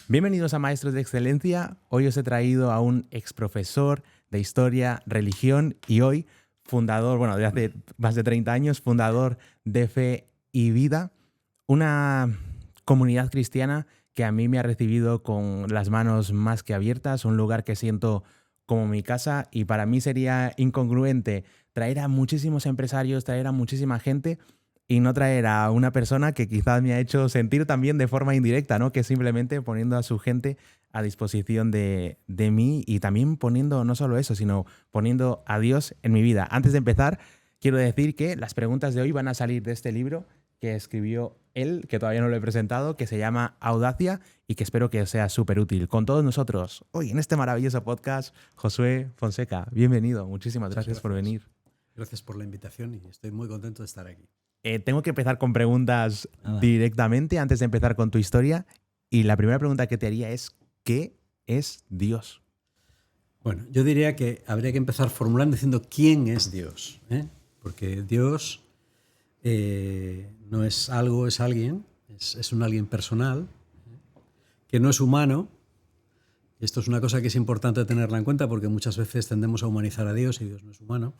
Bienvenidos a Maestros de Excelencia. Hoy os he traído a un exprofesor de Historia, Religión y hoy fundador, bueno, de hace más de 30 años, fundador de Fe y Vida, una comunidad cristiana que a mí me ha recibido con las manos más que abiertas, un lugar que siento como mi casa y para mí sería incongruente traer a muchísimos empresarios, traer a muchísima gente y no traer a una persona que quizás me ha hecho sentir también de forma indirecta, ¿no? Que simplemente poniendo a su gente a disposición de mí y también poniendo no solo eso, sino poniendo a Dios en mi vida. Antes de empezar, quiero decir que las preguntas de hoy van a salir de este libro que escribió él, que todavía no lo he presentado, que se llama Audacia y que espero que sea súper útil. Con todos nosotros, hoy en este maravilloso podcast, Josué Fonseca, bienvenido. Muchísimas gracias por venir. Gracias por la invitación y estoy muy contento de estar aquí. Tengo que empezar con preguntas directamente antes de empezar con tu historia. Y la primera pregunta que te haría es, ¿qué es Dios? Bueno, yo diría que habría que empezar formulando diciendo quién es Dios, ¿eh? Porque Dios no es algo, es alguien, es un alguien personal, que no es humano. Y esto es una cosa que es importante tenerla en cuenta porque muchas veces tendemos a humanizar a Dios y Dios no es humano.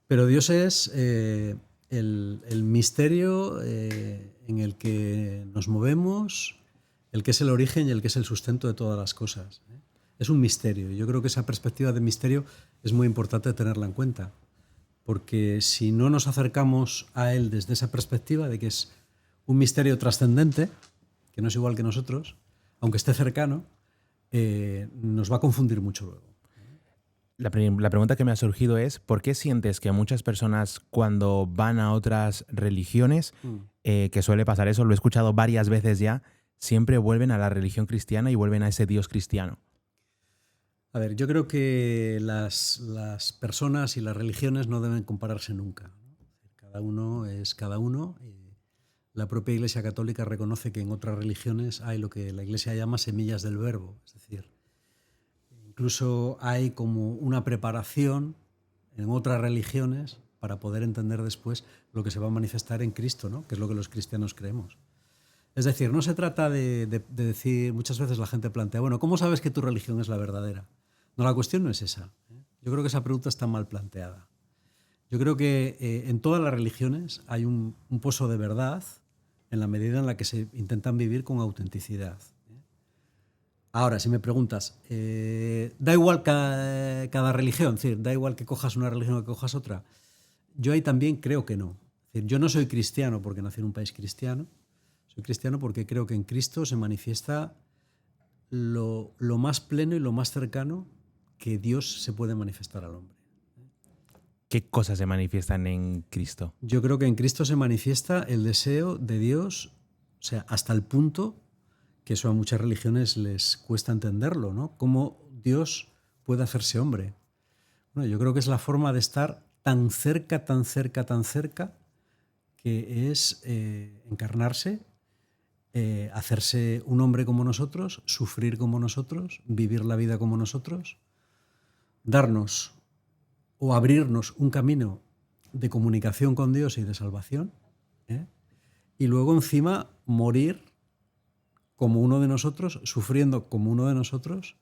Pero Dios es el misterio en el que nos movemos, el que es el origen y el que es el sustento de todas las cosas. Es un misterio. Yo creo que esa perspectiva de misterio es muy importante tenerla en cuenta, porque si no nos acercamos a Él desde esa perspectiva de que es un misterio trascendente, que no es igual que nosotros, aunque esté cercano, nos va a confundir mucho luego. La pregunta que me ha surgido es, ¿por qué sientes que muchas personas cuando van a otras religiones, que suele pasar eso, lo he escuchado varias veces ya, siempre vuelven a la religión cristiana y vuelven a ese Dios cristiano? A ver, yo creo que las personas y las religiones no deben compararse nunca. Cada uno es cada uno. La propia Iglesia Católica reconoce que en otras religiones hay lo que la Iglesia llama semillas del verbo, es decir, incluso hay como una preparación en otras religiones para poder entender después lo que se va a manifestar en Cristo, ¿no? Que es lo que los cristianos creemos. Es decir, no se trata de decir, muchas veces la gente plantea, bueno, ¿cómo sabes que tu religión es la verdadera? No, la cuestión no es esa. Yo creo que esa pregunta está mal planteada. Yo creo que en todas las religiones hay un pozo de verdad en la medida en la que se intentan vivir con autenticidad. Ahora, si me preguntas, ¿da igual cada religión? Es decir, ¿da igual que cojas una religión o que cojas otra? Yo ahí también creo que no. Es decir, yo no soy cristiano porque nací en un país cristiano. Soy cristiano porque creo que en Cristo se manifiesta lo más pleno y lo más cercano que Dios se puede manifestar al hombre. ¿Qué cosas se manifiestan en Cristo? Yo creo que en Cristo se manifiesta el deseo de Dios, o sea, hasta el punto que eso a muchas religiones les cuesta entenderlo, ¿no? Cómo Dios puede hacerse hombre. Bueno, yo creo que es la forma de estar tan cerca, tan cerca, tan cerca, que es encarnarse, hacerse un hombre como nosotros, sufrir como nosotros, vivir la vida como nosotros, darnos o abrirnos un camino de comunicación con Dios y de salvación, y luego encima morir como uno de nosotros, sufriendo como uno de nosotros.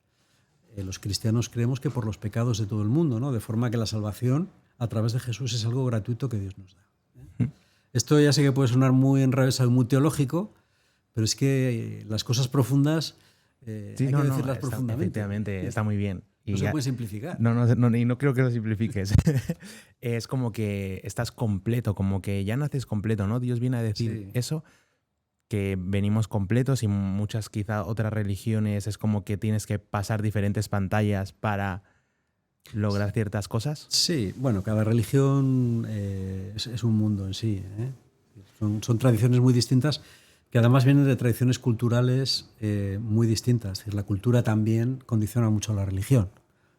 Los cristianos creemos que por los pecados de todo el mundo, ¿no? De forma que la salvación a través de Jesús es algo gratuito que Dios nos da. Esto ya sé que puede sonar muy enrevesado y muy teológico, pero es que las cosas profundas Sí, hay que decirlas profundamente. Efectivamente, está muy bien. Y no se puede simplificar. Y no creo que lo simplifiques. Es como que estás completo, como que ya naces completo, ¿no? Dios viene a decir eso, que venimos completos y muchas quizá otras religiones es como que tienes que pasar diferentes pantallas para lograr ciertas cosas. Sí, bueno, cada religión es un mundo en sí. Son tradiciones muy distintas que además vienen de tradiciones culturales muy distintas. Es decir, la cultura también condiciona mucho a la religión,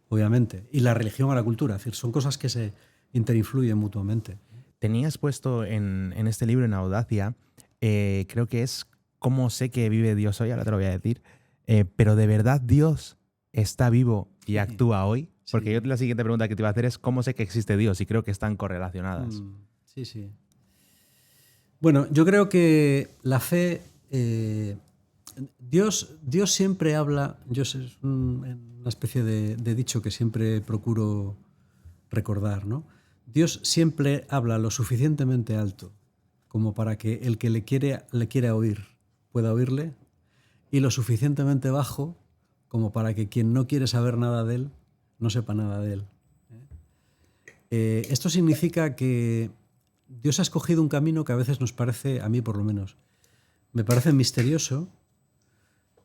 obviamente, y la religión a la cultura. Es decir, son cosas que se interinfluyen mutuamente. Tenías puesto en este libro, en Audacia, creo que es cómo sé que vive Dios hoy, ahora te lo voy a decir, pero ¿de verdad Dios está vivo y actúa hoy? Porque yo la siguiente pregunta que te iba a hacer es ¿cómo sé que existe Dios? Y creo que están correlacionadas. Sí, sí. Bueno, yo creo que la fe Dios siempre habla, es una especie de dicho que siempre procuro recordar, ¿no? Dios siempre habla lo suficientemente alto como para que el que le quiera oír pueda oírle, y lo suficientemente bajo como para que quien no quiere saber nada de él no sepa nada de él. Esto significa que Dios ha escogido un camino que a veces nos parece, a mí por lo menos, me parece misterioso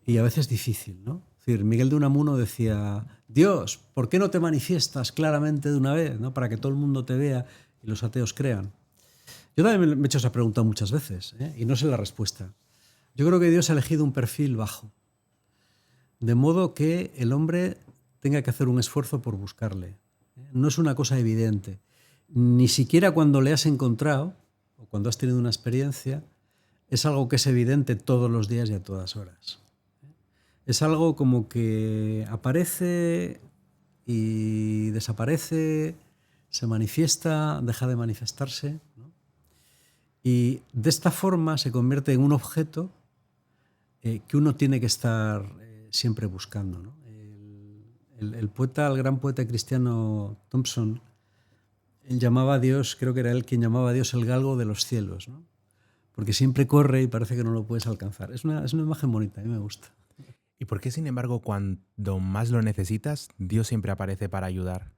y a veces difícil, ¿no? Es decir, Miguel de Unamuno decía: Dios, ¿por qué no te manifiestas claramente de una vez, ¿no? Para que todo el mundo te vea y los ateos crean? Yo también me he hecho esa pregunta muchas veces, y no sé la respuesta. Yo creo que Dios ha elegido un perfil bajo, de modo que el hombre tenga que hacer un esfuerzo por buscarle. No es una cosa evidente. Ni siquiera cuando le has encontrado o cuando has tenido una experiencia es algo que es evidente todos los días y a todas horas. Es algo como que aparece y desaparece, se manifiesta, deja de manifestarse, ¿no? Y de esta forma se convierte en un objeto que uno tiene que estar siempre buscando, ¿no? El gran poeta cristiano Thompson, él llamaba a Dios, creo que era él quien llamaba a Dios el galgo de los cielos, ¿no? Porque siempre corre y parece que no lo puedes alcanzar. Es una imagen bonita, a mí me gusta. ¿Y por qué, sin embargo, cuando más lo necesitas, Dios siempre aparece para ayudar?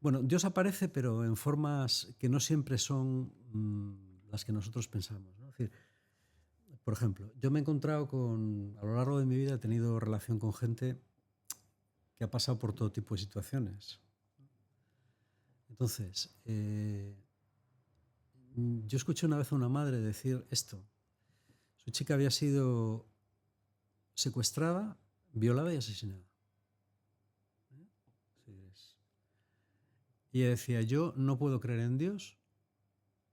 Bueno, Dios aparece, pero en formas que no siempre son las que nosotros pensamos, ¿no? Es decir, por ejemplo, yo me he encontrado a lo largo de mi vida he tenido relación con gente que ha pasado por todo tipo de situaciones. Entonces, yo escuché una vez a una madre decir esto. Su chica había sido secuestrada, violada y asesinada. Y ella decía: yo no puedo creer en Dios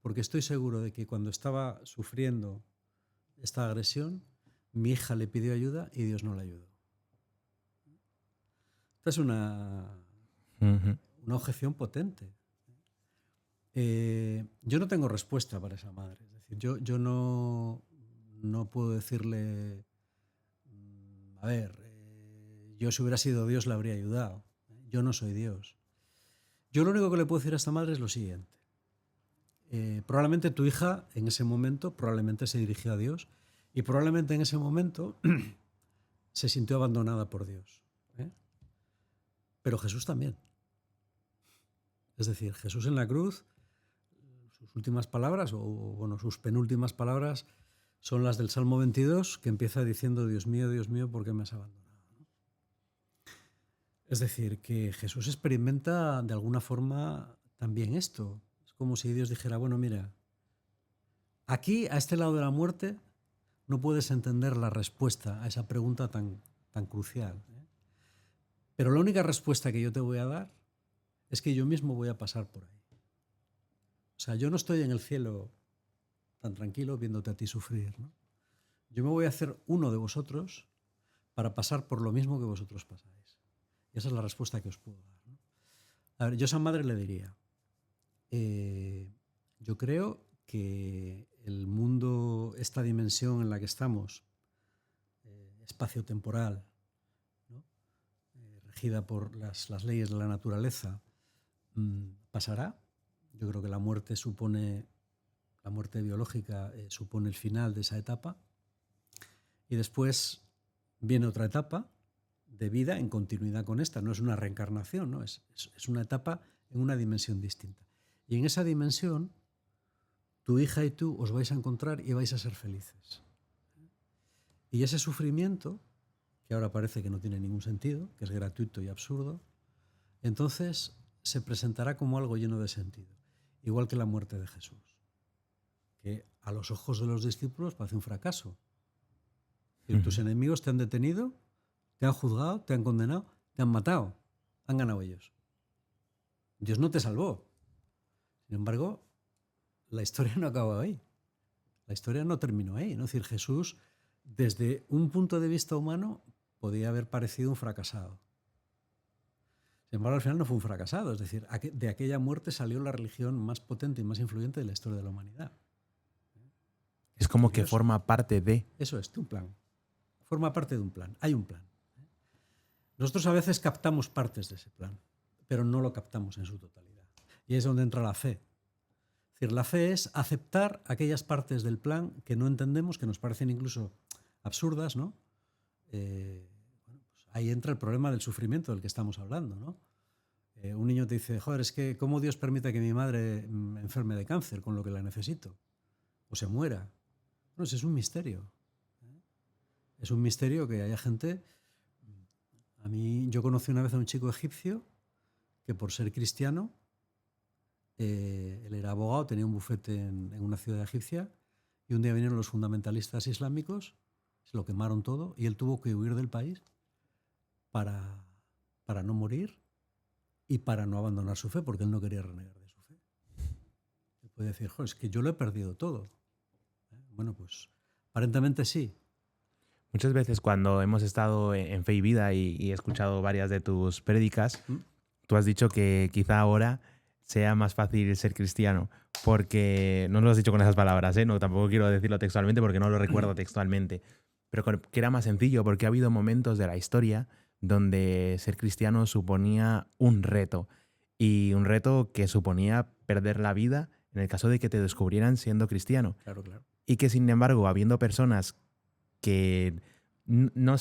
porque estoy seguro de que cuando estaba sufriendo esta agresión, mi hija le pidió ayuda y Dios no la ayudó. Esta es una objeción potente. Yo no tengo respuesta para esa madre. Es decir, yo no puedo decirle, a ver, yo si hubiera sido Dios la habría ayudado. Yo no soy Dios. Yo lo único que le puedo decir a esta madre es lo siguiente. Probablemente tu hija en ese momento se dirigió a Dios y probablemente en ese momento se sintió abandonada por Dios. Pero Jesús también. Es decir, Jesús en la cruz, sus últimas palabras, sus penúltimas palabras, son las del Salmo 22, que empieza diciendo: Dios mío, ¿por qué me has abandonado? Es decir, que Jesús experimenta de alguna forma también esto. Es como si Dios dijera: bueno, mira, aquí, a este lado de la muerte, no puedes entender la respuesta a esa pregunta tan crucial. Pero la única respuesta que yo te voy a dar es que yo mismo voy a pasar por ahí. O sea, yo no estoy en el cielo tan tranquilo viéndote a ti sufrir, ¿no? Yo me voy a hacer uno de vosotros para pasar por lo mismo que vosotros pasáis. Y esa es la respuesta que os puedo dar, ¿no? A ver, yo a esa madre le diría, yo creo que el mundo, esta dimensión en la que estamos, espacio-temporal, ¿no? Regida por las leyes de la naturaleza, pasará. Yo creo que la muerte biológica supone el final de esa etapa. Y después viene otra etapa de vida en continuidad con esta. No es una reencarnación, ¿no? Es una etapa en una dimensión distinta. Y en esa dimensión, tu hija y tú os vais a encontrar y vais a ser felices. Y ese sufrimiento, que ahora parece que no tiene ningún sentido, que es gratuito y absurdo, entonces se presentará como algo lleno de sentido. Igual que la muerte de Jesús, que a los ojos de los discípulos parece un fracaso. Tus enemigos te han detenido, te han juzgado, te han condenado, te han matado. Han ganado ellos. Dios no te salvó. Sin embargo, la historia no acabó ahí. La historia no terminó ahí, ¿no? Es decir, Jesús, desde un punto de vista humano, podía haber parecido un fracasado. Sin embargo, al final no fue un fracasado. Es decir, de aquella muerte salió la religión más potente y más influyente de la historia de la humanidad. Es como que forma parte de... Eso es, un plan. forma parte de un plan. Hay un plan. Nosotros a veces captamos partes de ese plan, pero no lo captamos en su totalidad. Y es donde entra la fe. Es decir, la fe es aceptar aquellas partes del plan que no entendemos, que nos parecen incluso absurdas, ¿no? Bueno, pues ahí entra el problema del sufrimiento del que estamos hablando, ¿no? Un niño te dice, joder, es que ¿cómo Dios permite que mi madre enferme de cáncer con lo que la necesito? O se muera. No, ese es un misterio. Es un misterio que haya gente... Yo conocí una vez a un chico egipcio que por ser cristiano, él era abogado, tenía un bufete en una ciudad egipcia, y un día vinieron los fundamentalistas islámicos, se lo quemaron todo y él tuvo que huir del país para no morir y para no abandonar su fe, porque él no quería renegar de su fe. Él puede decir, es que yo lo he perdido todo. Bueno, pues aparentemente sí. Muchas veces cuando hemos estado en Fe y Vida y he escuchado varias de tus prédicas, tú has dicho que quizá ahora sea más fácil ser cristiano, porque no lo has dicho con esas palabras, ¿eh? No, tampoco quiero decirlo textualmente porque no lo recuerdo textualmente, pero que era más sencillo porque ha habido momentos de la historia donde ser cristiano suponía un reto, y un reto que suponía perder la vida en el caso de que te descubrieran siendo cristiano. Claro, claro. Y que sin embargo, habiendo personas que no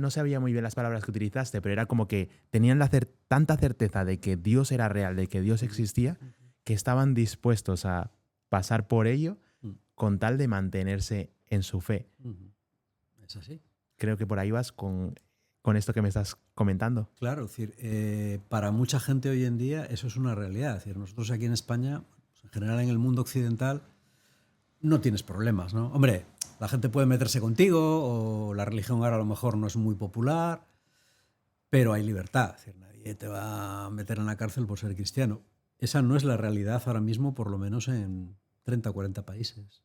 sabía muy bien las palabras que utilizaste, pero era como que tenían tanta certeza de que Dios era real, de que Dios existía, que estaban dispuestos a pasar por ello con tal de mantenerse en su fe. Es así. Creo que por ahí vas con esto que me estás comentando. Claro, es decir, para mucha gente hoy en día eso es una realidad. Es decir, nosotros aquí en España, en general en el mundo occidental, no tienes problemas, ¿no? Hombre, la gente puede meterse contigo o la religión ahora a lo mejor no es muy popular, pero hay libertad. Es decir, nadie te va a meter en la cárcel por ser cristiano. Esa no es la realidad ahora mismo, por lo menos en 30 o 40 países.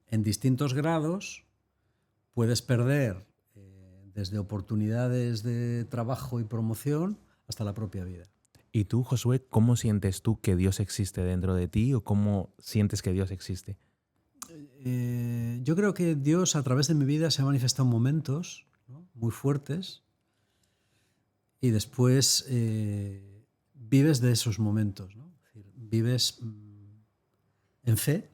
En distintos grados puedes perder desde oportunidades de trabajo y promoción hasta la propia vida. ¿Y tú, Josué, cómo sientes tú que Dios existe dentro de ti o cómo sientes que Dios existe? Yo creo que Dios a través de mi vida se ha manifestado en momentos, ¿no?, muy fuertes, y después vives de esos momentos, ¿no? Es decir, vives en fe,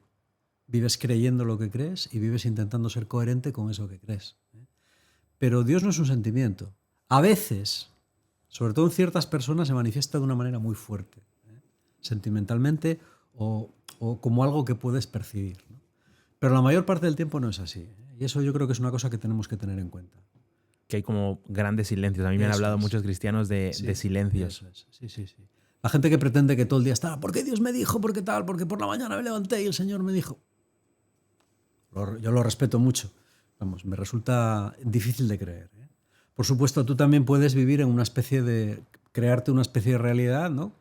vives creyendo lo que crees y vives intentando ser coherente con eso que crees. Pero Dios no es un sentimiento. A veces, sobre todo en ciertas personas, se manifiesta de una manera muy fuerte, sentimentalmente o como algo que puedes percibir, ¿no? Pero la mayor parte del tiempo no es así. Y eso yo creo que es una cosa que tenemos que tener en cuenta. Que hay como grandes silencios. A mí me han hablado muchos cristianos de silencios. Eso es. Sí. La gente que pretende que todo el día está, ¿por qué Dios me dijo? ¿Por qué tal? Porque por la mañana me levanté y el Señor me dijo. Yo lo respeto mucho. Vamos, me resulta difícil de creer, ¿eh? Por supuesto, tú también puedes vivir en una especie de... crearte una especie de realidad, ¿no?,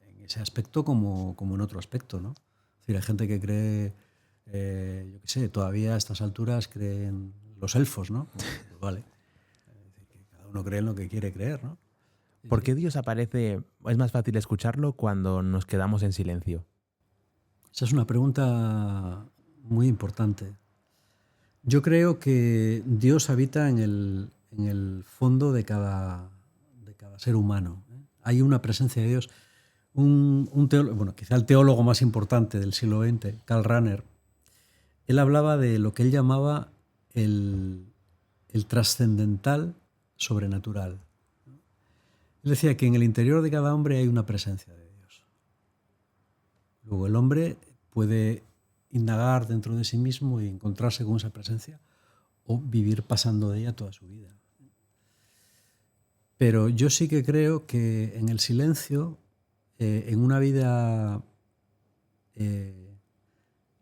en ese aspecto como en otro aspecto, ¿no? Es decir, hay gente que cree... yo qué sé, todavía a estas alturas creen los elfos, ¿no? Pues vale. Cada uno cree en lo que quiere creer, ¿no? ¿Por qué Dios aparece? Es más fácil escucharlo cuando nos quedamos en silencio. Esa es una pregunta muy importante. Yo creo que Dios habita en el fondo de cada ser humano, ¿eh? Hay una presencia de Dios. Un teólogo, bueno, quizá el teólogo más importante del siglo XX, Karl Rahner, él hablaba de lo que él llamaba el trascendental sobrenatural. Él decía que en el interior de cada hombre hay una presencia de Dios. Luego el hombre puede indagar dentro de sí mismo y encontrarse con esa presencia o vivir pasando de ella toda su vida. Pero yo sí que creo que en el silencio, en una vida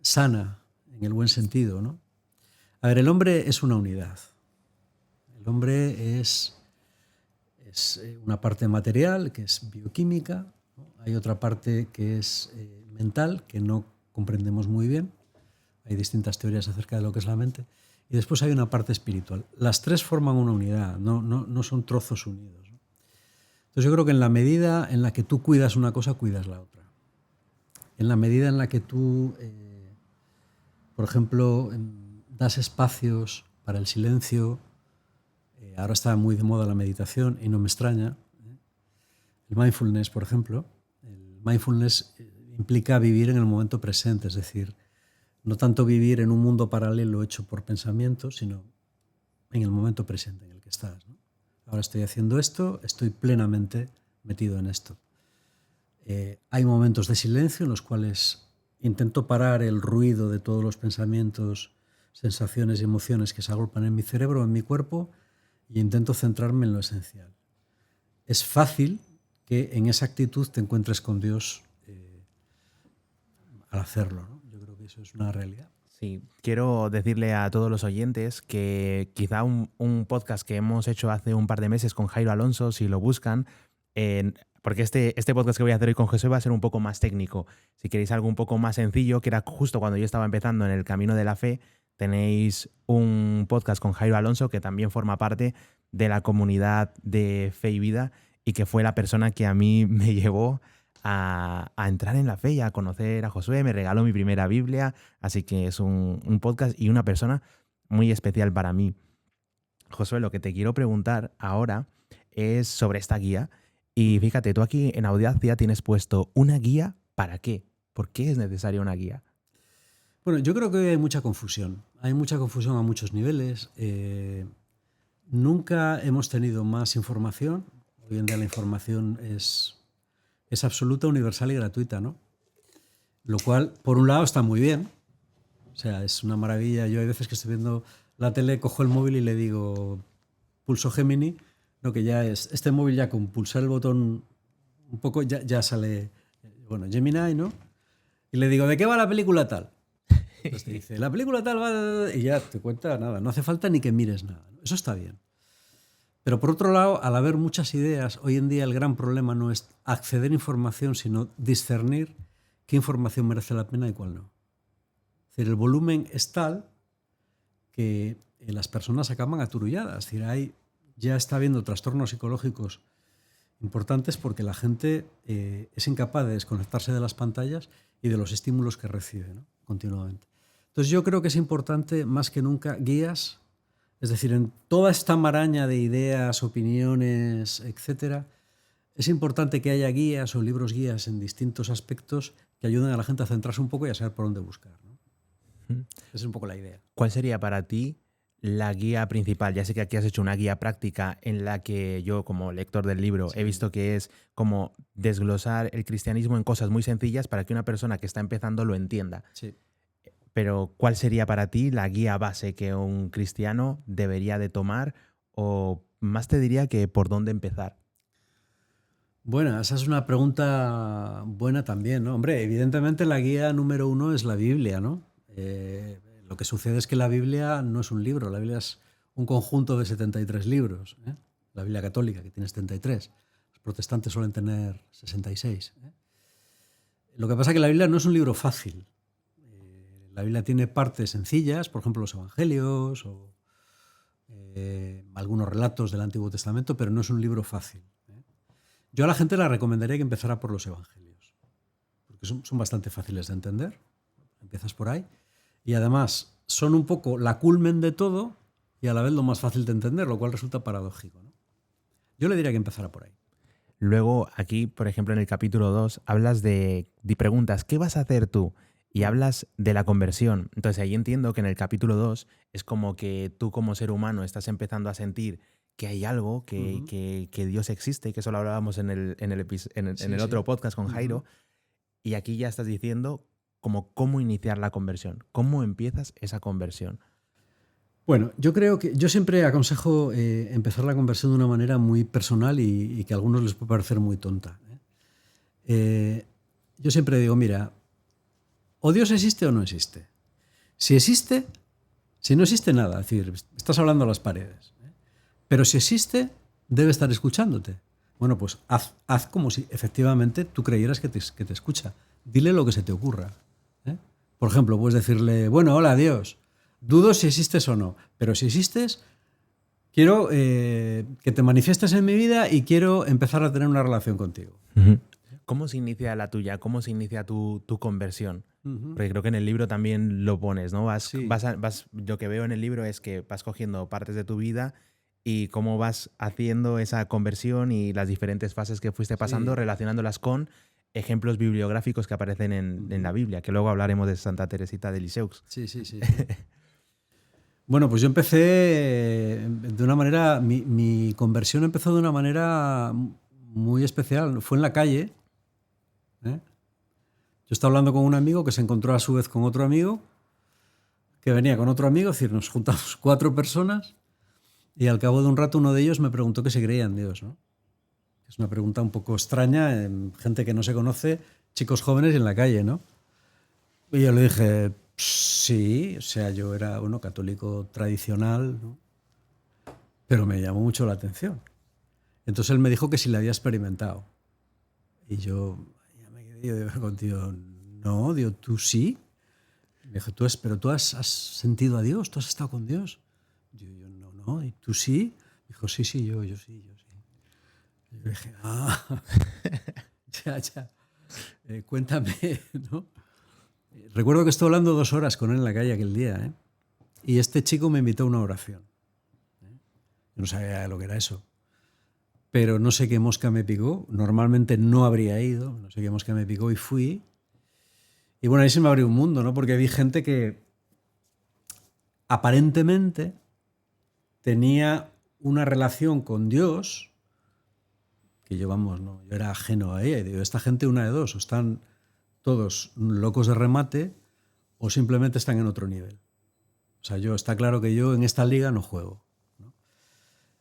sana, en el buen sentido, ¿no? A ver, el hombre es una unidad. El hombre es una parte material, que es bioquímica, ¿no? Hay otra parte que es mental, que no comprendemos muy bien. Hay distintas teorías acerca de lo que es la mente. Y después hay una parte espiritual. Las tres forman una unidad, no son trozos unidos, ¿no? Entonces yo creo que en la medida en la que tú cuidas una cosa, cuidas la otra. En la medida en la que tú, por ejemplo, das espacios para el silencio. Ahora está muy de moda la meditación y no me extraña. El mindfulness, por ejemplo. El mindfulness implica vivir en el momento presente, es decir, no tanto vivir en un mundo paralelo hecho por pensamientos, sino en el momento presente en el que estás, ¿no? Ahora estoy haciendo esto, estoy plenamente metido en esto. Hay momentos de silencio en los cuales intento parar el ruido de todos los pensamientos, sensaciones y emociones que se agolpan en mi cerebro, en mi cuerpo, y intento centrarme en lo esencial. Es fácil que en esa actitud te encuentres con Dios al hacerlo, ¿no? Yo creo que eso es una realidad. Sí, quiero decirle a todos los oyentes que quizá un podcast que hemos hecho hace un par de meses con Jairo Alonso, si lo buscan, porque este podcast que voy a hacer hoy con José va a ser un poco más técnico. Si queréis algo un poco más sencillo, que era justo cuando yo estaba empezando en el camino de la fe, tenéis un podcast con Jairo Alonso que también forma parte de la comunidad de Fe y Vida y que fue la persona que a mí me llevó a entrar en la fe y a conocer a Josué. Me regaló mi primera Biblia, así que es un podcast y una persona muy especial para mí. Josué, lo que te quiero preguntar ahora es sobre esta guía. Y fíjate, tú aquí en Audacia tienes puesto una guía, ¿para qué? ¿Por qué es necesaria una guía? Bueno, yo creo que hay mucha confusión. Hay mucha confusión a muchos niveles. Nunca hemos tenido más información. Hoy en día la información es absoluta, universal y gratuita, ¿no? Lo cual, por un lado, está muy bien. O sea, es una maravilla. Yo hay veces que estoy viendo la tele, cojo el móvil y le digo, pulso Gemini, lo que ya es, este móvil ya con pulsar el botón un poco ya sale, bueno, Gemini, ¿no? Y le digo, ¿de qué va la película tal? Entonces te dice, la película tal va... Y ya te cuenta nada, no hace falta ni que mires nada. Eso está bien. Pero por otro lado, al haber muchas ideas, hoy en día el gran problema no es acceder a información, sino discernir qué información merece la pena y cuál no. Es decir, el volumen es tal que las personas acaban aturulladas. Es decir, ya está habiendo trastornos psicológicos importantes porque la gente es incapaz de desconectarse de las pantallas y de los estímulos que recibe, ¿no? Continuamente. Entonces yo creo que es importante más que nunca guías, es decir, en toda esta maraña de ideas, opiniones, etcétera, es importante que haya guías o libros guías en distintos aspectos que ayuden a la gente a centrarse un poco y a saber por dónde buscar, ¿no? Esa es un poco la idea. ¿Cuál sería para ti la guía principal? Ya sé que aquí has hecho una guía práctica en la que yo, como lector del libro, he visto que es como desglosar el cristianismo en cosas muy sencillas para que una persona que está empezando lo entienda. Sí. Pero ¿cuál sería para ti la guía base que un cristiano debería de tomar? O más te diría que por dónde empezar. Bueno, esa es una pregunta buena también, ¿no? Hombre, evidentemente la guía número uno es la Biblia, ¿no? Lo que sucede es que la Biblia no es un libro, la Biblia es un conjunto de 73 libros, ¿eh? La Biblia católica, que tiene 73. Los protestantes suelen tener 66. Lo que pasa es que la Biblia no es un libro fácil. La Biblia tiene partes sencillas, por ejemplo los evangelios o algunos relatos del Antiguo Testamento, pero no es un libro fácil. Yo a la gente le recomendaría que empezara por los evangelios, porque son bastante fáciles de entender. Empiezas por ahí. Y además son un poco la culmen de todo y a la vez lo más fácil de entender, lo cual resulta paradójico, ¿no? Yo le diría que empezara por ahí. Luego aquí, por ejemplo, en el capítulo 2, hablas de preguntas, ¿qué vas a hacer tú? Y hablas de la conversión. Entonces ahí entiendo que en el capítulo 2 es como que tú como ser humano estás empezando a sentir que hay algo, que Dios existe, que eso lo hablábamos en el otro podcast con Jairo. Y aquí ya estás diciendo como cómo iniciar la conversión, cómo empiezas esa conversión. Bueno, yo siempre aconsejo empezar la conversión de una manera muy personal y que a algunos les puede parecer muy tonta. Yo siempre digo, mira, o Dios existe o no existe. Si existe, si no existe nada, es decir, estás hablando a las paredes. Pero si existe, debe estar escuchándote. Bueno, pues haz como si efectivamente tú creyeras que te escucha. Dile lo que se te ocurra. Por ejemplo, puedes decirle, bueno, hola Dios, dudo si existes o no, pero si existes, quiero que te manifiestes en mi vida y quiero empezar a tener una relación contigo. ¿Cómo se inicia la tuya? ¿Cómo se inicia tu conversión? Ujú. Porque creo que en el libro también lo pones, ¿no? Sí, Lo que veo en el libro es que vas cogiendo partes de tu vida y cómo vas haciendo esa conversión y las diferentes fases que fuiste pasando, sí. relacionándolas con ejemplos bibliográficos que aparecen en la Ujú. Biblia, que luego hablaremos de Santa Teresita de Lisieux. Sí, sí, sí, sí. Bueno, pues yo empecé de una manera, mi conversión empezó de una manera muy especial. Fue en la calle, ¿eh? Yo estaba hablando con un amigo que se encontró a su vez con otro amigo, que venía con otro amigo, es decir, nos juntamos 4 personas y al cabo de un rato uno de ellos me preguntó que si creía en Dios, ¿no? Es una pregunta un poco extraña en gente que no se conoce, chicos jóvenes en la calle, ¿no? Y yo le dije, sí, o sea, yo era uno católico tradicional, ¿no? Pero me llamó mucho la atención. Entonces él me dijo que si la había experimentado. Y yo ya me quedé yo de ver contigo, no, digo, tú sí. Me dijo, pero tú has sentido a Dios, tú has estado con Dios. Yo no, no, ¿y tú sí? Me dijo, sí, sí, yo sí, yo sí. Y yo dije, ya, ya, cuéntame, ¿no? Recuerdo que estuve hablando 2 horas con él en la calle aquel día, ¿eh? Y este chico me invitó a una oración. Yo no sabía lo que era eso. Pero no sé qué mosca me picó. Normalmente no habría ido. No sé qué mosca me picó y fui. Y bueno, ahí se me abrió un mundo, ¿no? Porque vi gente que aparentemente tenía una relación con Dios que yo, vamos, no, yo era ajeno a ella. Y digo, esta gente una de dos, o están todos locos de remate o simplemente están en otro nivel. O sea, está claro que yo en esta liga no juego.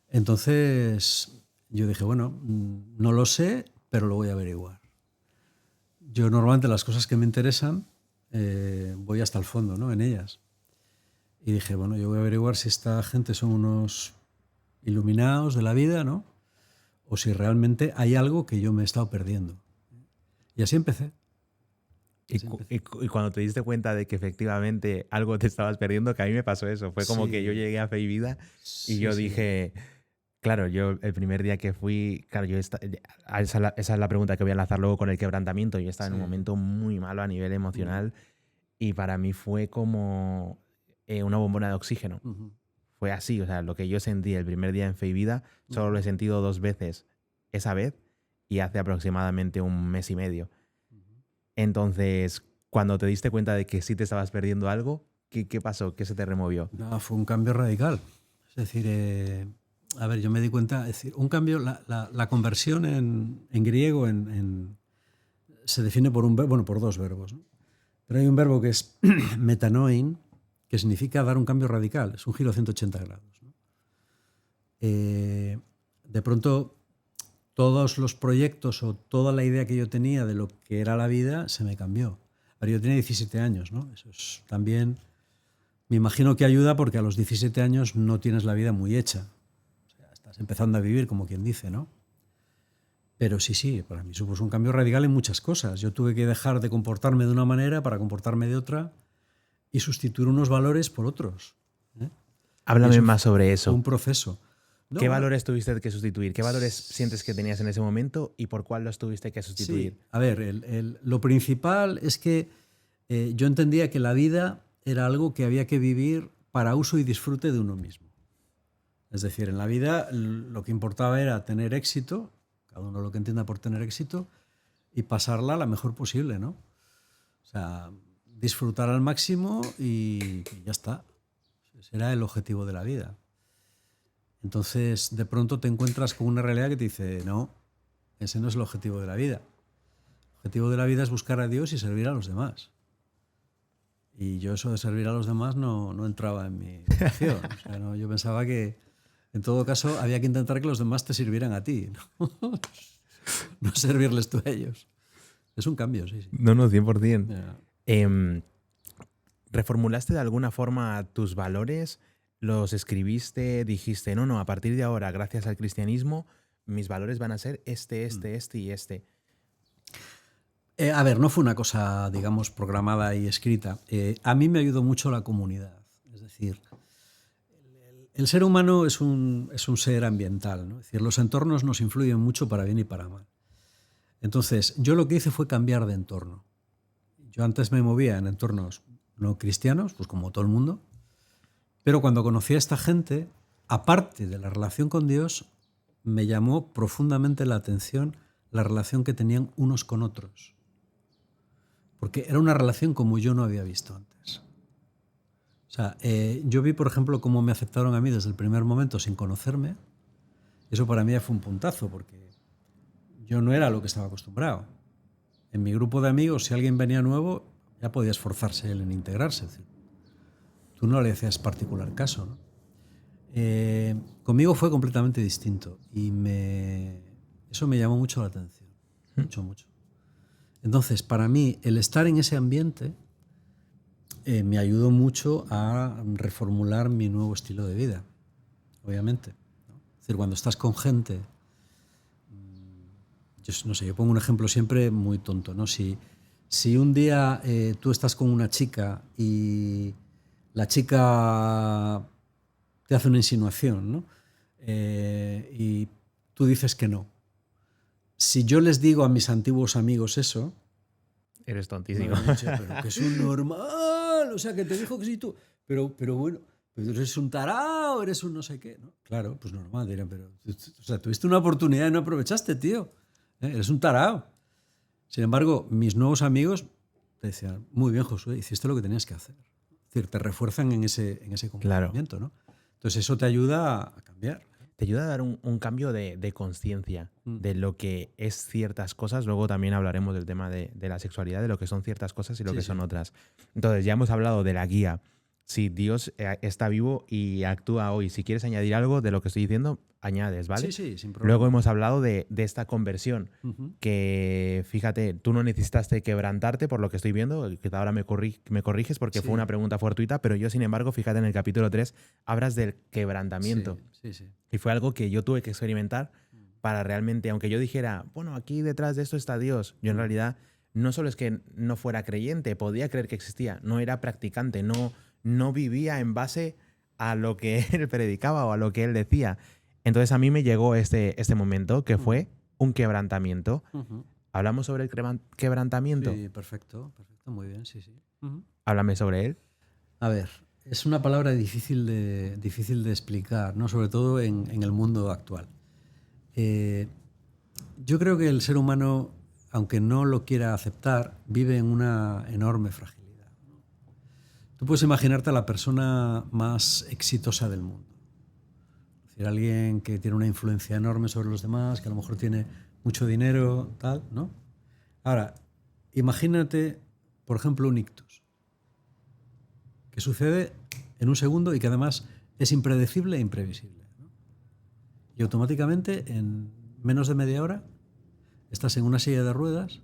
Entonces yo dije, bueno, no lo sé, pero lo voy a averiguar. Yo normalmente las cosas que me interesan voy hasta el fondo, ¿no? En ellas. Y dije, bueno, yo voy a averiguar si esta gente son unos iluminados de la vida, ¿no? O si realmente hay algo que yo me he estado perdiendo. Y así empecé. Y, Así empecé. y cuando te diste cuenta de que efectivamente algo te estabas perdiendo, que a mí me pasó eso. Fue como que yo Sí, llegué a Fe y Vida y sí, yo sí. dije, claro, yo el primer día que fui, claro, esa es la pregunta que voy a lanzar luego con el quebrantamiento. Yo estaba en un Sí. momento muy malo a nivel Mm, emocional y para mí fue como una bombona de oxígeno. ujú, Fue así, o sea, lo que yo sentí el primer día en Fe y Vida, solo lo ujú, he sentido 2 veces esa vez y hace aproximadamente un mes y medio. ujú. Entonces, cuando te diste cuenta de que sí te estabas perdiendo algo, ¿qué pasó? ¿Qué se te removió? No, fue un cambio radical. Es decir, a ver, yo me di cuenta, es decir, un cambio, la conversión en griego se define por bueno, por dos verbos, ¿no? Pero hay un verbo que es metanoin, que significa dar un cambio radical, es un giro 180 grados, ¿no? De pronto, todos los proyectos o toda la idea que yo tenía de lo que era la vida se me cambió. A ver, yo tenía 17 años, ¿no? Eso es también, me imagino que ayuda porque a los 17 años no tienes la vida muy hecha. O sea, estás empezando a vivir, como quien dice, ¿no? Pero sí, sí, para mí supuso un cambio radical en muchas cosas. Yo tuve que dejar de comportarme de una manera para comportarme de otra y sustituir unos valores por otros, ¿eh? Y Háblame eso más sobre fue eso. un proceso. No, ¿Qué bueno, valores tuviste que sustituir? ¿Qué valores sientes que tenías en ese momento y por cuál los tuviste que sí, sustituir? a ver, lo principal es que yo entendía que la vida era algo que había que vivir para uso y disfrute de uno mismo. Es decir, en la vida lo que importaba era tener éxito, cada uno lo que entienda por tener éxito, y pasarla la mejor posible, ¿no? O sea, disfrutar al máximo y ya está. Ese era el objetivo de la vida. Entonces, de pronto te encuentras con una realidad que te dice, no, ese no es el objetivo de la vida. El objetivo de la vida es buscar a Dios y servir a los demás. Y yo eso de servir a los demás no entraba en mi ecuación. O sea, no, yo pensaba que, en todo caso, había que intentar que los demás te sirvieran a ti, ¿no? No servirles tú a ellos. Es un cambio, sí, sí. No, no, 100%. Ya. Em, ¿Reformulaste de alguna forma tus valores? ¿Los escribiste? ¿Dijiste, no, no, a partir de ahora, gracias al cristianismo, mis valores van a ser Mm. este y este? A ver, no fue una cosa, digamos, programada y escrita. A mí me ayudó mucho la comunidad. Es decir, el ser humano es un ser ambiental, ¿no? Es decir, los entornos nos influyen mucho para bien y para mal. Entonces, yo lo que hice fue cambiar de entorno. Yo antes me movía en entornos no cristianos, pues como todo el mundo, pero cuando conocí a esta gente, aparte de la relación con Dios, me llamó profundamente la atención la relación que tenían unos con otros. Porque era una relación como yo no había visto antes. O sea, yo vi, por ejemplo, cómo me aceptaron a mí desde el primer momento sin conocerme. Eso para mí fue un puntazo, porque yo no era lo que estaba acostumbrado. En mi grupo de amigos, si alguien venía nuevo, ya podía esforzarse él en integrarse. Es decir, tú no le hacías particular caso, ¿no? Conmigo fue completamente distinto y eso me llamó mucho la atención. Mucho. Entonces, para mí, el estar en ese ambiente me ayudó mucho a reformular mi nuevo estilo de vida, obviamente, ¿no? Es decir, cuando estás con gente, yo no sé, yo pongo un ejemplo siempre muy tonto, ¿no? Si un día tú estás con una chica y la chica te hace una insinuación, ¿no? Y tú dices que no. Si yo les digo a mis antiguos amigos eso... Eres tontísimo. Pero que es un normal, o sea, que te dijo que sí tú. Pero bueno, pero eres un tarao, eres un no sé qué, ¿no? Claro, pues normal, dirán, pero... O sea, tuviste una oportunidad y no aprovechaste, tío. Eres un tarao. Sin embargo, mis nuevos amigos te decían, muy bien, Josué, hiciste lo que tenías que hacer. Es decir, te refuerzan en ese comportamiento, claro. ¿No? Entonces eso te ayuda a cambiar. Te ayuda a dar un cambio de conciencia de lo que es ciertas cosas. Luego también hablaremos del tema de la sexualidad, de lo que son ciertas cosas y lo que son otras. Entonces ya hemos hablado de la guía. Si Dios está vivo y actúa hoy, si quieres añadir algo de lo que estoy diciendo, añades, ¿vale? Sí, sin problema. Luego hemos hablado de esta conversión, que fíjate, tú no necesitaste quebrantarte por lo que estoy viendo, que ahora me corriges porque fue una pregunta fortuita, pero yo, sin embargo, fíjate, en el capítulo 3 hablas del quebrantamiento. Sí. Y fue algo que yo tuve que experimentar para realmente, aunque yo dijera, bueno, aquí detrás de esto está Dios, yo en realidad no solo es que no fuera creyente, podía creer que existía, no era practicante, no vivía en base a lo que él predicaba o a lo que él decía. Entonces a mí me llegó este momento que fue un quebrantamiento. ¿Hablamos sobre el quebrantamiento? Sí, perfecto, muy bien, sí. Háblame sobre él. A ver, es una palabra difícil de explicar, ¿no? Sobre todo en el mundo actual. Yo creo que el ser humano, aunque no lo quiera aceptar, vive en una enorme fragilidad. Tú puedes imaginarte a la persona más exitosa del mundo. Es decir, alguien que tiene una influencia enorme sobre los demás, que a lo mejor tiene mucho dinero, tal, ¿no? Ahora, imagínate, por ejemplo, un ictus, que sucede en un segundo y que además es impredecible e imprevisible, ¿no? Y automáticamente, en menos de media hora, estás en una silla de ruedas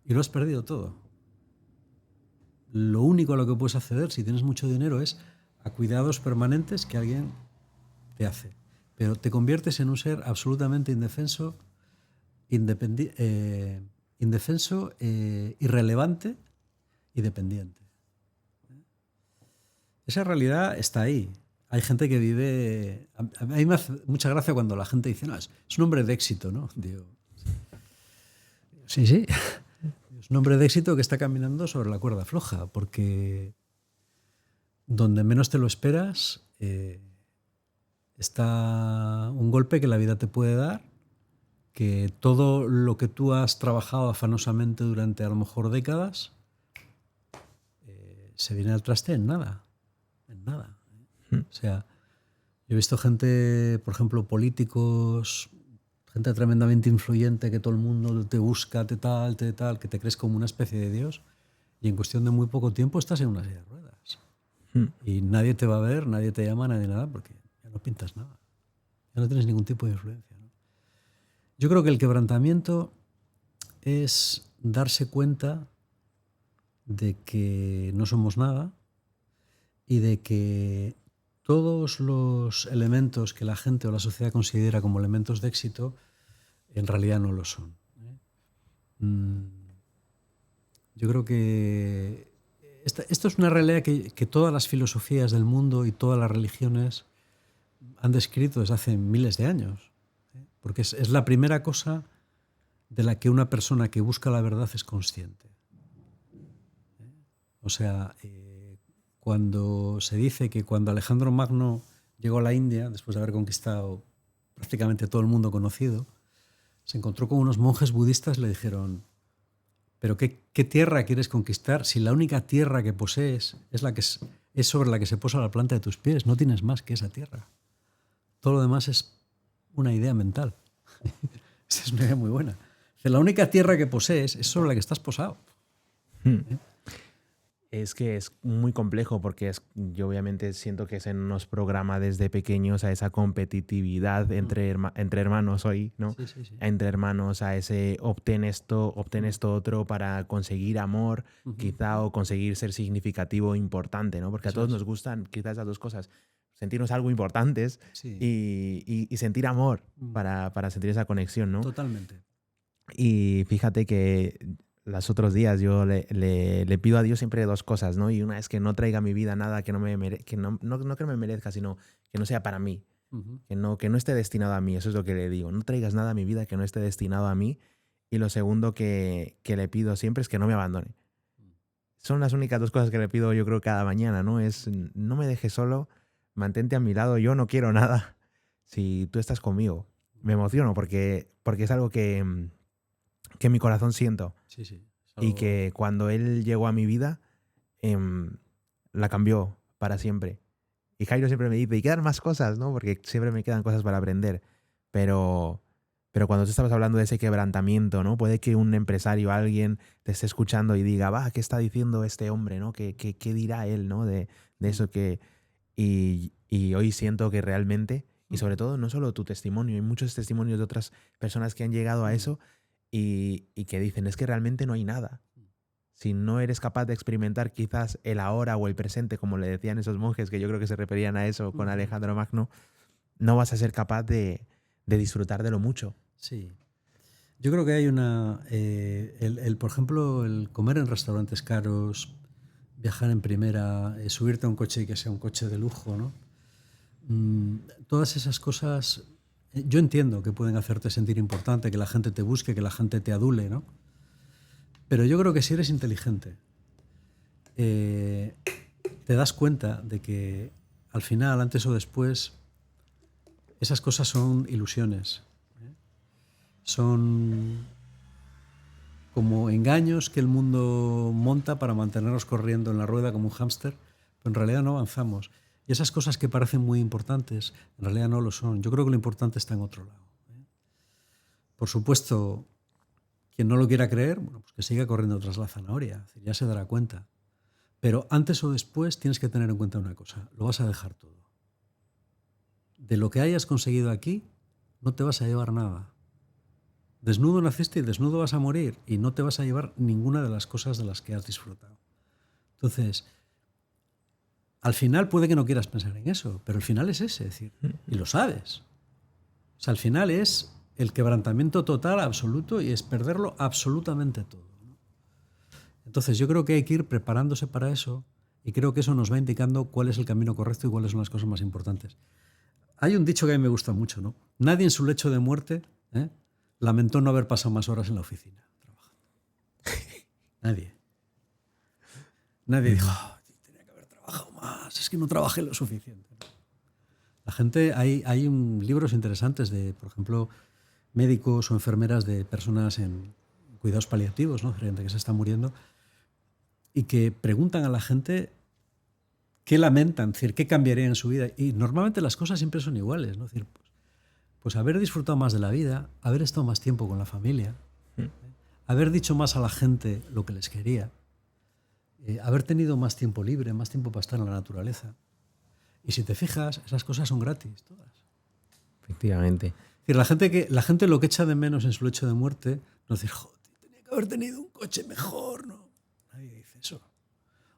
y lo has perdido todo. Lo único a lo que puedes acceder, si tienes mucho dinero, es a cuidados permanentes que alguien te hace. Pero te conviertes en un ser absolutamente indefenso, irrelevante y dependiente. Esa realidad está ahí. Hay gente que vive... A mí me hace mucha gracia cuando la gente dice, no, es un hombre de éxito, ¿no? Digo, sí. Es un hombre de éxito que está caminando sobre la cuerda floja, porque donde menos te lo esperas está un golpe que la vida te puede dar, que todo lo que tú has trabajado afanosamente durante a lo mejor décadas se viene al traste en nada. O sea, yo he visto gente, por ejemplo, políticos, gente tremendamente influyente, que todo el mundo te busca, te tal, que te crees como una especie de Dios, y en cuestión de muy poco tiempo estás en una silla de ruedas. Y nadie te va a ver, nadie te llama, nadie nada, porque ya no pintas nada. Ya no tienes ningún tipo de influencia, ¿no? Yo creo que el quebrantamiento es darse cuenta de que no somos nada y de que todos los elementos que la gente o la sociedad considera como elementos de éxito en realidad no lo son. Yo creo que esto es una realidad que todas las filosofías del mundo y todas las religiones han descrito desde hace miles de años, porque es la primera cosa de la que una persona que busca la verdad es consciente. O sea, cuando se dice que cuando Alejandro Magno llegó a la India, después de haber conquistado prácticamente todo el mundo conocido, se encontró con unos monjes budistas y le dijeron: ¿pero qué tierra quieres conquistar si la única tierra que posees es sobre la que se posa la planta de tus pies? No tienes más que esa tierra. Todo lo demás es una idea mental. Esa es una idea muy buena. La única tierra que posees es sobre la que estás posado. Es que es muy complejo porque yo obviamente siento que se nos programa desde pequeños a esa competitividad entre hermanos hoy, ¿no? Sí, sí, sí. Entre hermanos, a ese obtén esto otro para conseguir amor, quizá, o conseguir ser significativo o importante, ¿no? Porque a todos nos gustan quizás esas dos cosas. Sentirnos algo importantes y sentir amor para sentir esa conexión, ¿no? Totalmente. Y fíjate que los otros días yo le pido a Dios siempre dos cosas, ¿no? Y una es que no traiga a mi vida nada que no que me merezca, sino que no sea para mí, que no esté destinado a mí. Eso es lo que le digo. No traigas nada a mi vida que no esté destinado a mí. Y lo segundo que le pido siempre es que no me abandone. Son las únicas dos cosas que le pido, yo creo, cada mañana, ¿no? Es: no me dejes solo, mantente a mi lado, yo no quiero nada si tú estás conmigo. Me emociono porque es algo que mi corazón siento. Sí, sí. Y que cuando él llegó a mi vida, la cambió para siempre. Y Jairo siempre me dice: y quedan más cosas, ¿no? Porque siempre me quedan cosas para aprender. Pero cuando tú estabas hablando de ese quebrantamiento, ¿no? Puede que un empresario, alguien, te esté escuchando y diga: va, ¿qué está diciendo este hombre, ¿no? ¿Qué dirá él, ¿no? De eso que... Y hoy siento que realmente, y sobre todo, no solo tu testimonio, hay muchos testimonios de otras personas que han llegado a eso y que dicen: es que realmente no hay nada. Si no eres capaz de experimentar quizás el ahora o el presente, como le decían esos monjes, que yo creo que se referían a eso con Alejandro Magno, no vas a ser capaz de disfrutar de lo mucho. Sí. Yo creo que hay una... por ejemplo, el comer en restaurantes caros, viajar en primera, subirte a un coche y que sea un coche de lujo, ¿no? Todas esas cosas, yo entiendo que pueden hacerte sentir importante, que la gente te busque, que la gente te adule, ¿no? Pero yo creo que si eres inteligente, te das cuenta de que al final, antes o después, esas cosas son ilusiones. Son como engaños que el mundo monta para mantenernos corriendo en la rueda como un hámster, pero en realidad no avanzamos. Y esas cosas que parecen muy importantes, en realidad no lo son. Yo creo que lo importante está en otro lado. Por supuesto, quien no lo quiera creer, bueno, pues que siga corriendo tras la zanahoria, es decir, ya se dará cuenta. Pero antes o después tienes que tener en cuenta una cosa: lo vas a dejar todo. De lo que hayas conseguido aquí, no te vas a llevar nada. Desnudo naciste y desnudo vas a morir, y no te vas a llevar ninguna de las cosas de las que has disfrutado. Entonces, al final puede que no quieras pensar en eso, pero el final es ese, es decir, y lo sabes. O sea, al final es el quebrantamiento total, absoluto, y es perderlo absolutamente todo, ¿no? Entonces, yo creo que hay que ir preparándose para eso, y creo que eso nos va indicando cuál es el camino correcto y cuáles son las cosas más importantes. Hay un dicho que a mí me gusta mucho, ¿no? Nadie en su lecho de muerte lamentó no haber pasado más horas en la oficina trabajando. Nadie dijo: tenía que haber trabajado más, es que no trabajé lo suficiente. La gente, hay libros interesantes de, por ejemplo, médicos o enfermeras de personas en cuidados paliativos, ¿no? Gente que se está muriendo, y que preguntan a la gente qué lamentan, es decir, qué cambiaría en su vida. Y normalmente las cosas siempre son iguales, ¿no? Es decir, pues haber disfrutado más de la vida, haber estado más tiempo con la familia, haber dicho más a la gente lo que les quería, haber tenido más tiempo libre, más tiempo para estar en la naturaleza. Y si te fijas, esas cosas son gratis, todas. Efectivamente. Es decir, la gente lo que echa de menos en su lecho de muerte no es decir: joder, tenía que haber tenido un coche mejor, ¿no? Nadie dice eso.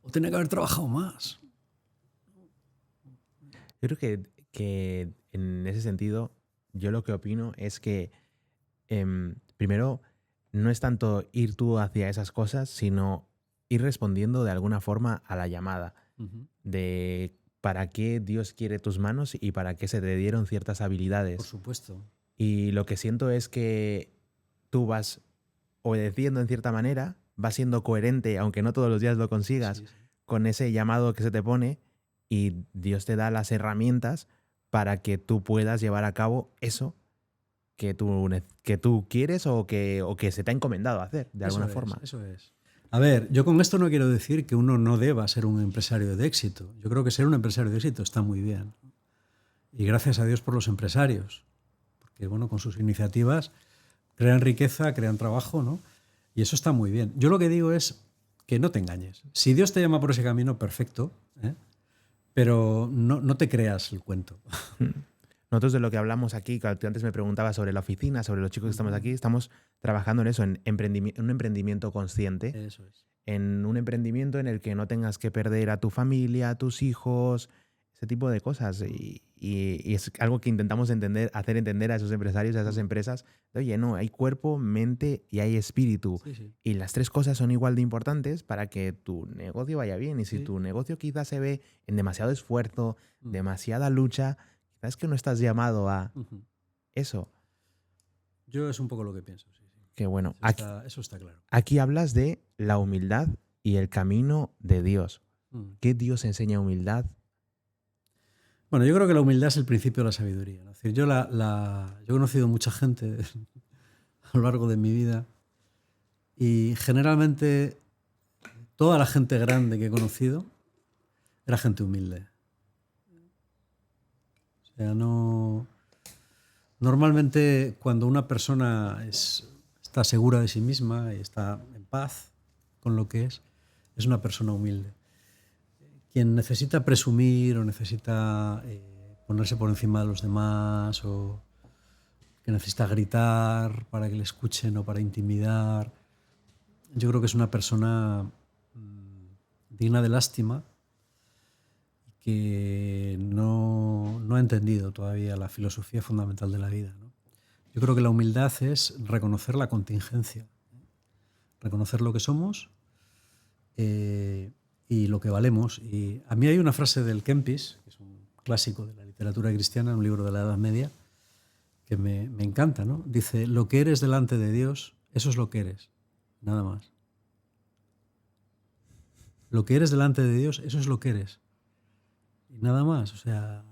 O tenía que haber trabajado más. Yo creo que en ese sentido, yo lo que opino es que primero, no es tanto ir tú hacia esas cosas, sino ir respondiendo de alguna forma a la llamada de para qué Dios quiere tus manos y para qué se te dieron ciertas habilidades. Por supuesto. Y lo que siento es que tú vas obedeciendo en cierta manera, vas siendo coherente, aunque no todos los días lo consigas, Sí, sí. con ese llamado que se te pone y Dios te da las herramientas para que tú puedas llevar a cabo eso que tú quieres o que se te ha encomendado hacer, de alguna forma. Eso es. A ver, yo con esto no quiero decir que uno no deba ser un empresario de éxito. Yo creo que ser un empresario de éxito está muy bien. Y gracias a Dios por los empresarios. Porque, bueno, con sus iniciativas crean riqueza, crean trabajo, ¿no? Y eso está muy bien. Yo lo que digo es que no te engañes. Si Dios te llama por ese camino, perfecto, ¿eh? Pero no te creas el cuento. Nosotros de lo que hablamos aquí, que antes me preguntaba sobre la oficina, sobre los chicos que estamos aquí, estamos trabajando en eso, en un emprendimiento consciente, Eso es. en un emprendimiento en el que no tengas que perder a tu familia, a tus hijos, ese tipo de cosas. Y es algo que intentamos hacer entender a esos empresarios, a esas empresas, de, oye, no, hay cuerpo, mente y hay espíritu. Sí, sí. Y las tres cosas son igual de importantes para que tu negocio vaya bien. Y si Sí. tu negocio quizás se ve en demasiado esfuerzo, Mm. demasiada lucha, quizás es que no estás llamado a Ujú. eso. Yo es un poco lo que pienso. Sí, sí. Que bueno, Eso está claro. aquí hablas de la humildad y el camino de Dios. Mm. ¿Qué Dios enseña humildad? Bueno, yo creo que la humildad es el principio de la sabiduría, ¿no? Es decir, yo he conocido mucha gente a lo largo de mi vida y generalmente toda la gente grande que he conocido era gente humilde. O sea, no... Normalmente cuando una persona está segura de sí misma y está en paz con lo que es una persona humilde. Quien necesita presumir o necesita ponerse por encima de los demás o que necesita gritar para que le escuchen o para intimidar, yo creo que es una persona digna de lástima y que no ha entendido todavía la filosofía fundamental de la vida, ¿no? Yo creo que la humildad es reconocer la contingencia, reconocer lo que somos y lo que valemos. Y a mí hay una frase del Kempis, que es un clásico de la literatura cristiana, un libro de la Edad Media, que me encanta, ¿no? Dice, lo que eres delante de Dios, eso es lo que eres, nada más. Lo que eres delante de Dios, eso es lo que eres. Y nada más, o sea,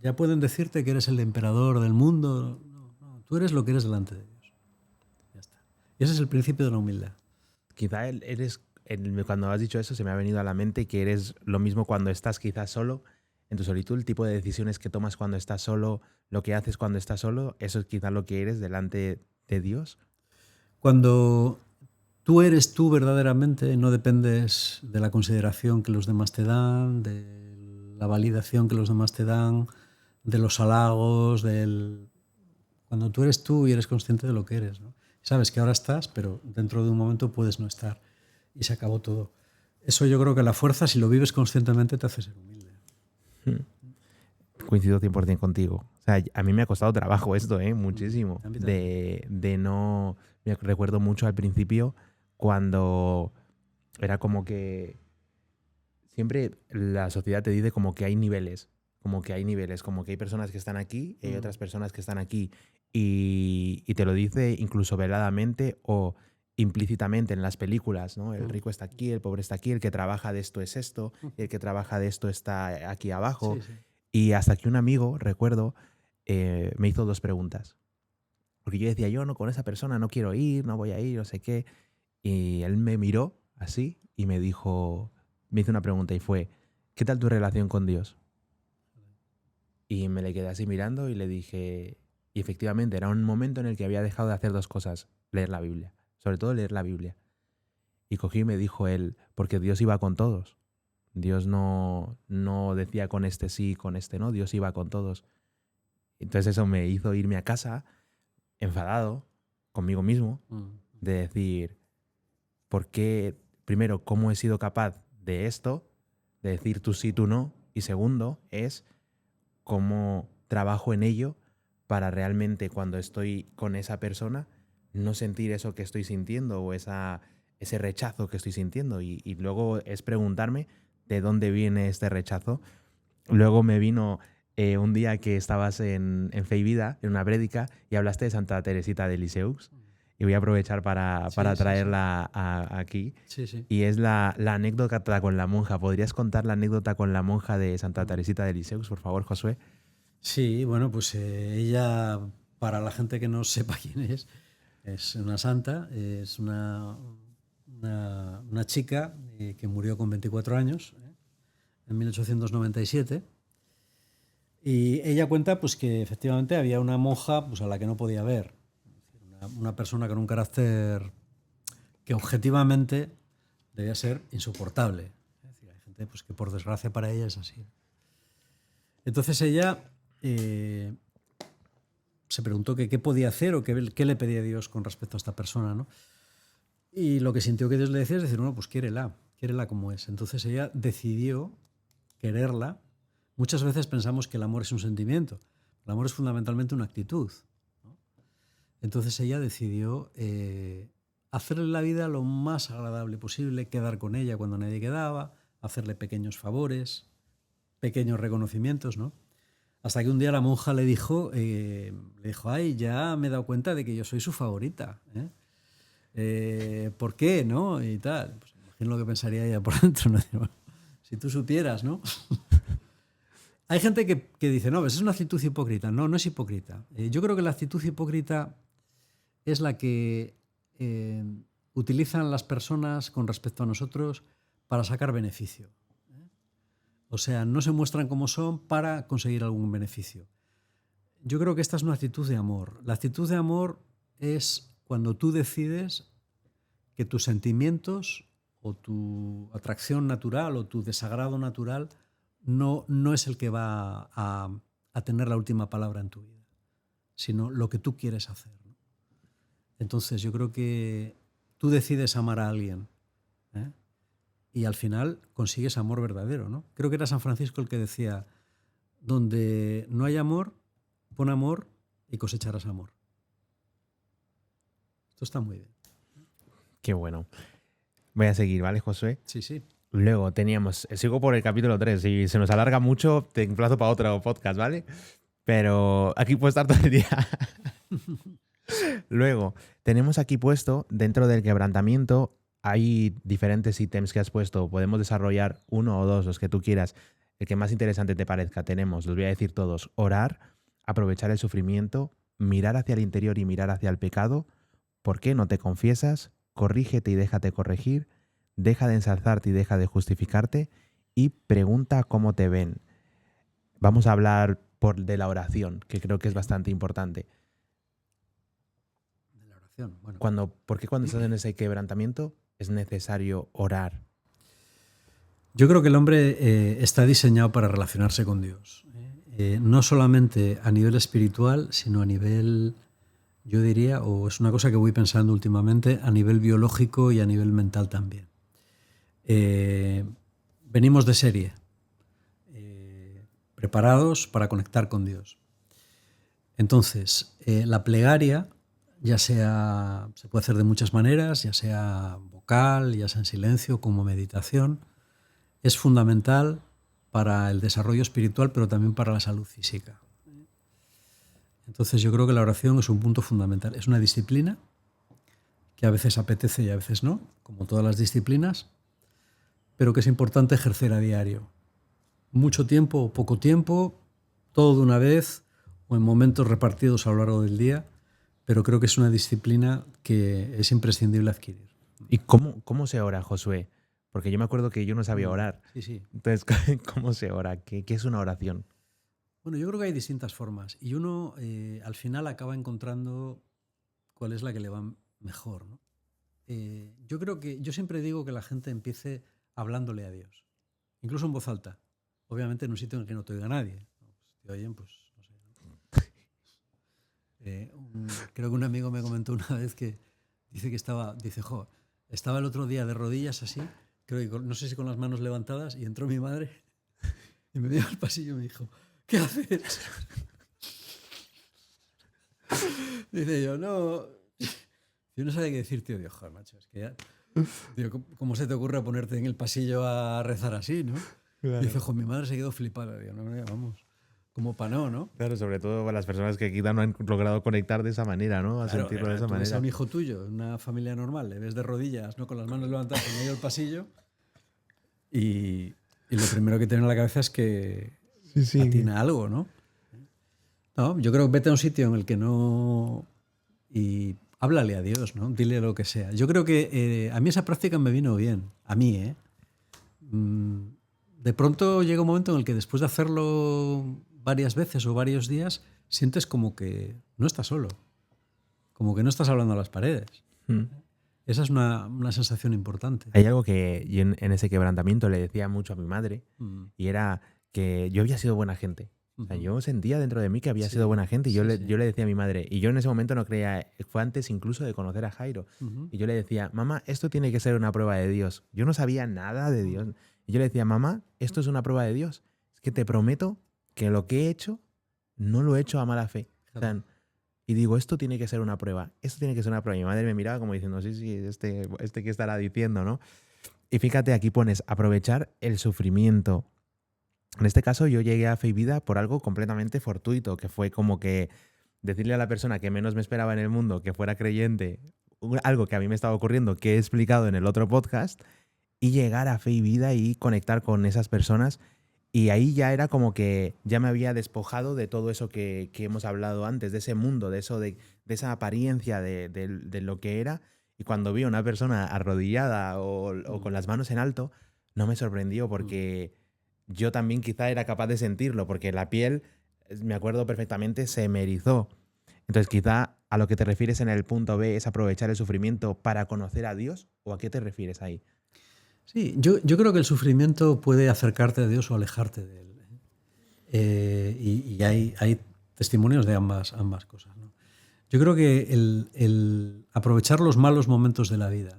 ya pueden decirte que eres el emperador del mundo. No, tú eres lo que eres delante de Dios. Ya está. Y ese es el principio de la humildad. Quizá cuando has dicho eso se me ha venido a la mente que eres lo mismo cuando estás quizás solo, en tu solitud, el tipo de decisiones que tomas cuando estás solo, lo que haces cuando estás solo, eso es quizá lo que eres delante de Dios. Cuando tú eres tú verdaderamente, no dependes de la consideración que los demás te dan, de la validación que los demás te dan, de los halagos, cuando tú eres tú y eres consciente de lo que eres, ¿no? Sabes que ahora estás, pero dentro de un momento puedes no estar y se acabó todo. Eso yo creo que la fuerza, si lo vives conscientemente, te hace ser humilde. Coincido 100% contigo. O sea, a mí me ha costado trabajo esto, muchísimo. A mí también. De no... Me recuerdo mucho al principio cuando era como que siempre la sociedad te dice como que hay niveles, como que hay personas que están aquí y hay otras personas que están aquí y te lo dice incluso veladamente o implícitamente en las películas, ¿no? El rico está aquí, el pobre está aquí, el que trabaja de esto es esto, y el que trabaja de esto está aquí abajo. Sí, sí. Y hasta que un amigo, recuerdo, me hizo dos preguntas. Porque yo decía, yo no, con esa persona no quiero ir, no voy a ir, no sé qué. Y él me miró así y me hizo una pregunta y fue, ¿qué tal tu relación con Dios? Y me le quedé así mirando y le dije, y efectivamente era un momento en el que había dejado de hacer dos cosas, leer la Biblia, sobre todo leer la Biblia. Y cogí y me dijo él, porque Dios iba con todos. Dios no decía con este sí, con este no, Dios iba con todos. Entonces eso me hizo irme a casa enfadado conmigo mismo, de decir, ¿por qué? Primero, ¿cómo he sido capaz de esto? De decir tú sí, tú no. Y segundo, es cómo trabajo en ello para realmente cuando estoy con esa persona no sentir eso que estoy sintiendo o ese rechazo que estoy sintiendo. Y luego es preguntarme de dónde viene este rechazo. Luego me vino un día que estabas en Fe y Vida, en una prédica, y hablaste de Santa Teresita de Lisieux. y voy a aprovechar para traerla aquí. Sí, sí. Y es la anécdota con la monja. ¿Podrías contar la anécdota con la monja de Santa Teresita de Lisieux, por favor, Josué? Sí, bueno, pues ella, para la gente que no sepa quién es una santa, es una chica que murió con 24 años, en 1897. Y ella cuenta pues, que efectivamente había una monja pues, a la que no podía ver. Una persona con un carácter que objetivamente debía ser insoportable. Es decir, hay gente pues, que por desgracia para ella es así. Entonces ella se preguntó que qué podía hacer o qué le pedía a Dios con respecto a esta persona, ¿no? Y lo que sintió que Dios le decía es decir, bueno, pues quiérela como es. Entonces ella decidió quererla. Muchas veces pensamos que el amor es un sentimiento. El amor es fundamentalmente una actitud, ¿no? Entonces ella decidió hacerle la vida lo más agradable posible, quedar con ella cuando nadie quedaba, hacerle pequeños favores, pequeños reconocimientos, ¿no? Hasta que un día la monja le dijo, ay, ya me he dado cuenta de que yo soy su favorita, ¿por qué, no? Y tal. Pues imagino lo que pensaría ella por dentro, ¿no? Si tú supieras, ¿no? Hay gente que dice, no, pues es una actitud hipócrita. No, no es hipócrita. Yo creo que la actitud hipócrita es la que utilizan las personas con respecto a nosotros para sacar beneficio. O sea, no se muestran como son para conseguir algún beneficio. Yo creo que esta es una actitud de amor. La actitud de amor es cuando tú decides que tus sentimientos o tu atracción natural o tu desagrado natural no es el que va a tener la última palabra en tu vida, sino lo que tú quieres hacer, ¿no? Entonces yo creo que tú decides amar a alguien, ¿eh? Y al final consigues amor verdadero, ¿no? Creo que era San Francisco el que decía, donde no hay amor, pon amor y cosecharás amor. Esto está muy bien. Qué bueno. Voy a seguir, ¿vale, Josué? Sí, sí. Luego teníamos, sigo por el capítulo 3, si se nos alarga mucho te emplazo para otro podcast, ¿vale? Pero aquí puedo estar todo el día. Luego, tenemos aquí puesto, dentro del quebrantamiento, hay diferentes ítems que has puesto. Podemos desarrollar uno o dos, los que tú quieras. El que más interesante te parezca. Tenemos, los voy a decir todos, orar, aprovechar el sufrimiento, mirar hacia el interior y mirar hacia el pecado. ¿Por qué no te confiesas? Corrígete y déjate corregir. Deja de ensalzarte y deja de justificarte. Y pregunta cómo te ven. Vamos a hablar de la oración, que creo que es bastante importante. De la oración, bueno. ¿Por qué cuando estás en ese quebrantamiento es necesario orar? Yo creo que el hombre está diseñado para relacionarse con Dios. No solamente a nivel espiritual, sino a nivel, yo diría, o es una cosa que voy pensando últimamente, a nivel biológico y a nivel mental también. Venimos de serie, preparados para conectar con Dios. Entonces, la plegaria, ya sea, se puede hacer de muchas maneras, ya sea vocal, ya sea en silencio, como meditación, es fundamental para el desarrollo espiritual, pero también para la salud física. Entonces yo creo que la oración es un punto fundamental. Es una disciplina que a veces apetece y a veces no, como todas las disciplinas, pero que es importante ejercer a diario. Mucho tiempo o poco tiempo, todo de una vez o en momentos repartidos a lo largo del día, pero creo que es una disciplina que es imprescindible adquirir. ¿Y cómo se ora, Josué? Porque yo me acuerdo que yo no sabía orar. Sí, sí. Entonces, ¿cómo se ora? ¿Qué es una oración? Bueno, yo creo que hay distintas formas y uno al final acaba encontrando cuál es la que le va mejor, ¿no? Yo siempre digo que la gente empiece hablándole a Dios, incluso en voz alta. Obviamente en un sitio en el que no te oiga nadie. Si te oyen, pues no sé, ¿no? Creo que un amigo me comentó una vez que dice que estaba el otro día de rodillas así, creo que no sé si con las manos levantadas, y entró mi madre y me dio al pasillo y me dijo, ¿qué haces? Dice yo, no. Yo no sabía qué decir, tío. Digo, joder, macho, es que ya. Digo, ¿cómo se te ocurre ponerte en el pasillo a rezar así, no? Claro. Dice, mi madre se quedó flipada. Digo, no, vamos. Como para no. Claro, sobre todo para las personas que quizá no han logrado conectar de esa manera, ¿no? A Claro, sentirlo de esa tú ves manera. a un hijo tuyo, en una familia normal, le ves de rodillas, ¿no? Con las manos levantadas en medio del pasillo y lo primero que te viene a la cabeza es que Sí. patina algo, ¿no? No, yo creo que vete a un sitio en el que no... y háblale a Dios, ¿no? Dile lo que sea. Yo creo que a mí esa práctica me vino bien. A mí, ¿eh? De pronto llega un momento en el que después de hacerlo varias veces o varios días, sientes como que no estás solo. Como que no estás hablando a las paredes. Mm. Esa es una sensación importante. Hay algo que yo en ese quebrantamiento le decía mucho a mi madre y era que yo había sido buena gente. O sea, yo sentía dentro de mí que había sido buena gente y yo le decía a mi madre, y yo en ese momento no creía, fue antes incluso de conocer a Jairo, y yo le decía, mamá, esto tiene que ser una prueba de Dios. Yo no sabía nada de Dios. Y yo le decía, mamá, esto es una prueba de Dios. Es que te prometo que lo que he hecho no lo he hecho a mala fe. O sea, y digo, esto tiene que ser una prueba. Esto tiene que ser una prueba. Y mi madre me miraba como diciendo, sí, este qué estará diciendo, ¿no? Y fíjate, aquí pones aprovechar el sufrimiento. En este caso yo llegué a Fe y Vida por algo completamente fortuito, que fue como que decirle a la persona que menos me esperaba en el mundo que fuera creyente, algo que a mí me estaba ocurriendo, que he explicado en el otro podcast, y llegar a Fe y Vida y conectar con esas personas. Y ahí ya era como que ya me había despojado de todo eso que hemos hablado antes, de ese mundo, de eso de esa apariencia de lo que era. Y cuando vi a una persona arrodillada o con las manos en alto, no me sorprendió porque yo también quizá era capaz de sentirlo, porque la piel, me acuerdo perfectamente, se me erizó. Entonces quizá a lo que te refieres en el punto B es aprovechar el sufrimiento para conocer a Dios, ¿o a qué te refieres ahí? Sí, yo creo que el sufrimiento puede acercarte a Dios o alejarte de Él. Y hay testimonios de ambas cosas, ¿no? Yo creo que el aprovechar los malos momentos de la vida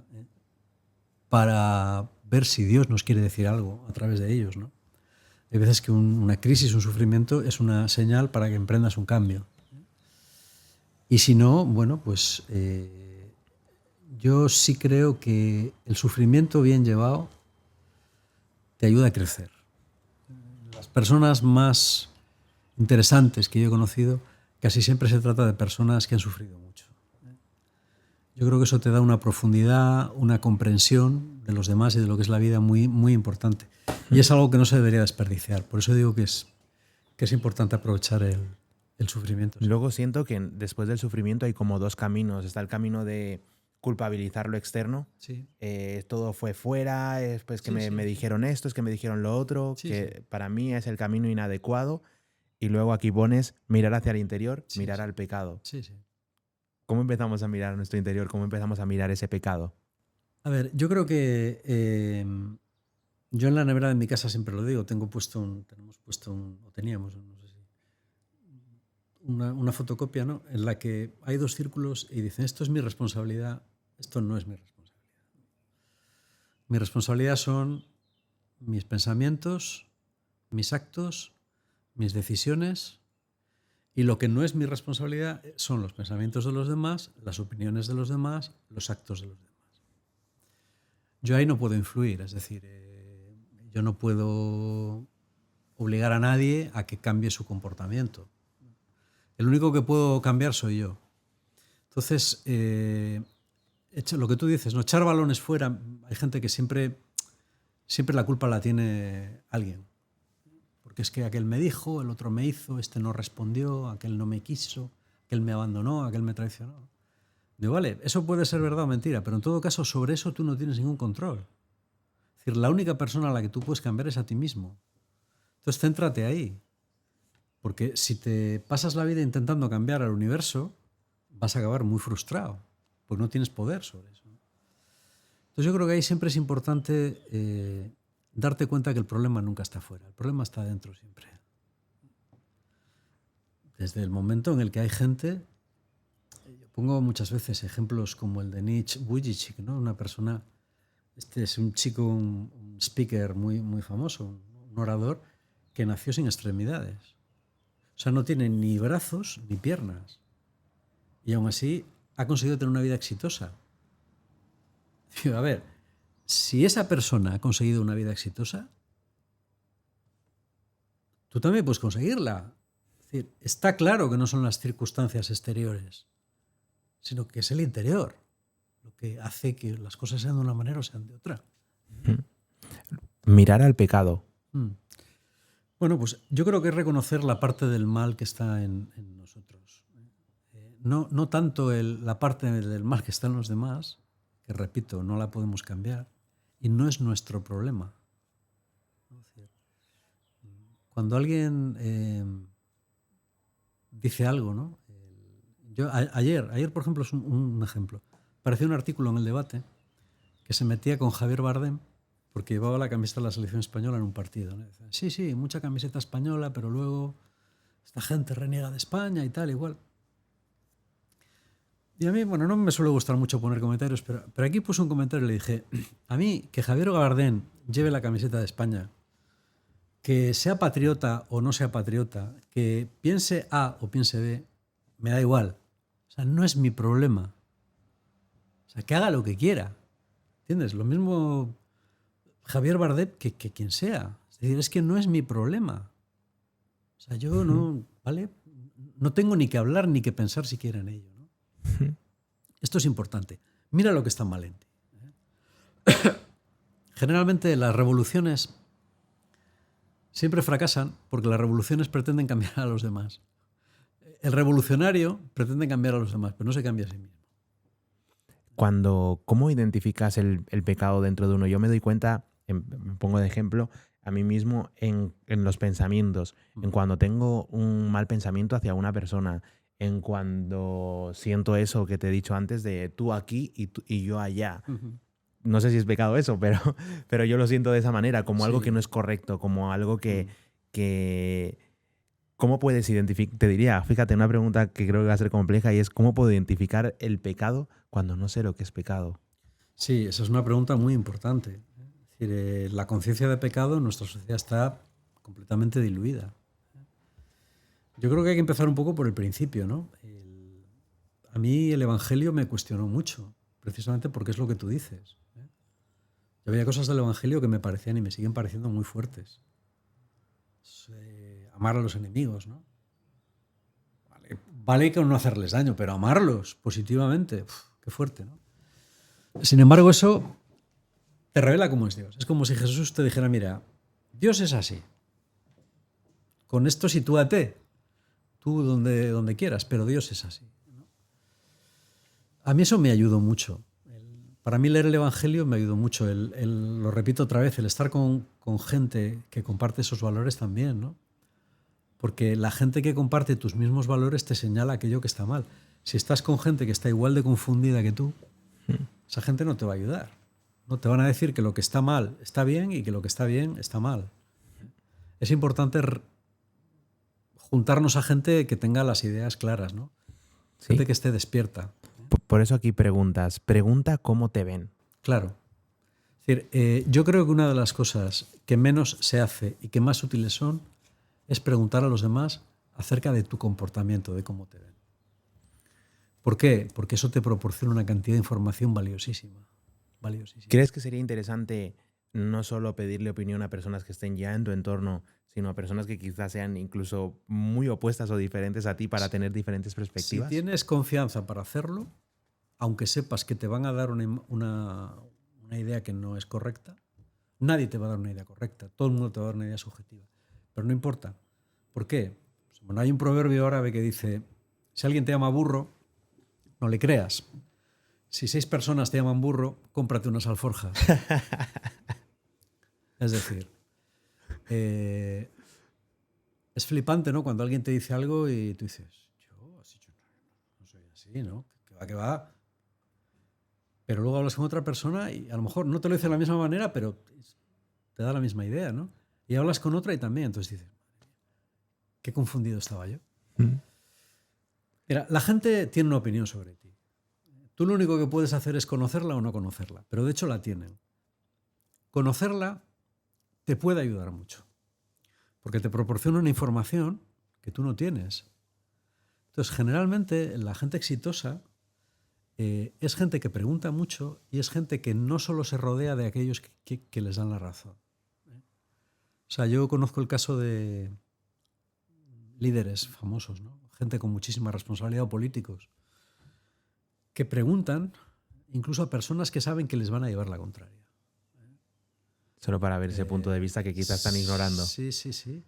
para ver si Dios nos quiere decir algo a través de ellos, ¿no? Hay veces que una crisis, un sufrimiento es una señal para que emprendas un cambio. Y si no, bueno, pues yo sí creo que el sufrimiento bien llevado te ayuda a crecer. Las personas más interesantes que yo he conocido, casi siempre se trata de personas que han sufrido mucho. Yo creo que eso te da una profundidad, una comprensión de los demás y de lo que es la vida muy, muy importante. Y es algo que no se debería desperdiciar. Por eso digo que es importante aprovechar el sufrimiento. ¿Sí? Luego siento que después del sufrimiento hay como dos caminos. Está el camino de culpabilizar lo externo. Sí. Todo fue fuera, pues que me dijeron esto, es que me dijeron lo otro, que para mí es el camino inadecuado. Y luego aquí pones mirar hacia el interior, mirar al pecado. Sí, sí. ¿Cómo empezamos a mirar a nuestro interior? ¿Cómo empezamos a mirar ese pecado? A ver, yo creo que yo en la nevera de mi casa siempre lo digo, teníamos puesto no sé si, una fotocopia, ¿no? En la que hay dos círculos y dicen, esto es mi responsabilidad, esto no es mi responsabilidad. Mi responsabilidad son mis pensamientos, mis actos, mis decisiones, y lo que no es mi responsabilidad son los pensamientos de los demás, las opiniones de los demás, los actos de los demás. Yo ahí no puedo influir, es decir, yo no puedo obligar a nadie a que cambie su comportamiento. El único que puedo cambiar soy yo. Entonces, lo que tú dices, no echar balones fuera, hay gente que siempre la culpa la tiene alguien. Porque es que aquel me dijo, el otro me hizo, este no respondió, aquel no me quiso, aquel me abandonó, aquel me traicionó. Digo, vale, eso puede ser verdad o mentira, pero en todo caso sobre eso tú no tienes ningún control. Es decir, la única persona a la que tú puedes cambiar es a ti mismo. Entonces céntrate ahí. Porque si te pasas la vida intentando cambiar al universo, vas a acabar muy frustrado, porque no tienes poder sobre eso. Entonces yo creo que ahí siempre es importante darte cuenta que el problema nunca está fuera, el problema está dentro siempre. Desde el momento en el que hay gente, yo pongo muchas veces ejemplos como el de Nietzsche Vujicic, ¿no? Una persona, este es un chico, un speaker muy, muy famoso, un orador que nació sin extremidades. O sea, no tiene ni brazos ni piernas. Y aún así ha conseguido tener una vida exitosa. Digo, a ver, si esa persona ha conseguido una vida exitosa, tú también puedes conseguirla. decir, está claro que no son las circunstancias exteriores, sino que es el interior lo que hace que las cosas sean de una manera o sean de otra. Mirar al pecado. Bueno, pues yo creo que es reconocer la parte del mal que está en nosotros. No tanto la parte del mal que está en los demás, que repito, no la podemos cambiar, y no es nuestro problema. Cuando alguien dice algo, ¿no? Ayer, por ejemplo, es un ejemplo. Apareció un artículo en El Debate que se metía con Javier Bardem porque llevaba la camiseta de la selección española en un partido, ¿no? Decía, sí, mucha camiseta española, pero luego esta gente reniega de España y tal, igual. Y a mí, bueno, no me suele gustar mucho poner comentarios, pero aquí puse un comentario y le dije, a mí que Javier Bardem lleve la camiseta de España, que sea patriota o no sea patriota, que piense A o piense B, me da igual. O sea, no es mi problema. O sea, que haga lo que quiera. ¿Entiendes? Lo mismo Javier Bardem que quien sea. Es decir, es que no es mi problema. O sea, yo no, ¿vale? No tengo ni que hablar ni que pensar siquiera en ello, ¿no? Esto es importante. Mira lo que está mal en ti. Generalmente las revoluciones siempre fracasan porque las revoluciones pretenden cambiar a los demás. El revolucionario pretende cambiar a los demás, pero no se cambia a sí mismo. ¿Cómo identificas el pecado dentro de uno? Yo me doy cuenta, me pongo de ejemplo, a mí mismo en los pensamientos, en cuando tengo un mal pensamiento hacia una persona, en cuando siento eso que te he dicho antes de tú aquí y yo allá. No sé si es pecado eso, pero yo lo siento de esa manera, como algo que no es correcto, como algo que ¿cómo puedes identificar? Te diría, fíjate, una pregunta que creo que va a ser compleja y es ¿cómo puedo identificar el pecado cuando no sé lo que es pecado? Sí, esa es una pregunta muy importante. Es decir, la conciencia de pecado en nuestra sociedad está completamente diluida. Yo creo que hay que empezar un poco por el principio, ¿no? A mí el Evangelio me cuestionó mucho, precisamente porque es lo que tú dices. Yo había cosas del Evangelio que me parecían y me siguen pareciendo muy fuertes. Amar a los enemigos, ¿no? Vale que no hacerles daño, pero amarlos positivamente, qué fuerte, ¿no? Sin embargo, eso te revela cómo es Dios. Es como si Jesús te dijera, mira, Dios es así. Con esto sitúate, tú donde quieras, pero Dios es así. A mí eso me ayudó mucho. Para mí leer el Evangelio me ayudó mucho. Lo repito otra vez, el estar con gente que comparte esos valores también, ¿no? Porque la gente que comparte tus mismos valores te señala aquello que está mal. Si estás con gente que está igual de confundida que tú, esa gente no te va a ayudar. No te van a decir que lo que está mal está bien y que lo que está bien está mal. Es importante juntarnos a gente que tenga las ideas claras, ¿no? Gente que esté despierta. Por eso aquí pregunta cómo te ven. Claro. Es decir, yo creo que una de las cosas que menos se hace y que más útiles son es preguntar a los demás acerca de tu comportamiento, de cómo te ven. ¿Por qué? Porque eso te proporciona una cantidad de información valiosísima. ¿Crees que sería interesante no solo pedirle opinión a personas que estén ya en tu entorno, sino a personas que quizás sean incluso muy opuestas o diferentes a ti para tener diferentes perspectivas? Si tienes confianza para hacerlo, aunque sepas que te van a dar una idea que no es correcta, nadie te va a dar una idea correcta, todo el mundo te va a dar una idea subjetiva. Pero no importa. ¿Por qué? Pues, bueno, hay un proverbio árabe que dice, si alguien te llama burro, no le creas. Si 6 personas te llaman burro, cómprate unas alforjas. Es decir, es flipante, ¿no? Cuando alguien te dice algo y tú dices, yo no soy así, ¿no? Que va. Pero luego hablas con otra persona y a lo mejor no te lo dice de la misma manera, pero te da la misma idea, ¿no? Y hablas con otra y también, entonces dices, qué confundido estaba yo. Mira, la gente tiene una opinión sobre ti. Tú lo único que puedes hacer es conocerla o no conocerla, pero de hecho la tienen. Conocerla te puede ayudar mucho, porque te proporciona una información que tú no tienes. Entonces, generalmente la gente exitosa es gente que pregunta mucho y es gente que no solo se rodea de aquellos que les dan la razón. O sea, yo conozco el caso de líderes famosos, ¿no? Gente con muchísima responsabilidad o políticos, que preguntan incluso a personas que saben que les van a llevar la contraria. Solo para ver ese punto de vista que quizás están ignorando. Sí, sí, sí.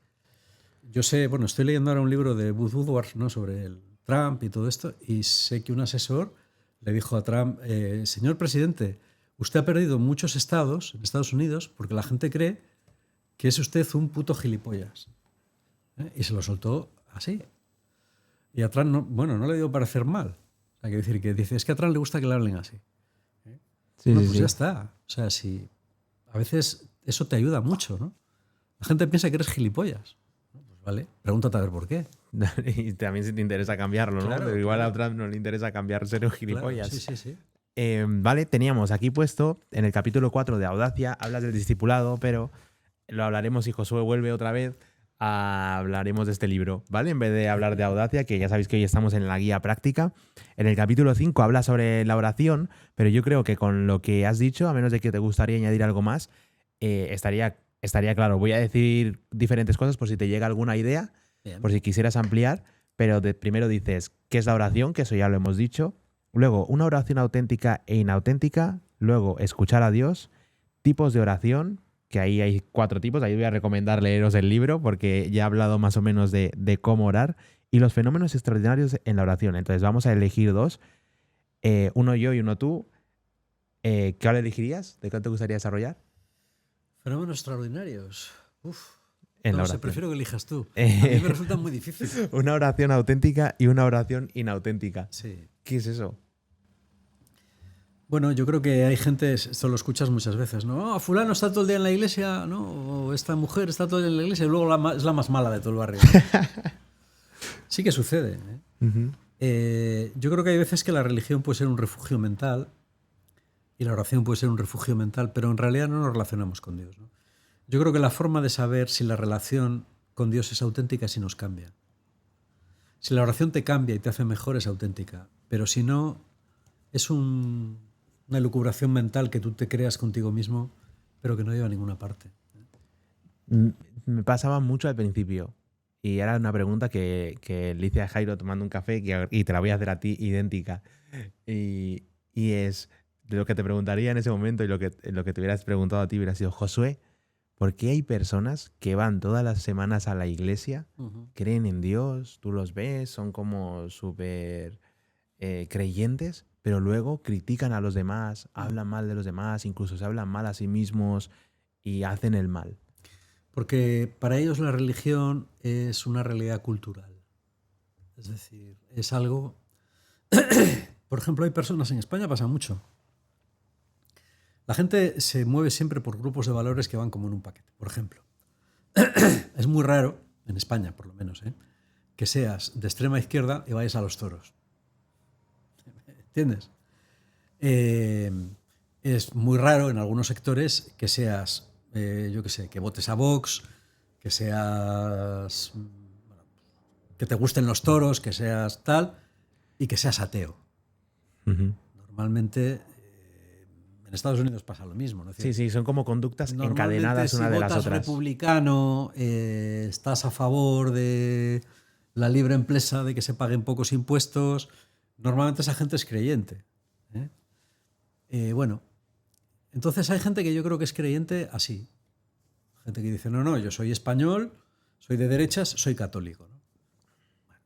Yo sé, bueno, estoy leyendo ahora un libro de Buzz Woodward, ¿no? Sobre el Trump y todo esto, y sé que un asesor le dijo a Trump, señor presidente, usted ha perdido muchos estados en Estados Unidos porque la gente cree que es usted un puto gilipollas. Y se lo soltó así. Y a Trump, no, bueno, no le dio parecer mal. O sea, que decir, que dice, es que a Trump le gusta que le hablen así. Sí, No, sí, pues sí. ya está. O sea, si a veces eso te ayuda mucho, ¿no? La gente piensa que eres gilipollas. Pues vale, pregúntate a ver por qué. Y también si te interesa cambiarlo, ¿no? Claro, Pero igual claro. a Trump no le interesa cambiar ser un Claro, gilipollas. sí, sí, sí. Vale, teníamos aquí puesto en el capítulo 4 de Audacia, hablas del discipulado, pero lo hablaremos si Josué vuelve otra vez. Hablaremos de este libro, ¿vale? En vez de hablar de Audacia, que ya sabéis que hoy estamos en la guía práctica. En el capítulo 5 habla sobre la oración, pero yo creo que con lo que has dicho, a menos de que te gustaría añadir algo más, estaría claro. Voy a decir diferentes cosas por si te llega alguna idea, Bien. por si quisieras ampliar, pero primero dices qué es la oración, que eso ya lo hemos dicho. Luego, una oración auténtica e inauténtica. Luego, escuchar a Dios. Tipos de oración, que ahí hay 4 tipos. Ahí voy a recomendar leeros el libro porque ya he hablado más o menos de cómo orar. Y los fenómenos extraordinarios en la oración. Entonces vamos a elegir 2. Uno yo y uno tú. ¿Cuál elegirías? ¿De cuál te gustaría desarrollar? Fenómenos extraordinarios. Uf. En la No sé, oración. prefiero que elijas tú. A mí me resulta muy difícil. Una oración auténtica y una oración inauténtica. Sí. ¿Qué es eso? Bueno, yo creo que hay gente, esto lo escuchas muchas veces, ¿no? Fulano está todo el día en la iglesia, ¿no? O esta mujer está todo el día en la iglesia y luego es la más mala de todo el barrio. Sí que sucede. Yo creo que hay veces que la religión puede ser un refugio mental y la oración puede ser un refugio mental, pero en realidad no nos relacionamos con Dios, ¿no? Yo creo que la forma de saber si la relación con Dios es auténtica es si nos cambia. Si la oración te cambia y te hace mejor es auténtica, pero si no, es una elucubración mental que tú te creas contigo mismo, pero que no lleva a ninguna parte. Me pasaba mucho al principio. Y era una pregunta que le hice a Jairo tomando un café y te la voy a hacer a ti idéntica. Y es de lo que te preguntaría en ese momento y lo que te hubieras preguntado a ti hubiera sido, Josué, ¿por qué hay personas que van todas las semanas a la iglesia, creen en Dios, tú los ves, son como súper creyentes, pero luego critican a los demás, hablan mal de los demás, incluso se hablan mal a sí mismos y hacen el mal? Porque para ellos la religión es una realidad cultural. Es decir, es algo... Por ejemplo, hay personas en España, pasa mucho. La gente se mueve siempre por grupos de valores que van como en un paquete. Por ejemplo, es muy raro, en España por lo menos, que seas de extrema izquierda y vayas a los toros. ¿Entiendes? Es muy raro en algunos sectores que seas... yo qué sé, que votes a Vox, que seas... que te gusten los toros, que seas tal, y que seas ateo. Normalmente en Estados Unidos pasa lo mismo, ¿no? Es decir, Sí, son como conductas encadenadas una de las si votas otras. republicano, estás a favor de la libre empresa, de que se paguen pocos impuestos, normalmente esa gente es creyente. Bueno, entonces hay gente que yo creo que es creyente así. Gente que dice, no, yo soy español, soy de derechas, soy católico, ¿no? Bueno,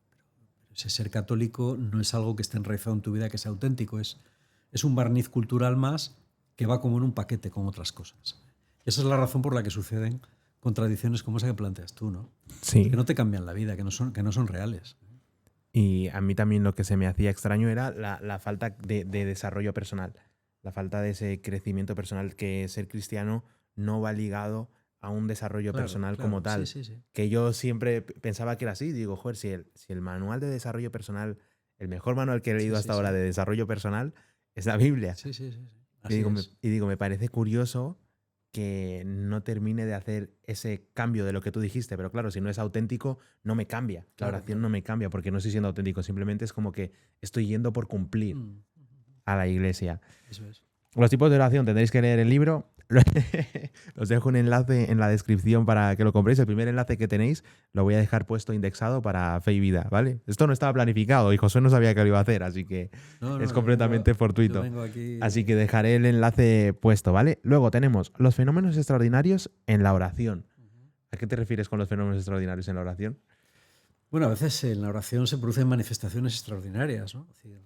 pero ese ser católico no es algo que esté enraizado en tu vida, que sea auténtico, es un barniz cultural más que va como en un paquete con otras cosas. Y esa es la razón por la que suceden contradicciones como esa que planteas tú, ¿no? Sí. Que no te cambian la vida, que no son reales. Y a mí también lo que se me hacía extraño era la falta de desarrollo personal, la falta de ese crecimiento personal, que ser cristiano no va ligado a un desarrollo personal como tal. Sí. Que yo siempre pensaba que era así. Digo, joder, si el manual de desarrollo personal, el mejor manual que he leído hasta ahora de desarrollo personal es la Biblia. Sí. Y digo, me parece curioso que no termine de hacer ese cambio de lo que tú dijiste, pero claro, si no es auténtico, no me cambia. La oración no me cambia porque no estoy siendo auténtico, simplemente es como que estoy yendo por cumplir a la iglesia. Eso es. Los tipos de oración tendréis que leer el libro. Os dejo un enlace en la descripción para que lo compréis. El primer enlace que tenéis lo voy a dejar puesto indexado para Fe y Vida, ¿vale? Esto no estaba planificado y Josué no sabía que lo iba a hacer, así que No, es no, completamente yo fortuito. vengo aquí. Así que dejaré el enlace puesto, ¿vale? Luego tenemos los fenómenos extraordinarios en la oración. ¿A qué te refieres con los fenómenos extraordinarios en la oración? Bueno, a veces en la oración se producen manifestaciones extraordinarias, ¿no? Es decir,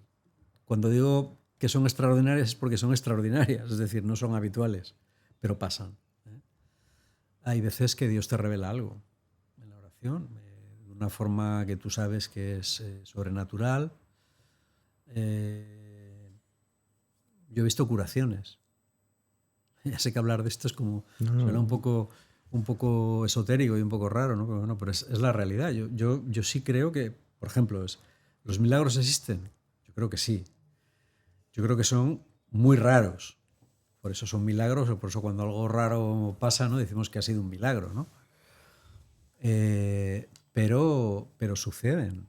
cuando digo que son extraordinarias es porque son extraordinarias, es decir, no son habituales, pero pasan. Hay veces que Dios te revela algo en la oración, de una forma que tú sabes que es sobrenatural. Yo he visto curaciones. Ya sé que hablar de esto es como, suena No. un poco esotérico y un poco raro, ¿no? Pero, bueno, pero es la realidad. Yo sí creo que, por ejemplo, ¿los milagros existen? Yo creo que sí. Yo creo que son muy raros. Por eso son milagros, o por eso cuando algo raro pasa, ¿no? Decimos que ha sido un milagro, ¿no? Pero suceden.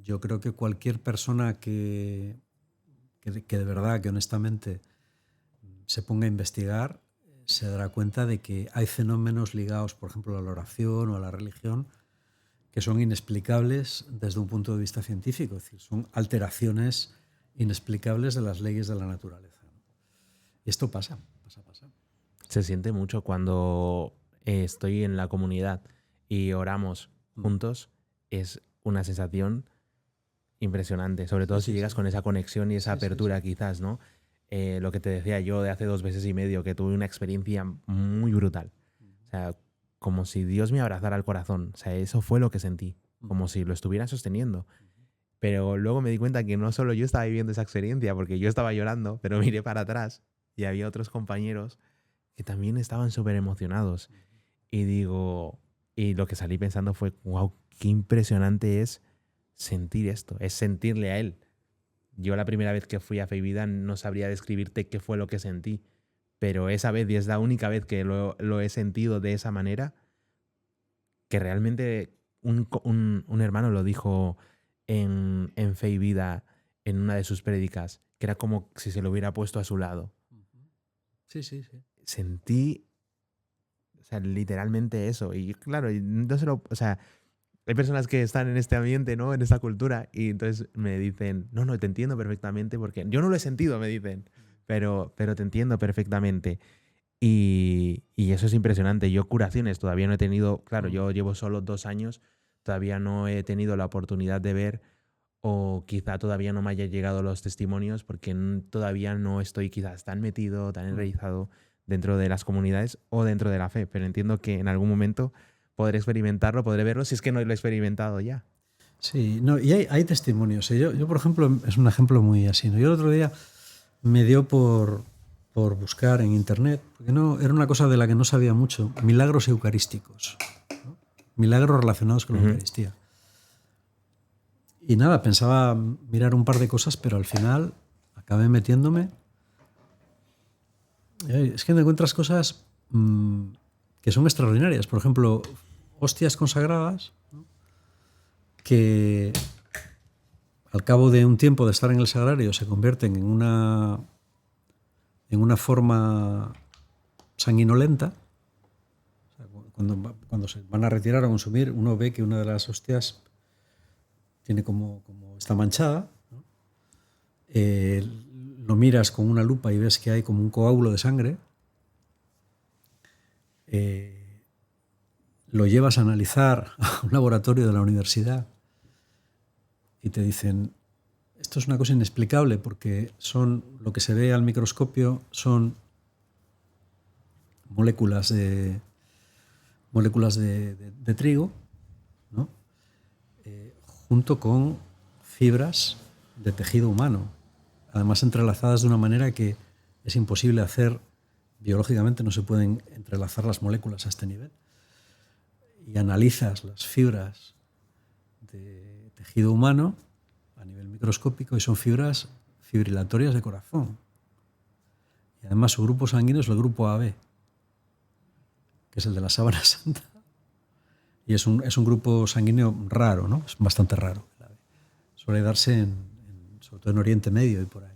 Yo creo que cualquier persona que de verdad, que honestamente se ponga a investigar, se dará cuenta de que hay fenómenos ligados, por ejemplo, a la oración o a la religión, que son inexplicables desde un punto de vista científico. Es decir, son alteraciones inexplicables de las leyes de la naturaleza. Y esto pasa. Se siente mucho cuando estoy en la comunidad y oramos juntos. Es una sensación impresionante, sobre todo si llegas con esa conexión y esa apertura quizás, ¿no? Lo que te decía yo de hace 2 meses y medio, que tuve una experiencia muy brutal. O sea, como si Dios me abrazara el corazón. O sea, eso fue lo que sentí, como si lo estuviera sosteniendo. Pero luego me di cuenta que no solo yo estaba viviendo esa experiencia, porque yo estaba llorando, pero miré para atrás y había otros compañeros que también estaban súper emocionados. Y digo, y lo que salí pensando fue, wow, qué impresionante es sentir esto, es sentirle a él. Yo la primera vez que fui a Fe y Vida no sabría describirte qué fue lo que sentí, pero esa vez, y es la única vez que lo he sentido de esa manera, que realmente un hermano lo dijo en Fe y Vida, en una de sus prédicas, que era como si se lo hubiera puesto a su lado. Sí. Sentí, o sea, literalmente eso. Y claro, no se lo, o sea, hay personas que están en este ambiente, ¿no? En esta cultura, y entonces me dicen, no, te entiendo perfectamente, porque yo no lo he sentido, me dicen, pero te entiendo perfectamente. Y eso es impresionante. Yo curaciones todavía no he tenido, claro, yo llevo solo 2 años, todavía no he tenido la oportunidad de ver, o quizá todavía no me haya llegado los testimonios porque todavía no estoy quizás tan metido, tan enraizado dentro de las comunidades o dentro de la fe, pero entiendo que en algún momento podré experimentarlo, podré verlo si es que no lo he experimentado ya. Sí, no, y hay testimonios. Yo, por ejemplo, es un ejemplo muy así, ¿no? Yo el otro día me dio por buscar en internet, porque no, era una cosa de la que no sabía mucho, milagros eucarísticos, ¿no? Milagros relacionados con la Eucaristía. Y nada, pensaba mirar un par de cosas, pero al final acabé metiéndome. Es que me encuentras cosas que son extraordinarias. Por ejemplo, hostias consagradas, ¿no? Que al cabo de un tiempo de estar en el sagrario se convierten en una forma sanguinolenta. O sea, cuando se van a retirar o consumir, uno ve que una de las hostias tiene como está manchada, ¿no? Lo miras con una lupa y ves que hay como un coágulo de sangre. Lo llevas a analizar a un laboratorio de la universidad y te dicen, esto es una cosa inexplicable porque lo que se ve al microscopio son moléculas de trigo, ¿no? Junto con fibras de tejido humano, además entrelazadas de una manera que es imposible hacer biológicamente, no se pueden entrelazar las moléculas a este nivel. Y analizas las fibras de tejido humano a nivel microscópico y son fibras fibrilatorias de corazón. Y además su grupo sanguíneo es el grupo AB, que es el de la sábana santa. Y es un grupo sanguíneo raro, ¿no? Es bastante raro. Suele darse sobre todo en Oriente Medio y por ahí.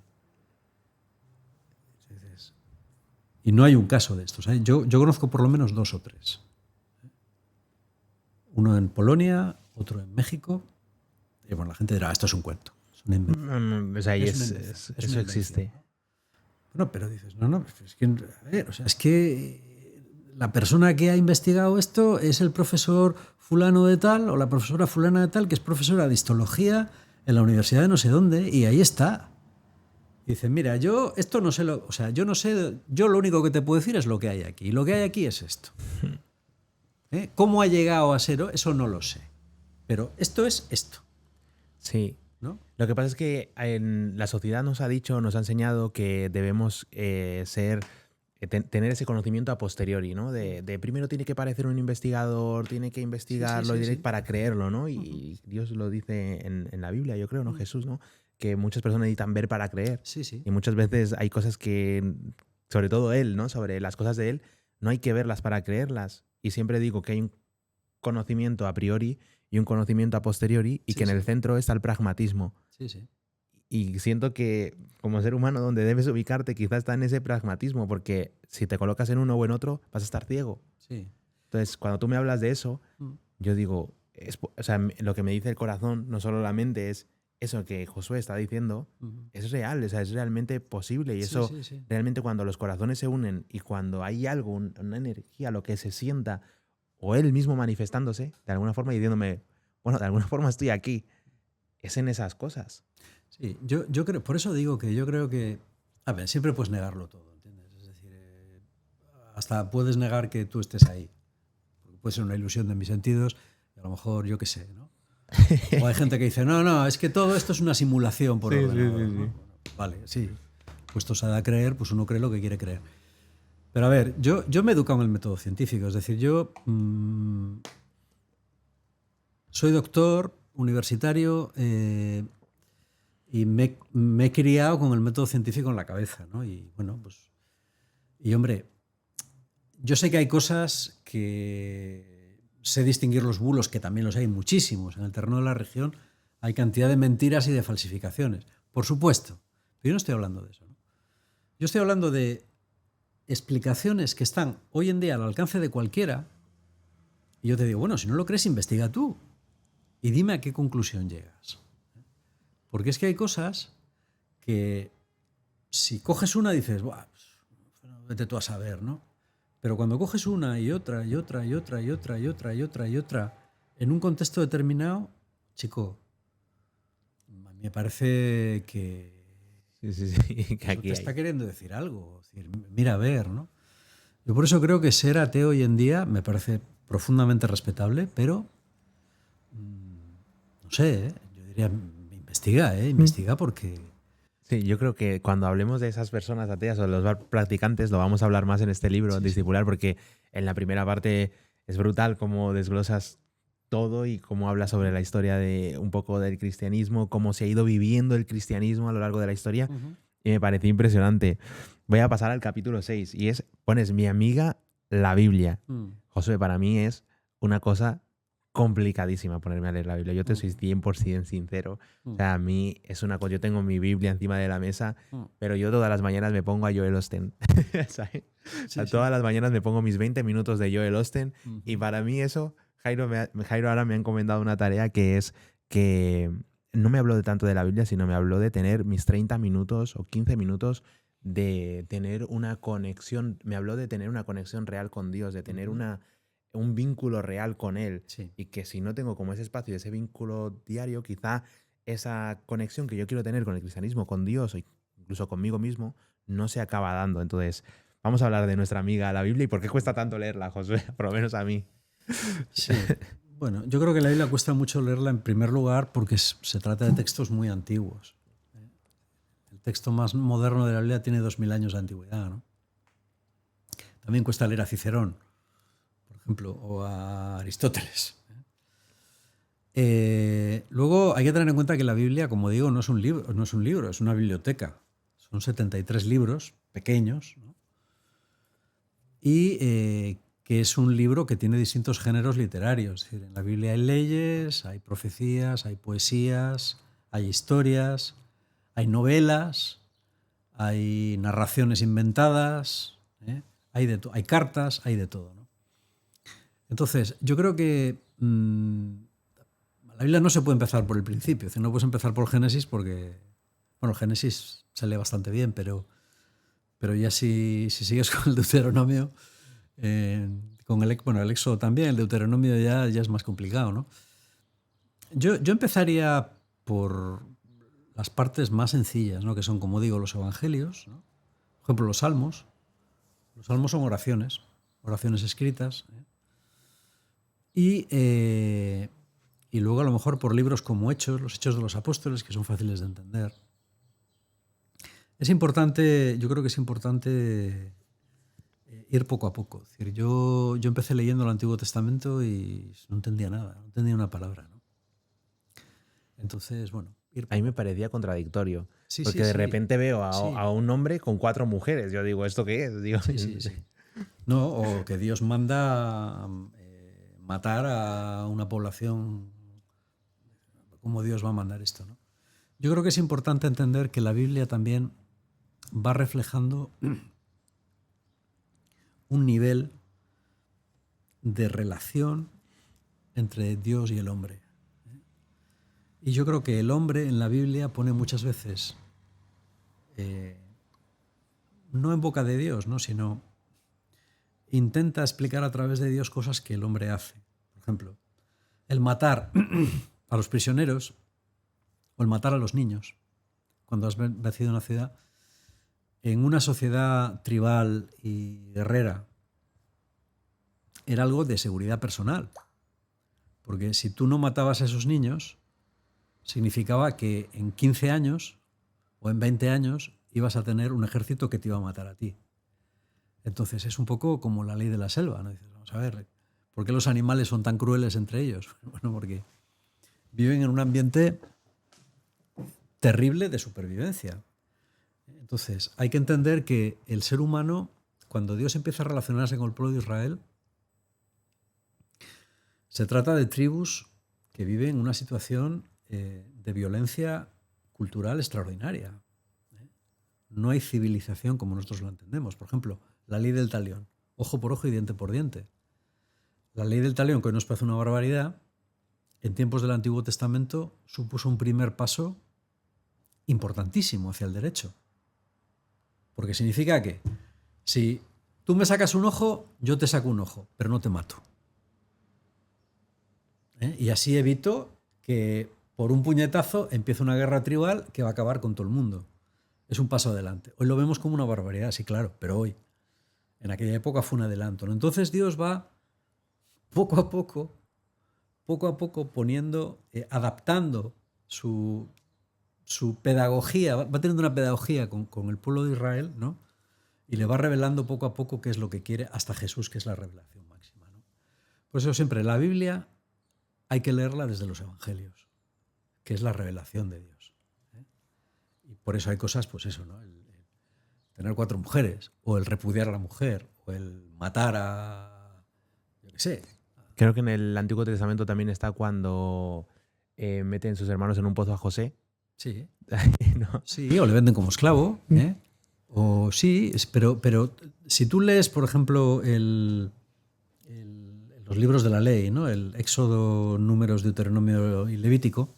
Y no hay un caso de estos. Yo conozco por lo menos 2 o 3. Uno en Polonia, otro en México. Y bueno, la gente dirá, esto es un cuento. Es una invención. O sea, y Es una invención, es una eso invención, existe. ¿no? Bueno, pero dices, no, es que, a ver, o sea, es que la persona que ha investigado esto es el profesor fulano de tal o la profesora fulana de tal, que es profesora de histología en la universidad de no sé dónde, y ahí está. Y dicen, mira, yo esto no sé, o sea, yo no sé, yo lo único que te puedo decir es lo que hay aquí. Y lo que hay aquí es esto. ¿Cómo ha llegado a ser eso? No lo sé. Pero esto es esto. Sí. ¿No? Lo que pasa es que en la sociedad nos ha dicho, nos ha enseñado que debemos tener ese conocimiento a posteriori, ¿no? De primero tiene que parecer un investigador, tiene que investigarlo Sí. para creerlo, ¿no? Y Dios lo dice en la Biblia, yo creo, ¿no? Jesús, ¿no? Que muchas personas necesitan ver para creer. Sí. Y muchas veces hay cosas que, sobre todo él, ¿no? Sobre las cosas de él, no hay que verlas para creerlas. Y siempre digo que hay un conocimiento a priori y un conocimiento a posteriori y que en el centro está el pragmatismo. Sí. Y siento que como ser humano donde debes ubicarte quizás está en ese pragmatismo, porque si te colocas en uno o en otro vas a estar ciego. Sí. Entonces, cuando tú me hablas de eso, yo digo, o sea, lo que me dice el corazón, no solo la mente, es eso que Josué está diciendo, es real, o sea, es realmente posible. Y eso realmente cuando los corazones se unen y cuando hay algo, una energía, lo que se sienta, o él mismo manifestándose, de alguna forma y diciéndome, bueno, de alguna forma estoy aquí, es en esas cosas. Sí, yo creo, por eso digo que yo creo que, a ver, siempre puedes negarlo todo, ¿entiendes? Es decir, hasta puedes negar que tú estés ahí. Puede ser una ilusión de mis sentidos, y a lo mejor yo qué sé, ¿no? O hay gente que dice, no, es que todo esto es una simulación por ordenador. ¿No? Bueno, vale, sí. Puestos a creer, pues uno cree lo que quiere creer. Pero a ver, yo me he educado en el método científico, es decir, yo soy doctor universitario y me he criado con el método científico en la cabeza, ¿no? Y bueno, pues... Y hombre, yo sé que hay cosas que sé distinguir los bulos, que también los hay muchísimos. En el terreno de la religión hay cantidad de mentiras y de falsificaciones, por supuesto. Pero yo no estoy hablando de eso, ¿no? Yo estoy hablando de explicaciones que están hoy en día al alcance de cualquiera. Y yo te digo, bueno, si no lo crees, investiga tú. Y dime a qué conclusión llegas. Porque es que hay cosas que si coges una dices, buah, pues, vete tú a saber, ¿no? Pero cuando coges una y otra y otra y otra y otra y otra y otra y otra en un contexto determinado, chico, a mí me parece que, Que aquí te está queriendo decir algo. Es decir, mira a ver, ¿no? Yo por eso creo que ser ateo hoy en día me parece profundamente respetable, pero no sé, yo diría, investiga porque... Sí, yo creo que cuando hablemos de esas personas ateas o de los practicantes, lo vamos a hablar más en este libro, Discipular, porque en la primera parte es brutal cómo desglosas todo y cómo hablas sobre la historia de un poco del cristianismo, cómo se ha ido viviendo el cristianismo a lo largo de la historia, y me pareció impresionante. Voy a pasar al capítulo 6 y pones mi amiga la Biblia. Josué, para mí es una cosa complicadísima ponerme a leer la Biblia. Yo te soy 100% sincero. O sea, a mí es una cosa... Yo tengo mi Biblia encima de la mesa, pero yo todas las mañanas me pongo a Joel Osteen. ¿Sabes? Todas las mañanas me pongo mis 20 minutos de Joel Osteen y para mí eso... Jairo ahora me ha encomendado una tarea que es que no me habló de tanto de la Biblia, sino me habló de tener mis 30 minutos o 15 minutos de tener una conexión. Me habló de tener una conexión real con Dios, de tener un vínculo real con Él. Sí. Y que si no tengo como ese espacio, ese vínculo diario, quizá esa conexión que yo quiero tener con el cristianismo, con Dios o incluso conmigo mismo, no se acaba dando. Entonces, vamos a hablar de nuestra amiga la Biblia y por qué cuesta tanto leerla, Josué, por lo menos a mí. Sí. Bueno, yo creo que la Biblia cuesta mucho leerla en primer lugar porque se trata de textos muy antiguos. El texto más moderno de la Biblia tiene 2000 años de antigüedad, ¿no? También cuesta leer a Cicerón, por ejemplo, o a Aristóteles. Luego hay que tener en cuenta que la Biblia, como digo, no es un libro, es una biblioteca. Son 73 libros pequeños, ¿no? Y que es un libro que tiene distintos géneros literarios. Es decir, en la Biblia hay leyes, hay profecías, hay poesías, hay historias, hay novelas, hay narraciones inventadas, ¿eh? Hay cartas, hay de todo, ¿no? Entonces, yo creo que la Biblia no se puede empezar por el principio. Es decir, no puedes empezar por Génesis porque, bueno, Génesis se lee bastante bien, pero ya si sigues con el Deuteronomio, con el Éxodo también, el Deuteronomio ya es más complicado, ¿no? Yo empezaría por las partes más sencillas, ¿no? Que son, como digo, los evangelios, ¿no? Por ejemplo, los salmos. Los salmos son oraciones escritas, ¿eh? Y luego a lo mejor por libros como Hechos, los Hechos de los Apóstoles, que son fáciles de entender. Yo creo que es importante ir poco a poco. Es decir, yo empecé leyendo el Antiguo Testamento y no entendía nada, no entendía una palabra, ¿no? Entonces, bueno, ir A mí poco me a poco. parecía contradictorio. Sí, Porque de repente veo a un hombre con 4 mujeres. Yo digo, ¿esto qué es? Digo, Sí. No, o que Dios manda matar a una población. ¿Cómo Dios va a mandar esto, no? Yo creo que es importante entender que la Biblia también va reflejando un nivel de relación entre Dios y el hombre. Y yo creo que el hombre en la Biblia pone muchas veces, no en boca de Dios, ¿no? Sino intenta explicar a través de Dios cosas que el hombre hace. Por ejemplo, el matar a los prisioneros o el matar a los niños cuando has vencido una ciudad. En una sociedad tribal y guerrera era algo de seguridad personal. Porque si tú no matabas a esos niños, significaba que en 15 años o en 20 años ibas a tener un ejército que te iba a matar a ti. Entonces es un poco como la ley de la selva, ¿no? Dices, vamos a ver, ¿por qué los animales son tan crueles entre ellos? Bueno, porque viven en un ambiente terrible de supervivencia. Entonces, hay que entender que el ser humano, cuando Dios empieza a relacionarse con el pueblo de Israel, se trata de tribus que viven una situación de violencia cultural extraordinaria. No hay civilización como nosotros lo entendemos. Por ejemplo, la ley del talión, ojo por ojo y diente por diente. La ley del talión, que hoy nos parece una barbaridad, en tiempos del Antiguo Testamento supuso un primer paso importantísimo hacia el derecho. Porque significa que si tú me sacas un ojo, yo te saco un ojo, pero no te mato. Y así evito que por un puñetazo empiece una guerra tribal que va a acabar con todo el mundo. Es un paso adelante. Hoy lo vemos como una barbaridad, sí, claro, pero hoy, en aquella época fue un adelanto, ¿no? Entonces Dios va poco a poco poniendo, adaptando su pedagogía, va teniendo una pedagogía con el pueblo de Israel, ¿no? Y le va revelando poco a poco qué es lo que quiere hasta Jesús, que es la revelación máxima, ¿no? Por eso siempre la Biblia hay que leerla desde los evangelios, que es la revelación de Dios, ¿eh? Y por eso hay cosas, pues eso, ¿no? El tener 4 mujeres, o el repudiar a la mujer, o el matar a, yo qué sé. Creo que en el Antiguo Testamento también está cuando meten sus hermanos en un pozo a José. Sí. ¿No? Sí, o le venden como esclavo, ¿eh? O sí, pero si tú lees, por ejemplo, los libros de la ley, ¿no? El Éxodo, Números, Deuteronomio y Levítico,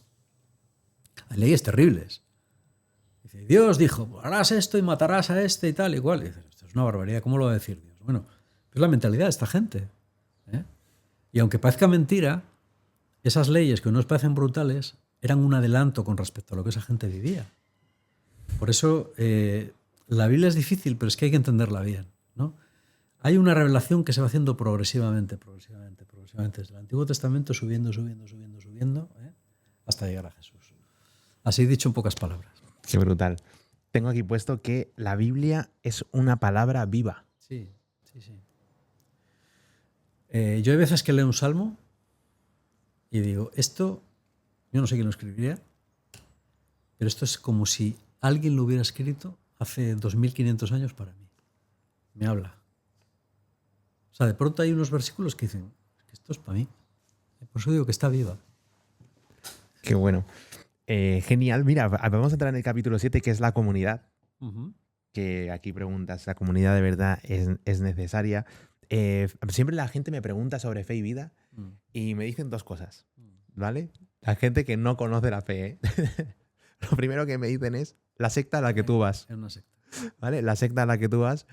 hay leyes terribles. Dice, Dios dijo, harás esto y matarás a este y tal, igual. Y dices, esto es una barbaridad, ¿cómo lo va a decir Dios? Bueno, es la mentalidad de esta gente, ¿eh? Y aunque parezca mentira, esas leyes que nos parecen brutales eran un adelanto con respecto a lo que esa gente vivía. Por eso la Biblia es difícil, pero es que hay que entenderla bien, ¿no? Hay una revelación que se va haciendo progresivamente, desde el Antiguo Testamento subiendo, ¿eh? Hasta llegar a Jesús. Así dicho en pocas palabras. Qué brutal. Tengo aquí puesto que la Biblia es una palabra viva. Sí. Yo hay veces que leo un salmo y digo, esto, yo no sé quién lo escribiría, pero esto es como si alguien lo hubiera escrito hace 2500 años para mí. Me habla. O sea, de pronto hay unos versículos que dicen, esto es para mí. Por eso digo que está viva. Qué bueno. Genial. Mira, vamos a entrar en el capítulo 7, que es la comunidad. Uh-huh. que aquí preguntas, ¿la comunidad de verdad es necesaria? Siempre la gente me pregunta sobre fe y vida y me dicen dos cosas, ¿vale? La gente que no conoce la fe, ¿eh? Lo primero que me dicen es la secta a la que tú vas, Es una secta. ¿vale? La secta a la que tú vas.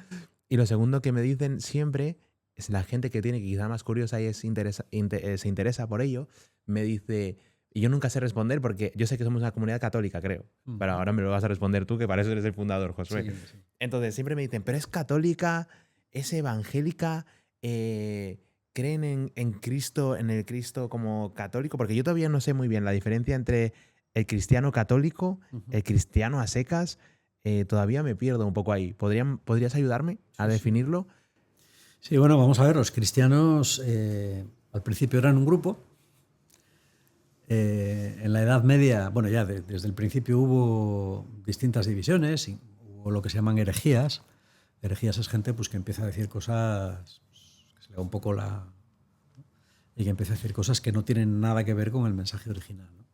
Y lo segundo que me dicen siempre es la gente que tiene, que quizá más curiosa y se interesa por ello, me dice, y yo nunca sé responder porque yo sé que somos una comunidad católica, creo, pero ahora me lo vas a responder tú, que para eso eres el fundador, Josué. Sí, sí. Entonces siempre me dicen, pero es católica, es evangélica, creen en Cristo, en el Cristo como católico, porque yo todavía no sé muy bien la diferencia entre el cristiano católico, el cristiano a secas. Todavía me pierdo un poco ahí. ¿Podrías ayudarme a definirlo? Sí, bueno, vamos a ver, los cristianos al principio eran un grupo. En la Edad Media, bueno, ya desde el principio hubo distintas divisiones, y hubo lo que se llaman herejías. Herejías es gente pues, que empieza a decir cosas, pues, que se le da un poco la... y que empieza a decir cosas que no tienen nada que ver con el mensaje original, ¿no?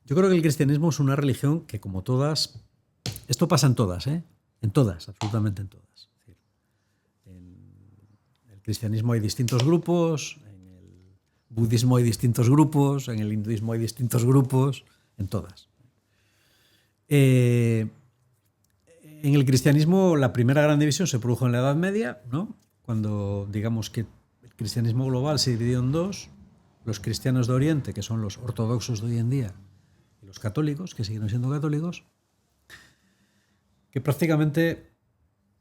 Yo creo que el cristianismo es una religión que, como todas, esto pasa en todas, ¿eh? En todas, absolutamente en todas. Es decir, en el cristianismo hay distintos grupos, en el budismo hay distintos grupos, en el hinduismo hay distintos grupos, en todas. En el cristianismo la primera gran división se produjo en la Edad Media, ¿no? Cuando digamos que el cristianismo global se dividió en dos, los cristianos de Oriente, que son los ortodoxos de hoy en día, y los católicos, que siguen siendo católicos, que prácticamente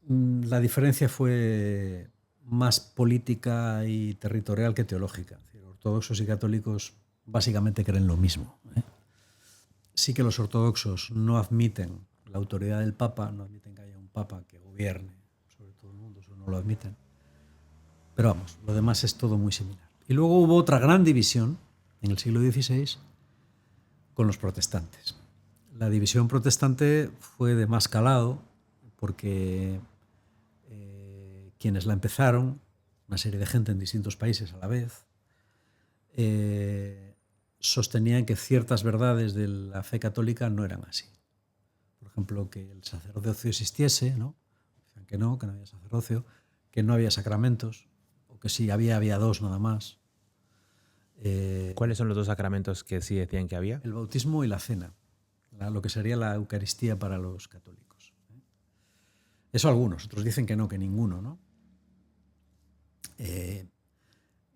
la diferencia fue más política y territorial que teológica. Es decir, ortodoxos y católicos básicamente creen lo mismo, ¿eh? Sí que los ortodoxos no admiten la autoridad del Papa, no admiten que haya un Papa que gobierne sobre todo el mundo, eso no lo admiten. Pero vamos, lo demás es todo muy similar. Y luego hubo otra gran división en el siglo XVI con los protestantes. La división protestante fue de más calado porque quienes la empezaron, una serie de gente en distintos países a la vez, sostenían que ciertas verdades de la fe católica no eran así. Por ejemplo, que el sacerdocio existiese, ¿no? Decían que no había sacerdocio, que no había sacramentos, o que si había dos nada más. ¿Cuáles son los dos sacramentos que sí decían que había? El bautismo y la cena, lo que sería la Eucaristía para los católicos. Eso algunos, otros dicen que no, que ninguno, ¿no?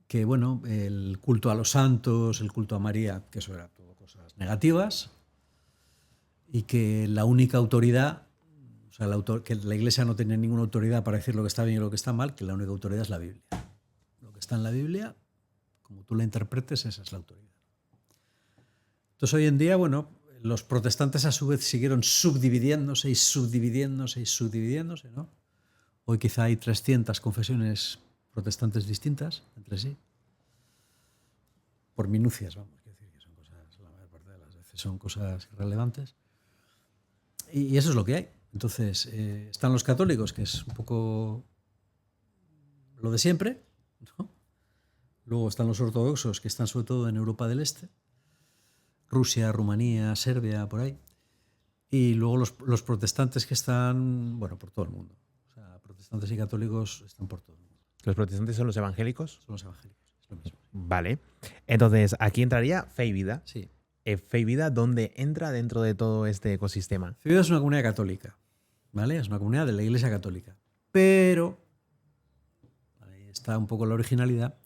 Que bueno, el culto a los santos, el culto a María, que eso era todo cosas negativas, y que la única autoridad, o sea, que la Iglesia no tenía ninguna autoridad para decir lo que está bien y lo que está mal, que la única autoridad es la Biblia. Lo que está en la Biblia, como tú la interpretes, esa es la autoridad. Entonces hoy en día, bueno, los protestantes a su vez siguieron subdividiéndose y subdividiéndose y subdividiéndose, ¿no? Hoy quizá hay 300 confesiones protestantes distintas entre sí, por minucias, vamos, quiero decir que son cosas, la mayor parte de las veces son cosas irrelevantes, y eso es lo que hay. Entonces están los católicos, que es un poco lo de siempre, ¿no? Luego están los ortodoxos, que están sobre todo en Europa del Este, Rusia, Rumanía, Serbia, por ahí, y luego los protestantes que están, bueno, por todo el mundo. O sea, protestantes y católicos están por todo el mundo. ¿Los protestantes son los evangélicos? Son los evangélicos, es lo mismo. Vale. Entonces, aquí entraría fe y vida. Sí. Fe y vida, ¿dónde entra dentro de todo este ecosistema? Fe y vida es una comunidad católica, ¿vale? Es una comunidad de la Iglesia Católica. Pero, ahí está un poco la originalidad,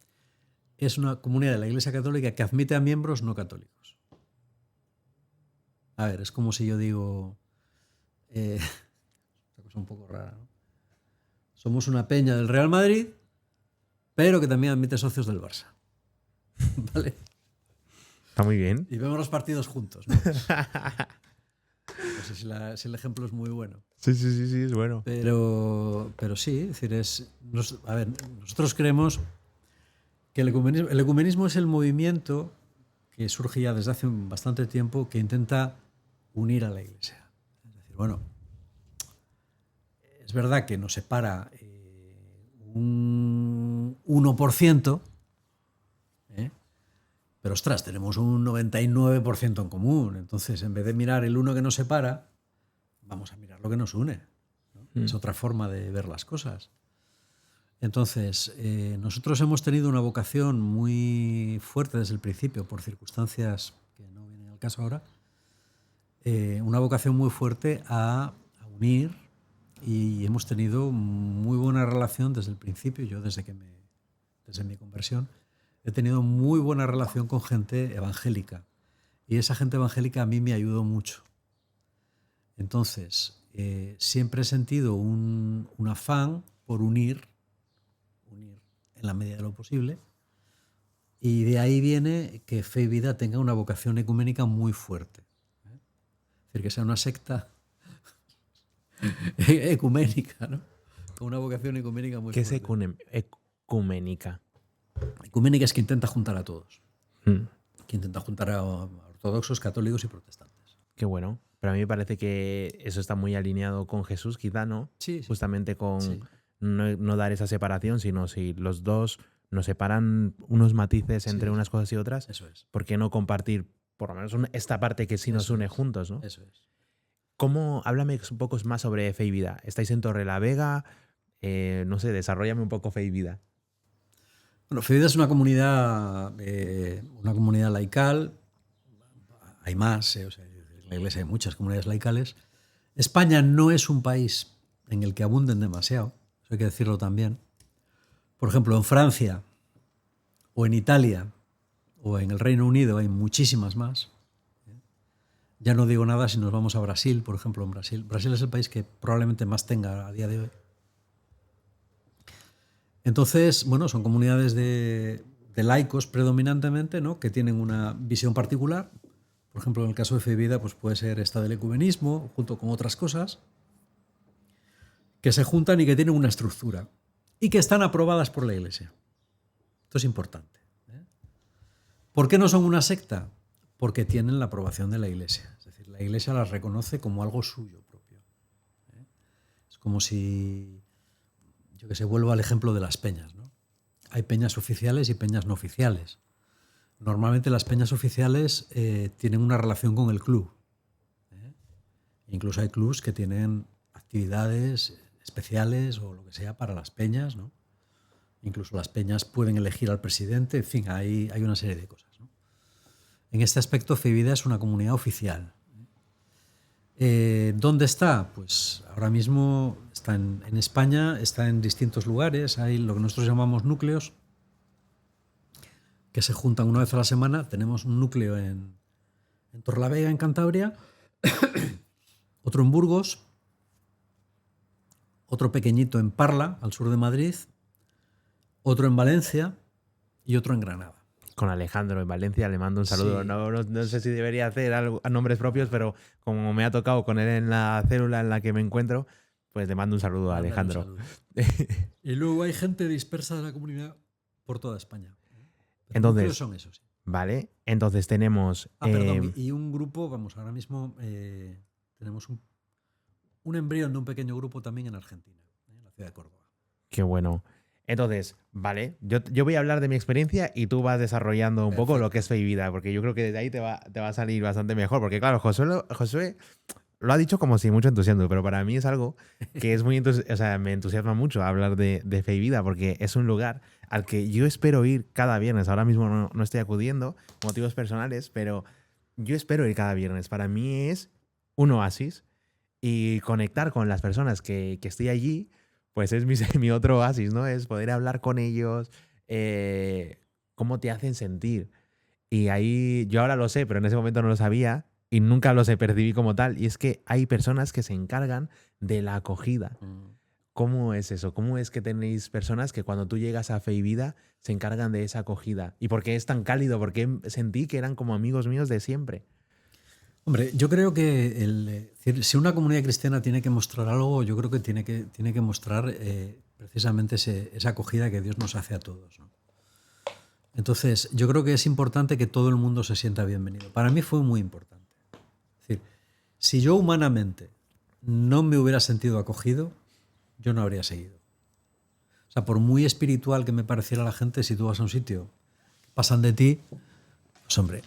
es una comunidad de la Iglesia Católica que admite a miembros no católicos. A ver, es como si yo digo... una cosa un poco rara, ¿no? Somos una peña del Real Madrid, pero que también admite socios del Barça. ¿Vale? Está muy bien. Y vemos los partidos juntos, ¿no? No sé si el ejemplo es muy bueno. Sí, es bueno. Pero sí, es decir, a ver, nosotros creemos que el ecumenismo es el movimiento que surge ya desde hace bastante tiempo que intenta unir a la Iglesia. Es decir, bueno, es verdad que nos separa un 1%, pero ostras, tenemos un 99% en común. Entonces, en vez de mirar el 1 que nos separa, vamos a mirar lo que nos une, Es otra forma de ver las cosas. Entonces, nosotros hemos tenido una vocación muy fuerte desde el principio, por circunstancias que no vienen al caso ahora, una vocación muy fuerte a unir, y hemos tenido muy buena relación desde el principio. Yo desde mi conversión he tenido muy buena relación con gente evangélica, y esa gente evangélica a mí me ayudó mucho. Entonces, siempre he sentido un afán por unir en la medida de lo posible, y de ahí viene que Fe y Vida tenga una vocación ecuménica muy fuerte. Es decir, que sea una secta ecuménica, ¿no? Con una vocación ecuménica muy ¿Qué fuerte. es ecuménica? Ecuménica es que intenta juntar a todos. Mm. Que intenta juntar a ortodoxos, católicos y protestantes. Qué bueno. Pero a mí me parece que eso está muy alineado con Jesús, quizá, ¿no? Sí, sí. Justamente con Sí. no dar esa separación, sino si los dos nos separan unos matices entre Sí. unas cosas y otras, Eso es. ¿por qué no compartir por lo menos esta parte que sí nos Eso une es. juntos, ¿no? Eso es. Háblame un poco más sobre Fe y Vida. ¿Estáis en Torrelavega? No sé, desarróllame un poco Fe y Vida. Bueno, Fe y Vida es una comunidad laical. Hay más, o sea, en la Iglesia hay muchas comunidades laicales. España no es un país en el que abunden demasiado, eso hay que decirlo también. Por ejemplo, en Francia o en Italia o en el Reino Unido hay muchísimas más. Ya no digo nada si nos vamos a Brasil, por ejemplo, en Brasil. Brasil es el país que probablemente más tenga a día de hoy. Entonces, bueno, son comunidades de laicos predominantemente, ¿no? Que tienen una visión particular. Por ejemplo, en el caso de Fe y Vida, pues puede ser esta del ecumenismo, junto con otras cosas, que se juntan y que tienen una estructura y que están aprobadas por la Iglesia. Esto es importante. ¿Por qué no son una secta? Porque tienen la aprobación de la Iglesia. Es decir, la Iglesia las reconoce como algo suyo propio. Es como si, yo que sé, vuelvo al ejemplo de las peñas, ¿no? Hay peñas oficiales y peñas no oficiales. Normalmente las peñas oficiales tienen una relación con el club. Incluso hay clubs que tienen actividades especiales o lo que sea para las peñas, ¿no? Incluso las peñas pueden elegir al presidente. En fin, hay una serie de cosas, ¿no? En este aspecto, Fe y Vida es una comunidad oficial. ¿Dónde está? Pues ahora mismo está en España, está en distintos lugares. Hay lo que nosotros llamamos núcleos, que se juntan una vez a la semana. Tenemos un núcleo en Torrelavega, en Cantabria, otro en Burgos, otro pequeñito en Parla, al sur de Madrid, otro en Valencia y otro en Granada. Con Alejandro en Valencia le mando un saludo. Sí. No sé si debería hacer algo a nombres propios, pero como me ha tocado con él en la célula en la que me encuentro, pues le mando un saludo a Alejandro. Un saludo. Y luego hay gente dispersa de la comunidad por toda España. Entonces, son esos, sí. Vale, entonces tenemos... Perdón, y un grupo, vamos, ahora mismo tenemos un embrión de un pequeño grupo también en Argentina, en la ciudad de Córdoba. Qué bueno. Entonces, vale, yo voy a hablar de mi experiencia y tú vas desarrollando un poco lo que es Fe y Vida, porque yo creo que desde ahí te va a salir bastante mejor, porque claro, Josué lo ha dicho como si mucho entusiasmo, pero para mí es algo que es muy me entusiasma mucho hablar de Fe y Vida, porque es un lugar al que yo espero ir cada viernes. Ahora mismo no estoy acudiendo, motivos personales, pero yo espero ir cada viernes. Para mí es un oasis y conectar con las personas que estoy allí, pues es mi otro oasis, ¿no? Es poder hablar con ellos, cómo te hacen sentir. Y ahí yo ahora lo sé, pero en ese momento no lo sabía y nunca lo percibí como tal. Y es que hay personas que se encargan de la acogida. ¿Cómo es eso? ¿Cómo es que tenéis personas que cuando tú llegas a Fe y Vida se encargan de esa acogida? ¿Y por qué es tan cálido? ¿Por qué sentí que eran como amigos míos de siempre? Hombre, yo creo que si una comunidad cristiana tiene que mostrar algo, yo creo que tiene que mostrar precisamente esa acogida que Dios nos hace a todos, ¿no? Entonces, yo creo que es importante que todo el mundo se sienta bienvenido. Para mí fue muy importante. Es decir, si yo humanamente no me hubiera sentido acogido, yo no habría seguido. O sea, por muy espiritual que me pareciera la gente, si tú vas a un sitio, pasan de ti, pues hombre,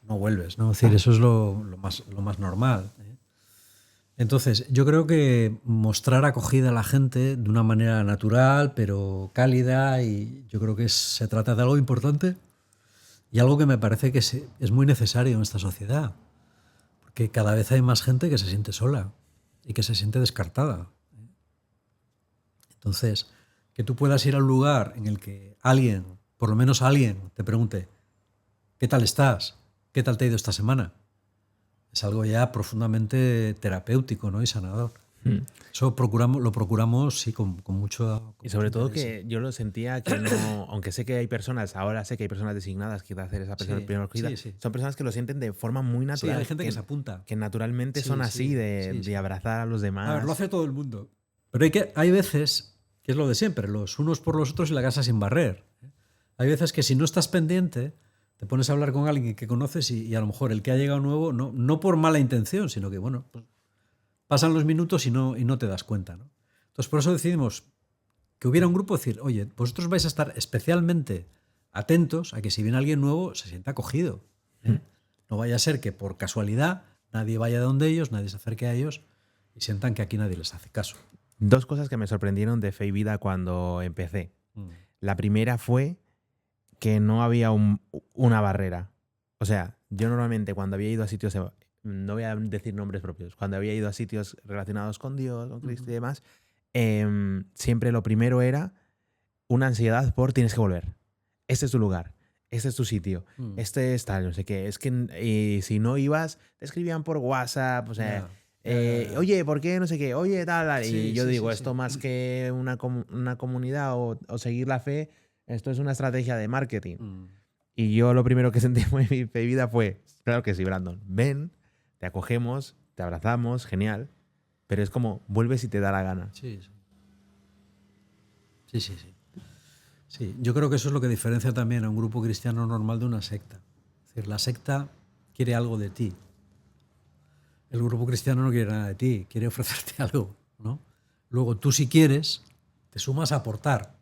no vuelves, ¿no? Es decir, eso es lo más normal, ¿eh? Entonces, yo creo que mostrar acogida a la gente de una manera natural, pero cálida, y yo creo que se trata de algo importante y algo que me parece que es muy necesario en esta sociedad, porque cada vez hay más gente que se siente sola y que se siente descartada. Entonces, que tú puedas ir a un lugar en el que alguien, por lo menos alguien, te pregunte, ¿qué tal estás? ¿Qué tal te ha ido esta semana? Es algo ya profundamente terapéutico, ¿no? Y sanador. Eso lo procuramos sí, con mucho Y sobre todo interés. que yo lo sentía que no, aunque sé que hay personas, ahora sé que hay personas designadas que va a hacer esa persona Sí, primera acogida, sí, sí. son personas que lo sienten de forma muy Sí, hay natural, gente que se apunta. que naturalmente son Sí, así, sí, sí, de sí. abrazar a los A ver, lo demás. hace todo el mundo. Pero hay veces, que es lo de siempre, los unos por los otros y la casa sin barrer. Hay veces que si no estás pendiente, te pones a hablar con alguien que conoces y a lo mejor el que ha llegado nuevo, no por mala intención, sino que, bueno, pues pasan los minutos y no te das cuenta, ¿no? Entonces, por eso decidimos que hubiera un grupo, decir, oye, vosotros vais a estar especialmente atentos a que si viene alguien nuevo se sienta acogido. ¿eh? No vaya a ser que por casualidad nadie vaya donde ellos, nadie se acerque a ellos y sientan que aquí nadie les hace caso. Dos cosas que me sorprendieron de Fe y Vida cuando empecé. Mm. La primera fue que no había una barrera. O sea, yo normalmente cuando había ido a sitios, no voy a decir nombres propios, cuando había ido a sitios relacionados con Dios, con Cristo y demás, siempre lo primero era una ansiedad por tienes que volver. Este es tu lugar, este es tu sitio, este es tal, no sé qué. Es que si no ibas, te escribían por WhatsApp, o sea, Ya. oye, ¿por qué? No sé qué, oye, tal. Y Sí, yo sí, digo, sí, esto sí. más que una comunidad o seguir la fe, esto es una estrategia de marketing. Mm. Y yo lo primero que sentí en mi vida fue, claro que sí, Brandon, ven, te acogemos, te abrazamos, genial, pero es como, vuelves si te da la gana. Sí, sí. Sí, sí, sí. Sí, yo creo que eso es lo que diferencia también a un grupo cristiano normal de una secta. Es decir, la secta quiere algo de ti. El grupo cristiano no quiere nada de ti, quiere ofrecerte algo, ¿no? Luego tú si quieres, te sumas a aportar,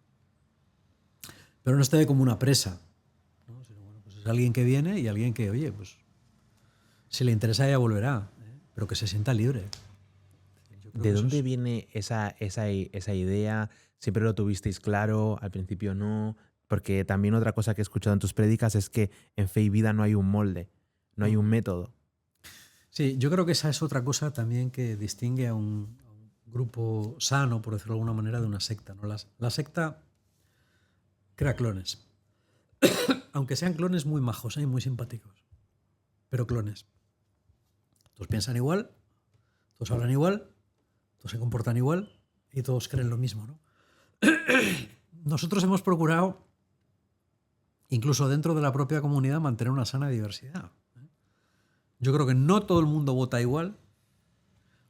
pero no esté como una presa, ¿no? Sino, bueno, pues es alguien que viene y alguien que, oye, pues si le interesa ya volverá, pero que se sienta libre. Yo creo ¿De que eso dónde es... viene esa idea? ¿Siempre lo tuvisteis claro? ¿Al principio no? Porque también otra cosa que he escuchado en tus prédicas es que en Fe y Vida no hay un molde, no hay un método. Sí, yo creo que esa es otra cosa también que distingue a un grupo sano, por decirlo de alguna manera, de una secta, ¿no? La secta crea clones, aunque sean clones muy majos y muy simpáticos, pero clones. Todos piensan igual, todos hablan igual, todos se comportan igual y todos creen lo mismo, ¿no? Nosotros hemos procurado, incluso dentro de la propia comunidad, mantener una sana diversidad. Yo creo que no todo el mundo vota igual,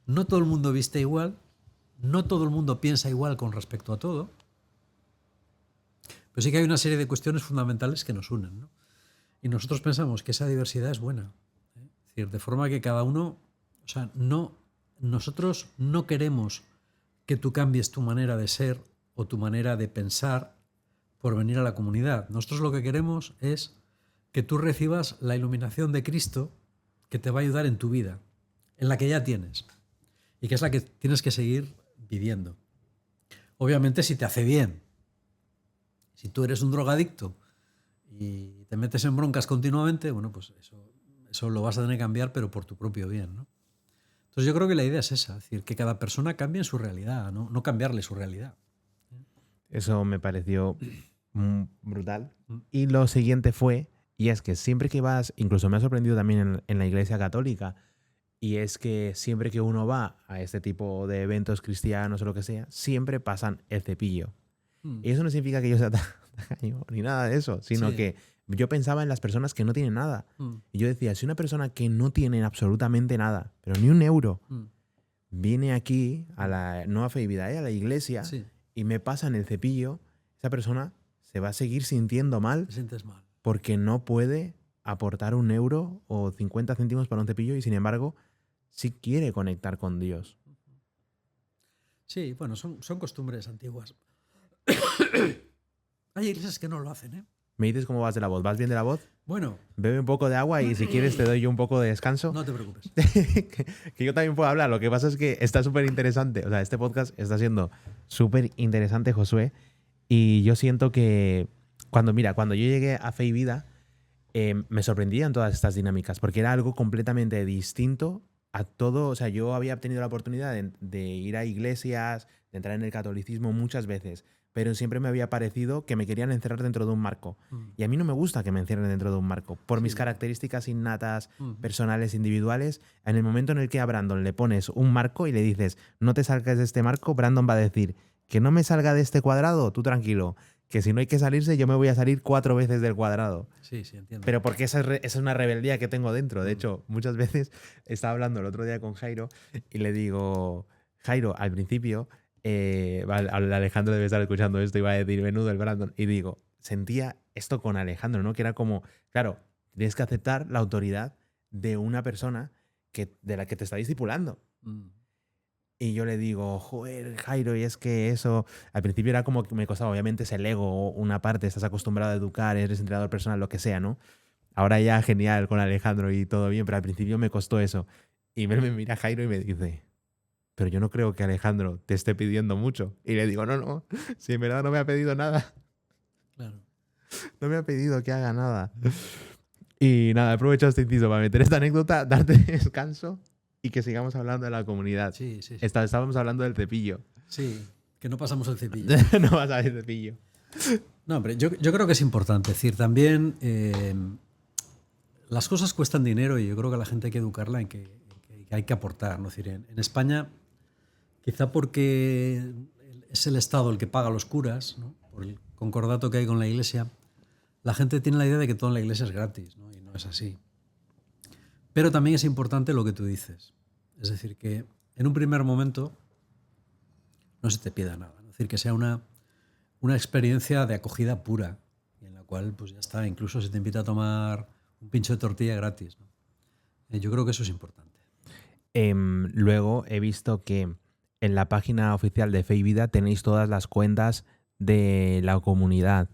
no todo el mundo viste igual, no todo el mundo piensa igual con respecto a todo, pero sí que hay una serie de cuestiones fundamentales que nos unen, ¿no? Y nosotros pensamos que esa diversidad es buena. Es decir, de forma que cada uno, o sea, nosotros no queremos que tú cambies tu manera de ser o tu manera de pensar por venir a la comunidad. Nosotros lo que queremos es que tú recibas la iluminación de Cristo que te va a ayudar en tu vida, en la que ya tienes, y que es la que tienes que seguir viviendo. Obviamente si te hace bien. Si tú eres un drogadicto y te metes en broncas continuamente, bueno, pues eso lo vas a tener que cambiar, pero por tu propio bien, ¿no? Entonces yo creo que la idea es esa, es decir, que cada persona cambie en su realidad, no cambiarle su realidad. Eso me pareció brutal. Y lo siguiente fue, y es que siempre que vas, incluso me ha sorprendido también en la iglesia católica, y es que siempre que uno va a este tipo de eventos cristianos o lo que sea, siempre pasan el cepillo. Y eso no significa que yo sea tacaño ni nada de eso, sino Sí. que yo pensaba en las personas que no tienen nada. Y yo decía, si una persona que no tiene absolutamente nada, pero ni un euro, viene aquí a la Nueva Fe y Vida, a la iglesia, Sí, y me pasan el cepillo, esa persona se va a seguir sintiendo mal te sientes mal. porque no puede aportar un euro o 50 céntimos para un cepillo y sin embargo sí quiere conectar con Dios. Sí, bueno, son costumbres antiguas. Hay iglesias que no lo hacen, ¿eh? ¿Me dices cómo vas de la voz? ¿Vas bien de la voz? Bueno, Bebe un poco de agua y si quieres te doy yo un poco de descanso. no te preocupes. Que yo también puedo hablar. Lo que pasa es que está súper interesante. O sea, este podcast está siendo súper interesante, Josué. Y yo siento que cuando yo llegué a Fe y Vida, me sorprendían todas estas dinámicas, porque era algo completamente distinto a todo. O sea, yo había tenido la oportunidad de ir a iglesias, de entrar en el catolicismo muchas veces, pero siempre me había parecido que me querían encerrar dentro de un marco. Y a mí no me gusta que me encierren dentro de un marco. Por mis características innatas, personales, individuales, en el momento en el que a Brandon le pones un marco y le dices, no te salgas de este marco, Brandon va a decir, que no me salga de este cuadrado, tú tranquilo, que si no hay que salirse, yo me voy a salir 4 veces del cuadrado. Sí, entiendo. Pero porque esa es una rebeldía que tengo dentro. De hecho, muchas veces estaba hablando el otro día con Jairo y le digo, Jairo, al principio, Alejandro debe estar escuchando esto y va a decir, menudo el Brandon. Y digo, sentía esto con Alejandro, ¿no? Que era como, claro, tienes que aceptar la autoridad de una persona de la que te está discipulando. Y yo le digo, joder, Jairo, y es que eso, al principio era como que me costaba, obviamente es el ego, una parte, estás acostumbrado a educar, eres entrenador personal, lo que sea, ¿no? Ahora ya genial con Alejandro y todo bien, pero al principio me costó eso. Y me mira Jairo y me dice, pero yo no creo que Alejandro te esté pidiendo mucho. Y le digo, no, si en verdad no me ha pedido nada. Claro. No me ha pedido que haga nada. Y nada, aprovecho este inciso para meter esta anécdota, darte descanso y que sigamos hablando de la comunidad. Sí. Estábamos hablando del cepillo. Sí, que no pasamos el cepillo. No vas a ver cepillo. No, hombre, yo creo que es importante. Es decir, también las cosas cuestan dinero y yo creo que a la gente hay que educarla en que hay que aportar, ¿no? Es decir, en España, quizá porque es el Estado el que paga a los curas, ¿no? Por el concordato que hay con la Iglesia, la gente tiene la idea de que todo en la Iglesia es gratis, ¿no? Y no es así. Pero también es importante lo que tú dices. Es decir, que en un primer momento no se te pida nada, ¿no? Es decir, que sea una experiencia de acogida pura, y en la cual pues ya está, incluso se te invita a tomar un pincho de tortilla gratis, ¿no? Yo creo que eso es importante. Luego he visto que en la página oficial de Fe y Vida tenéis todas las cuentas de la comunidad.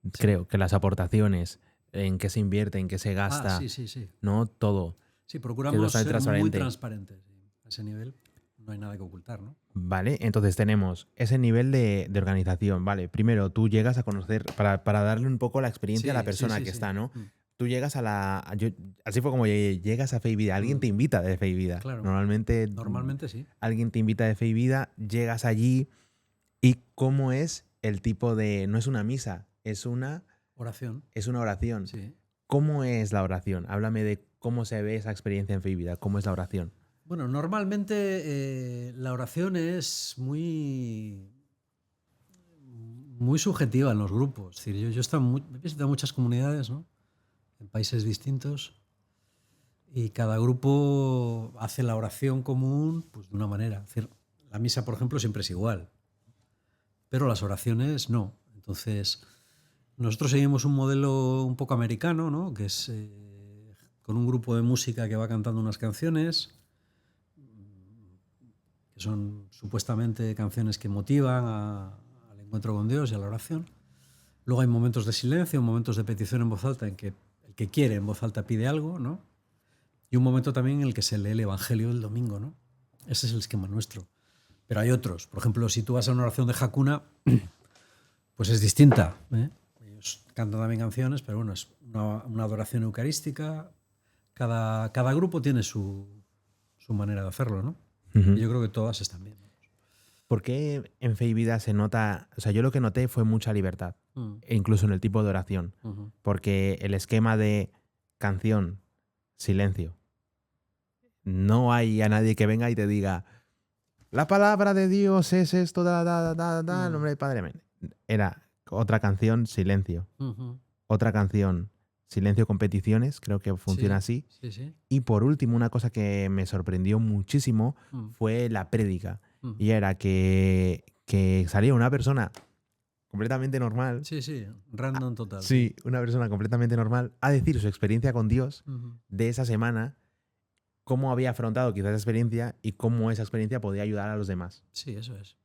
Sí. Creo que las aportaciones, en qué se invierte, en qué se gasta, sí. ¿no? Todo. Sí, procuramos ser muy transparentes. A ese nivel no hay nada que ocultar, ¿no? Vale, entonces tenemos ese nivel de organización. Vale, primero tú llegas a conocer, para darle un poco la experiencia a la persona que está, ¿no? Tú llegas así fue como llegas a Fe y Vida. Alguien te invita de Fe y Vida. Claro. Normalmente sí. Alguien te invita de Fe y Vida, llegas allí y cómo es el tipo de... No es una misa, es una... Oración. Es una oración. Sí. ¿Cómo es la oración? Háblame de cómo se ve esa experiencia en Fe y Vida. ¿Cómo es la oración? Bueno, normalmente la oración es muy subjetiva en los grupos. Es decir, yo he visitado muchas comunidades, ¿no? En países distintos, y cada grupo hace la oración común pues, de una manera. Es decir, la misa, por ejemplo, siempre es igual, pero las oraciones no. Entonces, nosotros seguimos un modelo un poco americano, ¿no? Que es con un grupo de música que va cantando unas canciones, que son supuestamente canciones que motivan al encuentro con Dios y a la oración. Luego hay momentos de silencio, momentos de petición en voz alta en que el que quiere en voz alta pide algo, ¿no? Y un momento también en el que se lee el Evangelio del domingo, ¿no? Ese es el esquema nuestro. Pero hay otros. Por ejemplo, si tú vas a una oración de Hakuna, pues es distinta, ¿eh? Ellos cantan también canciones, pero bueno, es una adoración eucarística. Cada grupo tiene su manera de hacerlo, ¿no? Y yo creo que todas están bien, ¿no? ¿Por qué en Fe y Vida se nota? O sea, yo lo que noté fue mucha libertad, incluso en el tipo de oración. Porque el esquema de canción, silencio, no hay a nadie que venga y te diga la palabra de Dios es esto, en nombre del Padre, amén. Era otra canción, silencio. Otra canción, silencio con peticiones, creo que funciona así. Sí. Y por último, una cosa que me sorprendió muchísimo fue la prédica. Y era que salía una persona completamente normal. Sí, random total. Sí, una persona completamente normal a decir su experiencia con Dios de esa semana, cómo había afrontado quizás esa experiencia y cómo esa experiencia podía ayudar a los demás. Sí, eso es.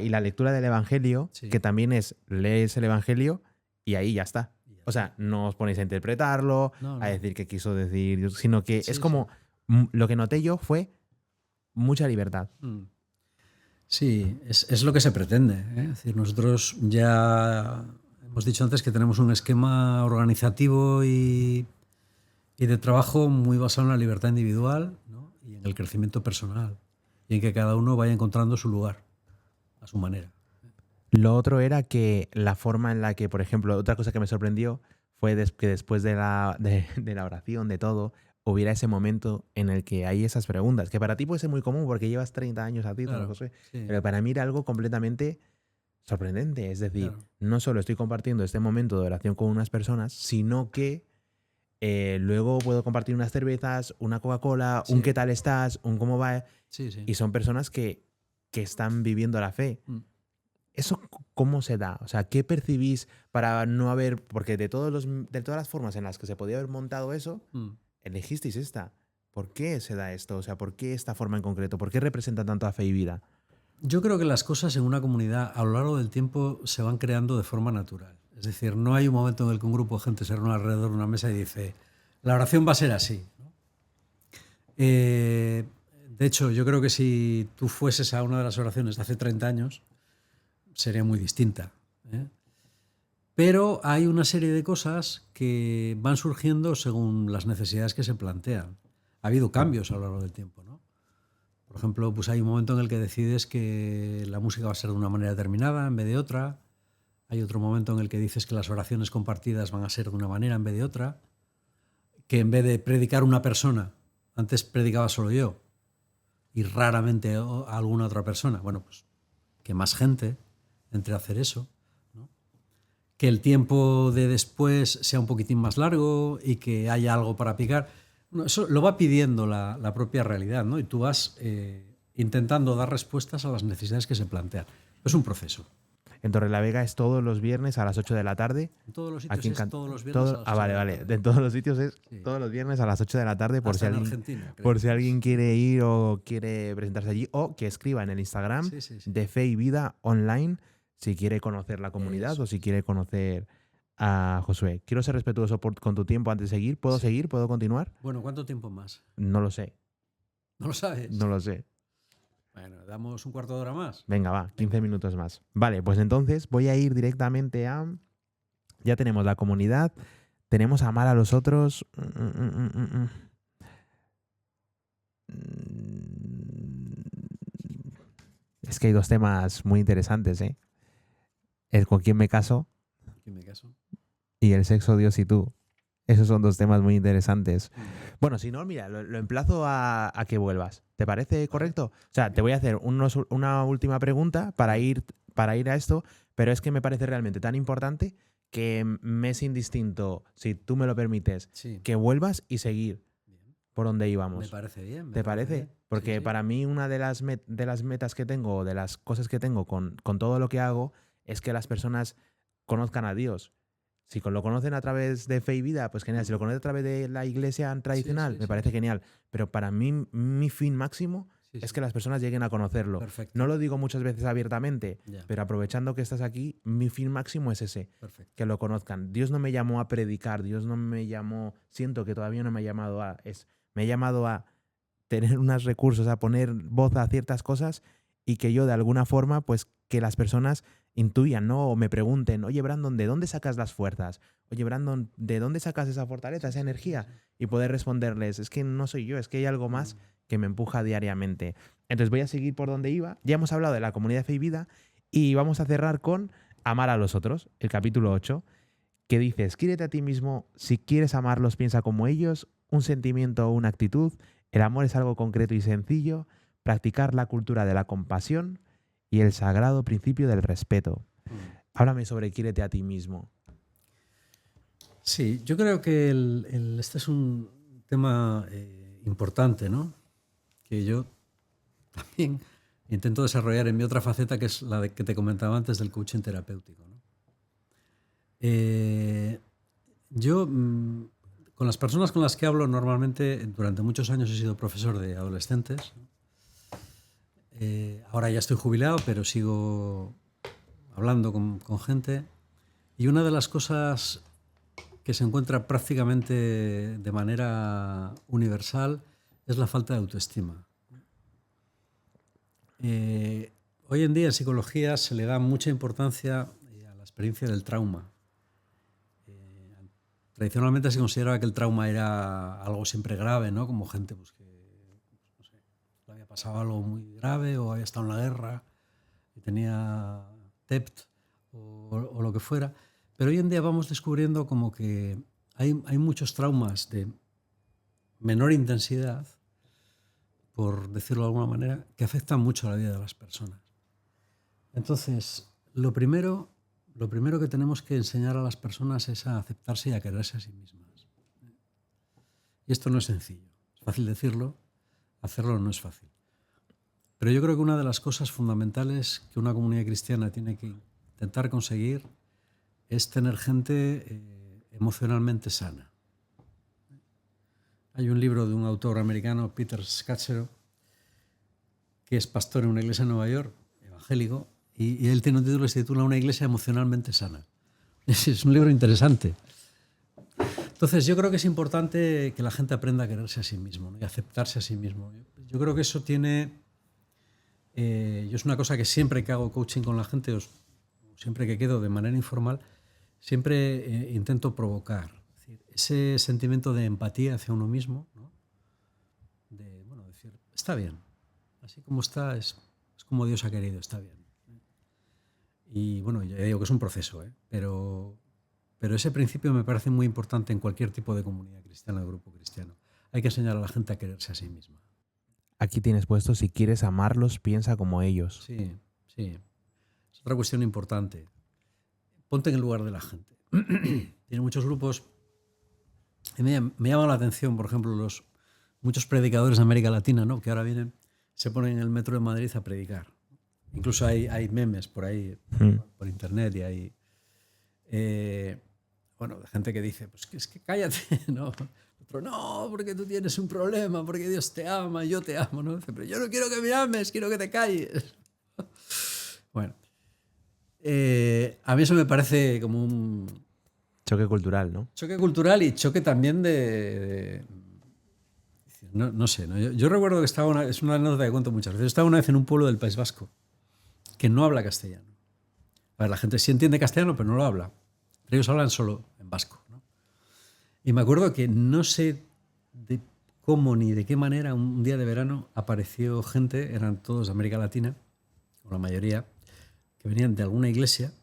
Y la lectura del Evangelio, que también lees el Evangelio y ahí ya está. O sea, no os ponéis a interpretarlo, No, a no. decir qué quiso decir, sino que Sí, es como lo que noté yo fue mucha libertad. Mm. Sí, es lo que se pretende, ¿eh? Es decir, nosotros ya hemos dicho antes que tenemos un esquema organizativo y de trabajo muy basado en la libertad individual, ¿no? Y en el crecimiento personal y en que cada uno vaya encontrando su lugar a su manera. Lo otro era que la forma en la que, por ejemplo, otra cosa que me sorprendió fue que después de la oración, de todo, hubiera ese momento en el que hay esas preguntas, que para ti puede ser muy común porque llevas 30 años haciendo, Claro, José, sí, pero para mí era algo completamente sorprendente. Es decir, claro. no solo estoy compartiendo este momento de oración con unas personas, sino que luego puedo compartir unas cervezas, una Coca-Cola, un Sí, qué tal estás, un cómo va, sí, sí. y son personas que están viviendo la fe. Mm, ¿Eso cómo se da? O sea, ¿qué percibís para no haber, porque de de todas las formas en las que se podía haber montado eso, mm. elegisteis esta? ¿Por qué se da esto? O sea, ¿por qué esta forma en concreto? ¿Por qué representa tanto a fe y vida? Yo creo que las cosas en una comunidad a lo largo del tiempo se van creando de forma natural. Es decir, no hay un momento en el que un grupo de gente se reúne alrededor de una mesa y dice, la oración va a ser así, ¿no? De hecho, yo creo que si tú fueses a una de las oraciones de hace 30 años, sería muy distinta, ¿eh? Pero hay una serie de cosas que van surgiendo según las necesidades que se plantean. Ha habido cambios a lo largo del tiempo, ¿no? Por ejemplo, pues hay un momento en el que decides que la música va a ser de una manera determinada en vez de otra. Hay otro momento en el que dices que las oraciones compartidas van a ser de una manera en vez de otra. Que en vez de predicar una persona, antes predicaba solo yo y raramente a alguna otra persona. Bueno, pues que más gente entre a hacer eso, ¿no? Que el tiempo de después sea un poquitín más largo y que haya algo para picar. Bueno, eso lo va pidiendo la propia realidad, ¿no? Y tú vas intentando dar respuestas a las necesidades que se plantean. Es un proceso. En Torrelavega es todos los viernes a las 8 de la tarde. En todos los sitios Aquí en es todos los viernes a las 8 de Vale, la vale. tarde. En todos los sitios es Sí. todos los viernes a las 8 de la tarde Hasta en Argentina, creo. por si alguien quiere ir o quiere presentarse allí o que escriba en el Instagram Sí, sí, sí. de Fe y Vida Online si quiere conocer la comunidad Eso o si es. quiere conocer a Josué. Quiero ser respetuoso con tu tiempo antes de seguir. ¿Puedo Sí. seguir? ¿Puedo continuar? Bueno, ¿cuánto tiempo más? No lo sé. ¿No lo sabes? No lo sé. Bueno, damos un cuarto de hora más. Venga, va, 15 Venga. minutos más. Vale, pues entonces voy a ir directamente a... Ya tenemos la comunidad, tenemos a amar a los otros. Es que hay dos temas muy interesantes, ¿eh? El con quién me caso ¿Quién me caso? y el sexo, Dios y tú. Esos son dos temas muy interesantes. Mm. Bueno, si no, mira, lo emplazo a que vuelvas. ¿Te parece correcto? O sea, te voy a hacer una última pregunta para ir a esto, pero es que me parece realmente tan importante que me es indistinto, si tú me lo permites, Sí. que vuelvas y seguir Bien. por donde Me íbamos. parece bien. Me ¿Te parece parece? bien. Porque Sí, sí. para mí una de las metas que tengo, o de las cosas que tengo con todo lo que hago, es que las personas conozcan a Dios. Si lo conocen a través de Fe y Vida, pues genial. Si lo conocen a través de la iglesia tradicional, Sí, me sí, parece sí. genial. Pero para mí, mi fin máximo Sí, es sí. que las personas lleguen a conocerlo. Perfecto. No lo digo muchas veces abiertamente, Ya. pero aprovechando que estás aquí, mi fin máximo es ese, Perfecto. que lo conozcan. Dios no me llamó a predicar, Dios no me llamó, siento que todavía no me ha llamado me ha llamado a tener unos recursos, a poner voz a ciertas cosas y que yo de alguna forma, pues que las personas intuyan, ¿no? O me pregunten, oye, Brandon, ¿de dónde sacas las fuerzas? Oye, Brandon, ¿de dónde sacas esa fortaleza, esa energía? Y poder responderles, es que no soy yo, es que hay algo más que me empuja diariamente. Entonces voy a seguir por donde iba. Ya hemos hablado de la comunidad Fe y Vida y vamos a cerrar con amar a los otros, el capítulo 8, que dices, quiérete a ti mismo, si quieres amarlos, piensa como ellos, un sentimiento o una actitud, el amor es algo concreto y sencillo, practicar la cultura de la compasión y el sagrado principio del respeto. Háblame sobre quiérete a ti mismo. Sí, yo creo que este es un tema importante, ¿no? Que yo también intento desarrollar en mi otra faceta, que es la que te comentaba antes del coaching terapéutico, ¿no? Yo, con las personas con las que hablo, normalmente, durante muchos años he sido profesor de adolescentes. Ahora ya estoy jubilado, pero sigo hablando con gente. Y una de las cosas que se encuentra prácticamente de manera universal es la falta de autoestima. Hoy en día en psicología se le da mucha importancia a la experiencia del trauma. Tradicionalmente se consideraba que el trauma era algo siempre grave, ¿no? Como gente pues, que no sé, le había pasado algo muy grave o había estado en la guerra y tenía TEPT o lo que fuera. Pero hoy en día vamos descubriendo como que hay muchos traumas de menor intensidad, por decirlo de alguna manera, que afectan mucho a la vida de las personas. Entonces, lo primero que tenemos que enseñar a las personas es a aceptarse y a quererse a sí mismas. Y esto no es sencillo. Es fácil decirlo, hacerlo no es fácil. Pero yo creo que una de las cosas fundamentales que una comunidad cristiana tiene que intentar conseguir es tener gente emocionalmente sana. Hay un libro de un autor americano, Peter Scazzero, que es pastor en una iglesia en Nueva York, evangélico, y él tiene un título que se titula Una iglesia emocionalmente sana. Es un libro interesante. Entonces, yo creo que es importante que la gente aprenda a quererse a sí mismo, ¿no? Y aceptarse a sí mismo. Yo creo que eso tiene... yo es una cosa que siempre que hago coaching con la gente, siempre que quedo de manera informal, siempre intento provocar. Es decir, ese sentimiento de empatía hacia uno mismo, ¿no? De, bueno, decir, está bien. Así como está, es como Dios ha querido, está bien. Y bueno, ya digo que es un proceso, pero ese principio me parece muy importante en cualquier tipo de comunidad cristiana, de grupo cristiano. Hay que enseñar a la gente a quererse a sí misma. Aquí tienes puesto, si quieres amarlos, piensa como ellos. Sí, sí. Es otra cuestión importante. Ponte en el lugar de la gente. Tiene muchos grupos. Me llama la atención, por ejemplo, muchos predicadores de América Latina, ¿no? Que ahora vienen, se ponen en el metro de Madrid a predicar. Incluso hay memes por ahí, por internet, y hay bueno, gente que dice, pues que es que cállate, ¿no? Otro, no, porque tú tienes un problema, porque Dios te ama, yo te amo, ¿no? Dice, pero yo no quiero que me ames, quiero que te calles. Bueno, a mí eso me parece como un... Choque cultural, ¿no? Choque cultural y choque también no sé, ¿no? Yo recuerdo que estaba es una anécdota que cuento muchas veces. Estaba una vez en un pueblo del País Vasco que no habla castellano. A ver, la gente sí entiende castellano, pero no lo habla. Pero ellos hablan solo en vasco, ¿no? Y me acuerdo que no sé de cómo ni de qué manera un día de verano apareció gente, eran todos de América Latina, o la mayoría, que venían de alguna iglesia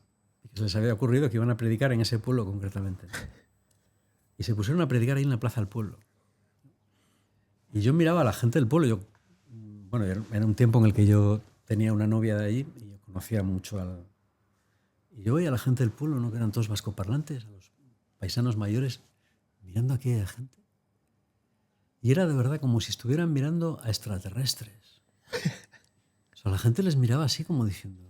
y que se les había ocurrido que iban a predicar en ese pueblo concretamente, ¿no? Y se pusieron a predicar ahí en la plaza del pueblo. Y yo miraba a la gente del pueblo. Bueno, era un tiempo en el que yo tenía una novia de allí y yo conocía mucho al... Y yo veía a la gente del pueblo, ¿no? Que eran todos vascoparlantes, a los paisanos mayores, mirando a aquella gente. Y era de verdad como si estuvieran mirando a extraterrestres. O sea, la gente les miraba así como diciendo,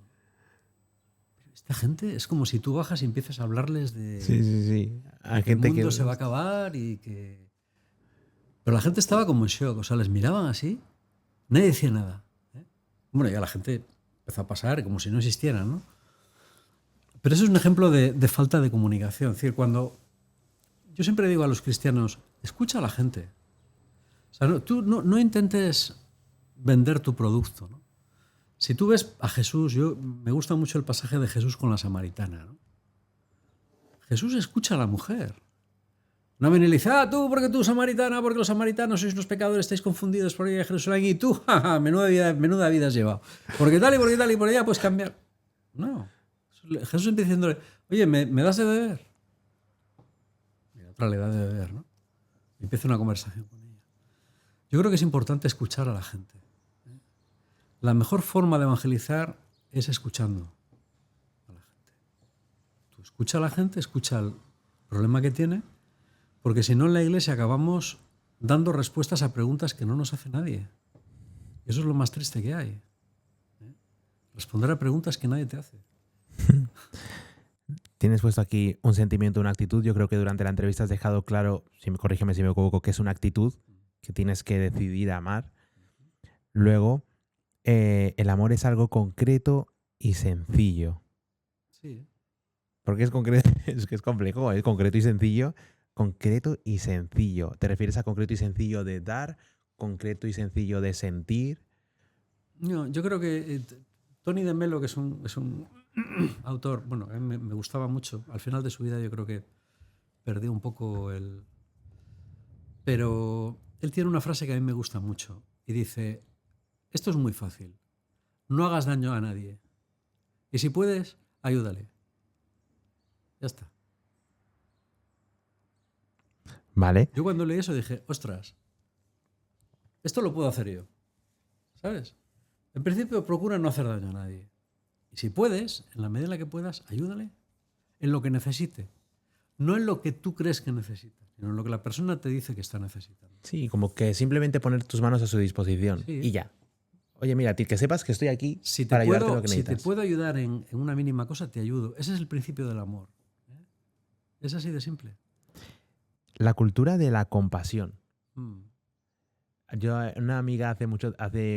esta gente es como si tú bajas y empiezas a hablarles de Sí. A que el mundo se va a acabar y que... Pero la gente estaba como en shock, o sea, les miraban así, nadie decía nada. Bueno, ya la gente empezó a pasar como si no existieran, ¿no? Pero eso es un ejemplo de falta de comunicación. Es decir, cuando yo siempre digo a los cristianos, escucha a la gente. O sea, tú no intentes vender tu producto, ¿no? Si tú ves a Jesús, me gusta mucho el pasaje de Jesús con la samaritana, ¿no? Jesús escucha a la mujer. No viene y le dice, tú, porque tú samaritana, porque los samaritanos sois unos pecadores, estáis confundidos por ir a Jerusalén y tú, jaja, menuda vida has llevado. Porque tal y porque tal y por allá puedes cambiar. No. Jesús empieza diciéndole, oye, ¿me das de beber? Y la otra le da de beber, ¿no? Y empieza una conversación con ella. Yo creo que es importante escuchar a la gente. La mejor forma de evangelizar es escuchando a la gente. Tú escucha a la gente, escucha el problema que tiene, porque si no en la iglesia acabamos dando respuestas a preguntas que no nos hace nadie. Y eso es lo más triste que hay. Responder a preguntas que nadie te hace. Tienes puesto aquí un sentimiento, una actitud. Yo creo que durante la entrevista has dejado claro, corrígeme si me equivoco, que es una actitud que tienes que decidir amar. Luego, el amor es algo concreto y sencillo. Sí. Porque es concreto, es que es complejo, es concreto y sencillo. Concreto y sencillo. ¿Te refieres a concreto y sencillo de dar? ¿Concreto y sencillo de sentir? No, yo creo que Tony de Melo, que es un autor, bueno, a mí me gustaba mucho. Al final de su vida yo creo que perdió un poco el... Pero él tiene una frase que a mí me gusta mucho y dice, esto es muy fácil, no hagas daño a nadie y si puedes, ayúdale. Ya está. ¿Vale? Yo cuando leí eso dije, ostras, esto lo puedo hacer yo, ¿sabes? En principio procura no hacer daño a nadie. Y si puedes, en la medida en la que puedas, ayúdale en lo que necesite. No en lo que tú crees que necesita, sino en lo que la persona te dice que está necesitando. Sí, como que simplemente poner tus manos a su disposición y Sí. ya. Oye, mira, que sepas que estoy aquí Si te para ayudarte en lo puedo, que si te necesitas. puedo ayudar en una mínima cosa, te ayudo. Ese es el principio del amor. ¿Eh? Es así de simple. La cultura de la compasión. Mm. Yo, una amiga hace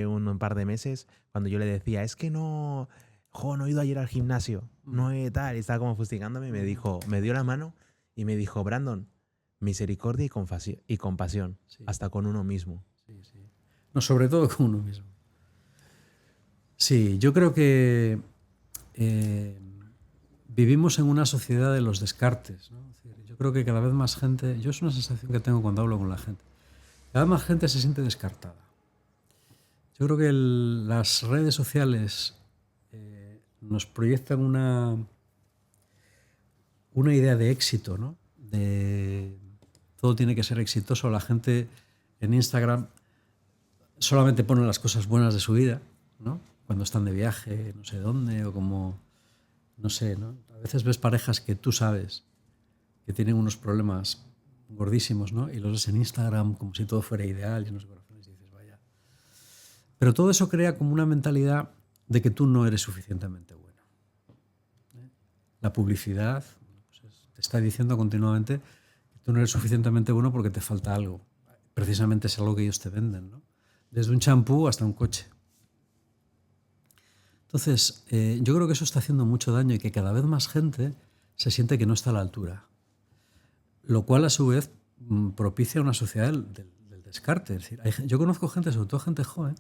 un par de meses, cuando yo le decía, es que no he ido ayer al gimnasio, no he tal, y estaba como fustigándome, me dijo, me dio la mano y me dijo, Brandon, misericordia y compasión, Sí, hasta con uno mismo. sí, sí. No, sobre todo con uno mismo. Sí, yo creo que vivimos en una sociedad de los descartes, ¿no? Es decir, yo creo que cada vez más gente, yo es una sensación que tengo cuando hablo con la gente, cada vez más gente se siente descartada. Yo creo que las redes sociales nos proyectan una idea de éxito, ¿no? De todo tiene que ser exitoso. La gente en Instagram solamente pone las cosas buenas de su vida, ¿no? Cuando están de viaje, no sé dónde, o como, no sé, ¿no? A veces ves parejas que tú sabes que tienen unos problemas gordísimos, ¿no? Y los ves en Instagram como si todo fuera ideal, llenos de corazones, y dices, vaya. Pero todo eso crea como una mentalidad de que tú no eres suficientemente bueno. La publicidad pues te está diciendo continuamente que tú no eres suficientemente bueno porque te falta algo. Precisamente es algo que ellos te venden, ¿no? Desde un champú hasta un coche. Entonces, yo creo que eso está haciendo mucho daño y que cada vez más gente se siente que no está a la altura. Lo cual, a su vez, propicia una sociedad del descarte. Es decir, yo conozco gente, sobre todo gente joven,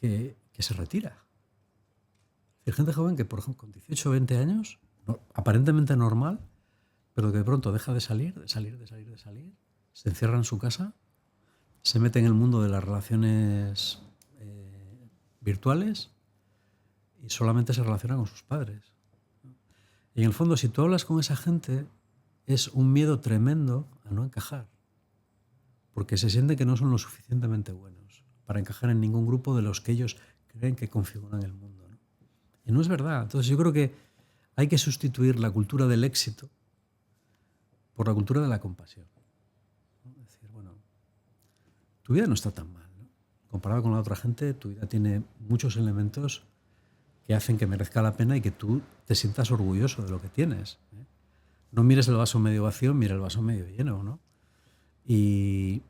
que se retira. Es decir, gente joven que, por ejemplo, con 18 o 20 años, aparentemente normal, pero que de pronto deja de salir, se encierra en su casa, se mete en el mundo de las relaciones virtuales y solamente se relaciona con sus padres. Y en el fondo, si tú hablas con esa gente, es un miedo tremendo a no encajar, porque se siente que no son lo suficientemente buenos para encajar en ningún grupo de los que ellos creen que configuran el mundo, ¿no? Y no es verdad. Entonces yo creo que hay que sustituir la cultura del éxito por la cultura de la compasión. ¿No? Es decir, bueno, tu vida no está tan mal, ¿no? Comparado con la otra gente, tu vida tiene muchos elementos que hacen que merezca la pena y que tú te sientas orgulloso de lo que tienes, ¿eh? No mires el vaso medio vacío, mira el vaso medio lleno, ¿no? Y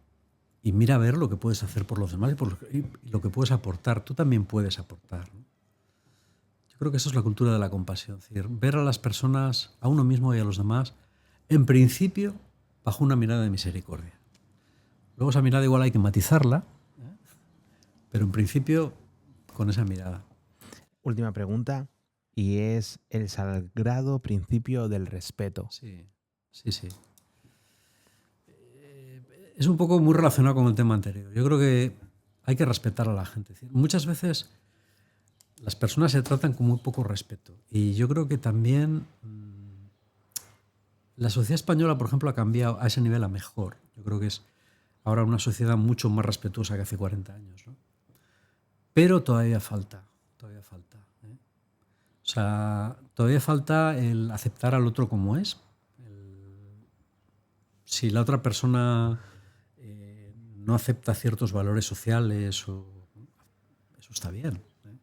mira a ver lo que puedes hacer por los demás y lo que puedes aportar. Tú también puedes aportar, ¿no? Yo creo que eso es la cultura de la compasión. Es decir, ver a las personas, a uno mismo y a los demás, en principio, bajo una mirada de misericordia. Luego esa mirada igual hay que matizarla, ¿eh? Pero en principio con esa mirada. Última pregunta, y es el sagrado principio del respeto. Sí, sí, sí. Es un poco muy relacionado con el tema anterior. Yo creo que hay que respetar a la gente. Es decir, muchas veces las personas se tratan con muy poco respeto. Y yo creo que también la sociedad española, por ejemplo, ha cambiado a ese nivel a mejor. Yo creo que es ahora una sociedad mucho más respetuosa que hace 40 años, ¿no? Pero todavía falta, todavía falta, ¿eh? O sea, todavía falta el aceptar al otro como es. Si la otra persona no acepta ciertos valores sociales, eso está bien, ¿eh?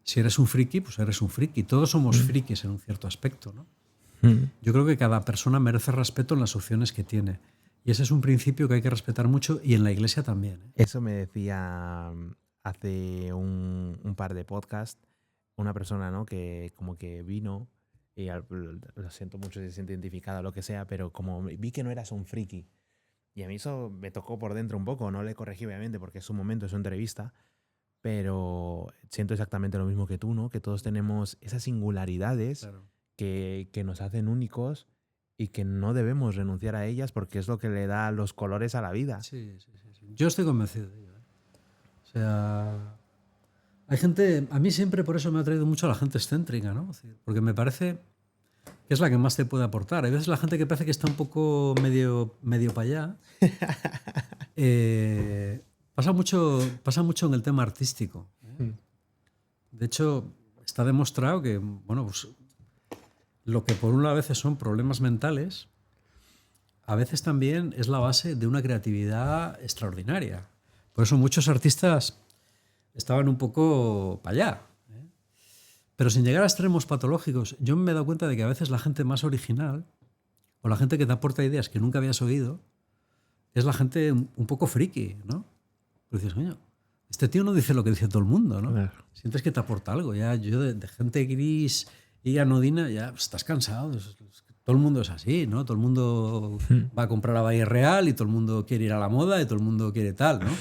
Si eres un friki, pues eres un friki. Todos somos frikis en un cierto aspecto, ¿no? Yo creo que cada persona merece respeto en las opciones que tiene. Y ese es un principio que hay que respetar mucho y en la iglesia también, ¿eh? Eso me decía hace un par de podcasts una persona, ¿no? Que como que vino y lo siento mucho si se siente identificado o lo que sea, pero como vi que no eras un friki, y a mí eso me tocó por dentro un poco, no le corregí obviamente porque es su momento, es su entrevista, pero siento exactamente lo mismo que tú, ¿no? Que todos tenemos esas singularidades Claro. que nos hacen únicos y que no debemos renunciar a ellas porque es lo que le da los colores a la vida. Sí. Yo estoy convencido de ello. O sea, hay gente, a mí siempre por eso me ha traído mucho la gente excéntrica, ¿no? Porque me parece que es la que más te puede aportar. Hay veces la gente que parece que está un poco medio para allá. Pasa mucho en el tema artístico. De hecho, está demostrado que, bueno, pues, lo que por un lado a veces son problemas mentales, a veces también es la base de una creatividad extraordinaria. Por eso muchos artistas estaban un poco para allá. Pero sin llegar a extremos patológicos, yo me he dado cuenta de que a veces la gente más original o la gente que te aporta ideas que nunca habías oído es la gente un poco friki, ¿no? Pero dices, coño, este tío no dice lo que dice todo el mundo, ¿no? Claro. Sientes que te aporta algo. Ya, yo de gente gris y anodina, ya pues, estás cansado. Todo el mundo es así, ¿no? Todo el mundo va a comprar a Valle Real y todo el mundo quiere ir a la moda y todo el mundo quiere tal, ¿no?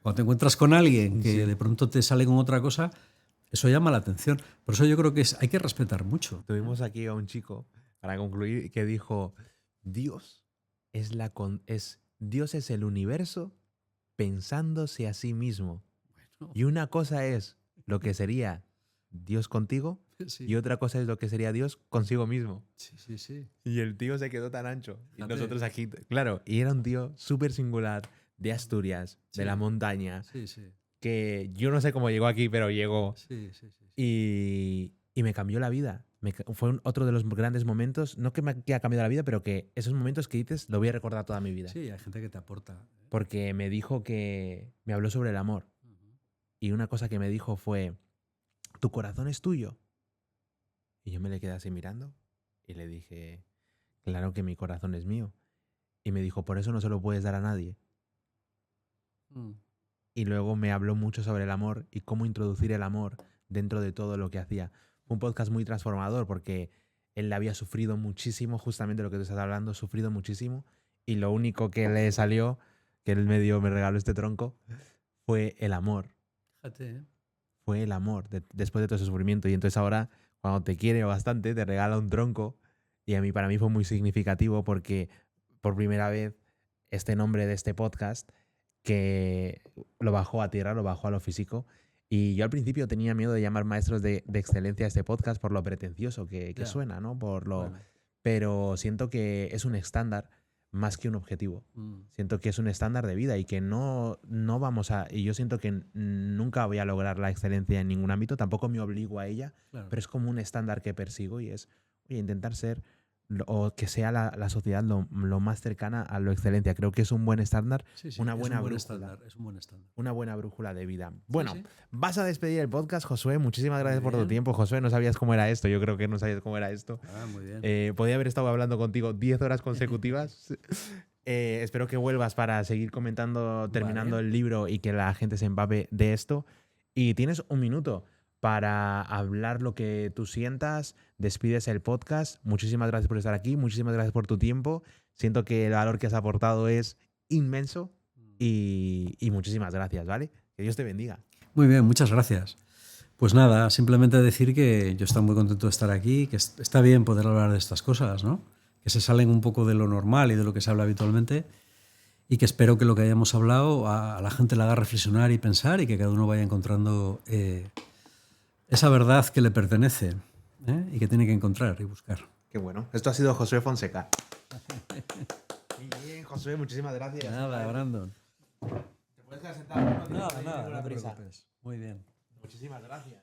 Cuando te encuentras con alguien que de pronto te sale con otra cosa, eso llama la atención. Por eso yo creo que hay que respetar mucho. Tuvimos aquí a un chico, para concluir, que dijo, Dios Dios es el universo pensándose a sí mismo. Bueno, Y una cosa es lo que sería Dios contigo sí. y otra cosa es lo que sería Dios consigo mismo. Sí. Y el tío se quedó tan ancho. Y Fíjate. nosotros aquí, claro, y era un tío súper singular, de Asturias, de la montaña, Sí. que yo no sé cómo llegó aquí, pero llegó. Sí. Y me cambió la vida. Fue otro de los grandes momentos, no que me haya cambiado la vida, pero que esos momentos que dices lo voy a recordar toda mi vida. Sí, hay gente que te aporta. Porque me dijo me habló sobre el amor. Y una cosa que me dijo fue, ¿tu corazón es tuyo? Y yo me le quedé así mirando y le dije, claro que mi corazón es mío. Y me dijo, por eso no se lo puedes dar a nadie. Y luego me habló mucho sobre el amor y cómo introducir el amor dentro de todo lo que hacía. Fue un podcast muy transformador porque él había sufrido muchísimo, justamente lo que tú estás hablando, sufrido muchísimo. Y lo único que le salió, que él me regaló este tronco, fue el amor. Fíjate, Fue el amor después de todo ese sufrimiento. Y entonces ahora, cuando te quiere bastante, te regala un tronco. Y para mí fue muy significativo porque por primera vez este nombre de este podcast que lo bajó a tierra, lo bajó a lo físico. Y yo al principio tenía miedo de llamar maestros de excelencia a este podcast por lo pretencioso que suena, ¿no? Bueno. Pero siento que es un estándar más que un objetivo. Siento que es un estándar de vida y que no vamos a... Y yo siento que nunca voy a lograr la excelencia en ningún ámbito, tampoco me obligo a ella, pero es como un estándar que persigo y es intentar ser o que sea la sociedad lo más cercana a lo excelencia. Creo que es un buen estándar, una buena brújula. Es un buen estándar. Una buena brújula de vida. Bueno, vas a despedir el podcast, Josué. Muchísimas gracias por tu tiempo. Josué, no sabías cómo era esto. Yo creo que no sabías cómo era esto. Muy bien. Podía haber estado hablando contigo 10 horas consecutivas. Espero que vuelvas para seguir comentando, terminando el libro y que la gente se empape de esto. Y tienes un minuto para hablar lo que tú sientas, despides el podcast. Muchísimas gracias por estar aquí, muchísimas gracias por tu tiempo. Siento que el valor que has aportado es inmenso y muchísimas gracias, ¿vale? Que Dios te bendiga. Muy bien, muchas gracias. Pues nada, simplemente decir que yo estoy muy contento de estar aquí, que está bien poder hablar de estas cosas, ¿no? Que se salen un poco de lo normal y de lo que se habla habitualmente y que espero que lo que hayamos hablado a la gente le haga reflexionar y pensar y que cada uno vaya encontrando esa verdad que le pertenece y que tiene que encontrar y buscar. Qué bueno. Esto ha sido Josué Fonseca. Bien, Josué, muchísimas gracias. Nada, Brandon. ¿Te puedes quedar sentado? Nada, no te preocupes. Muy bien. Muchísimas gracias.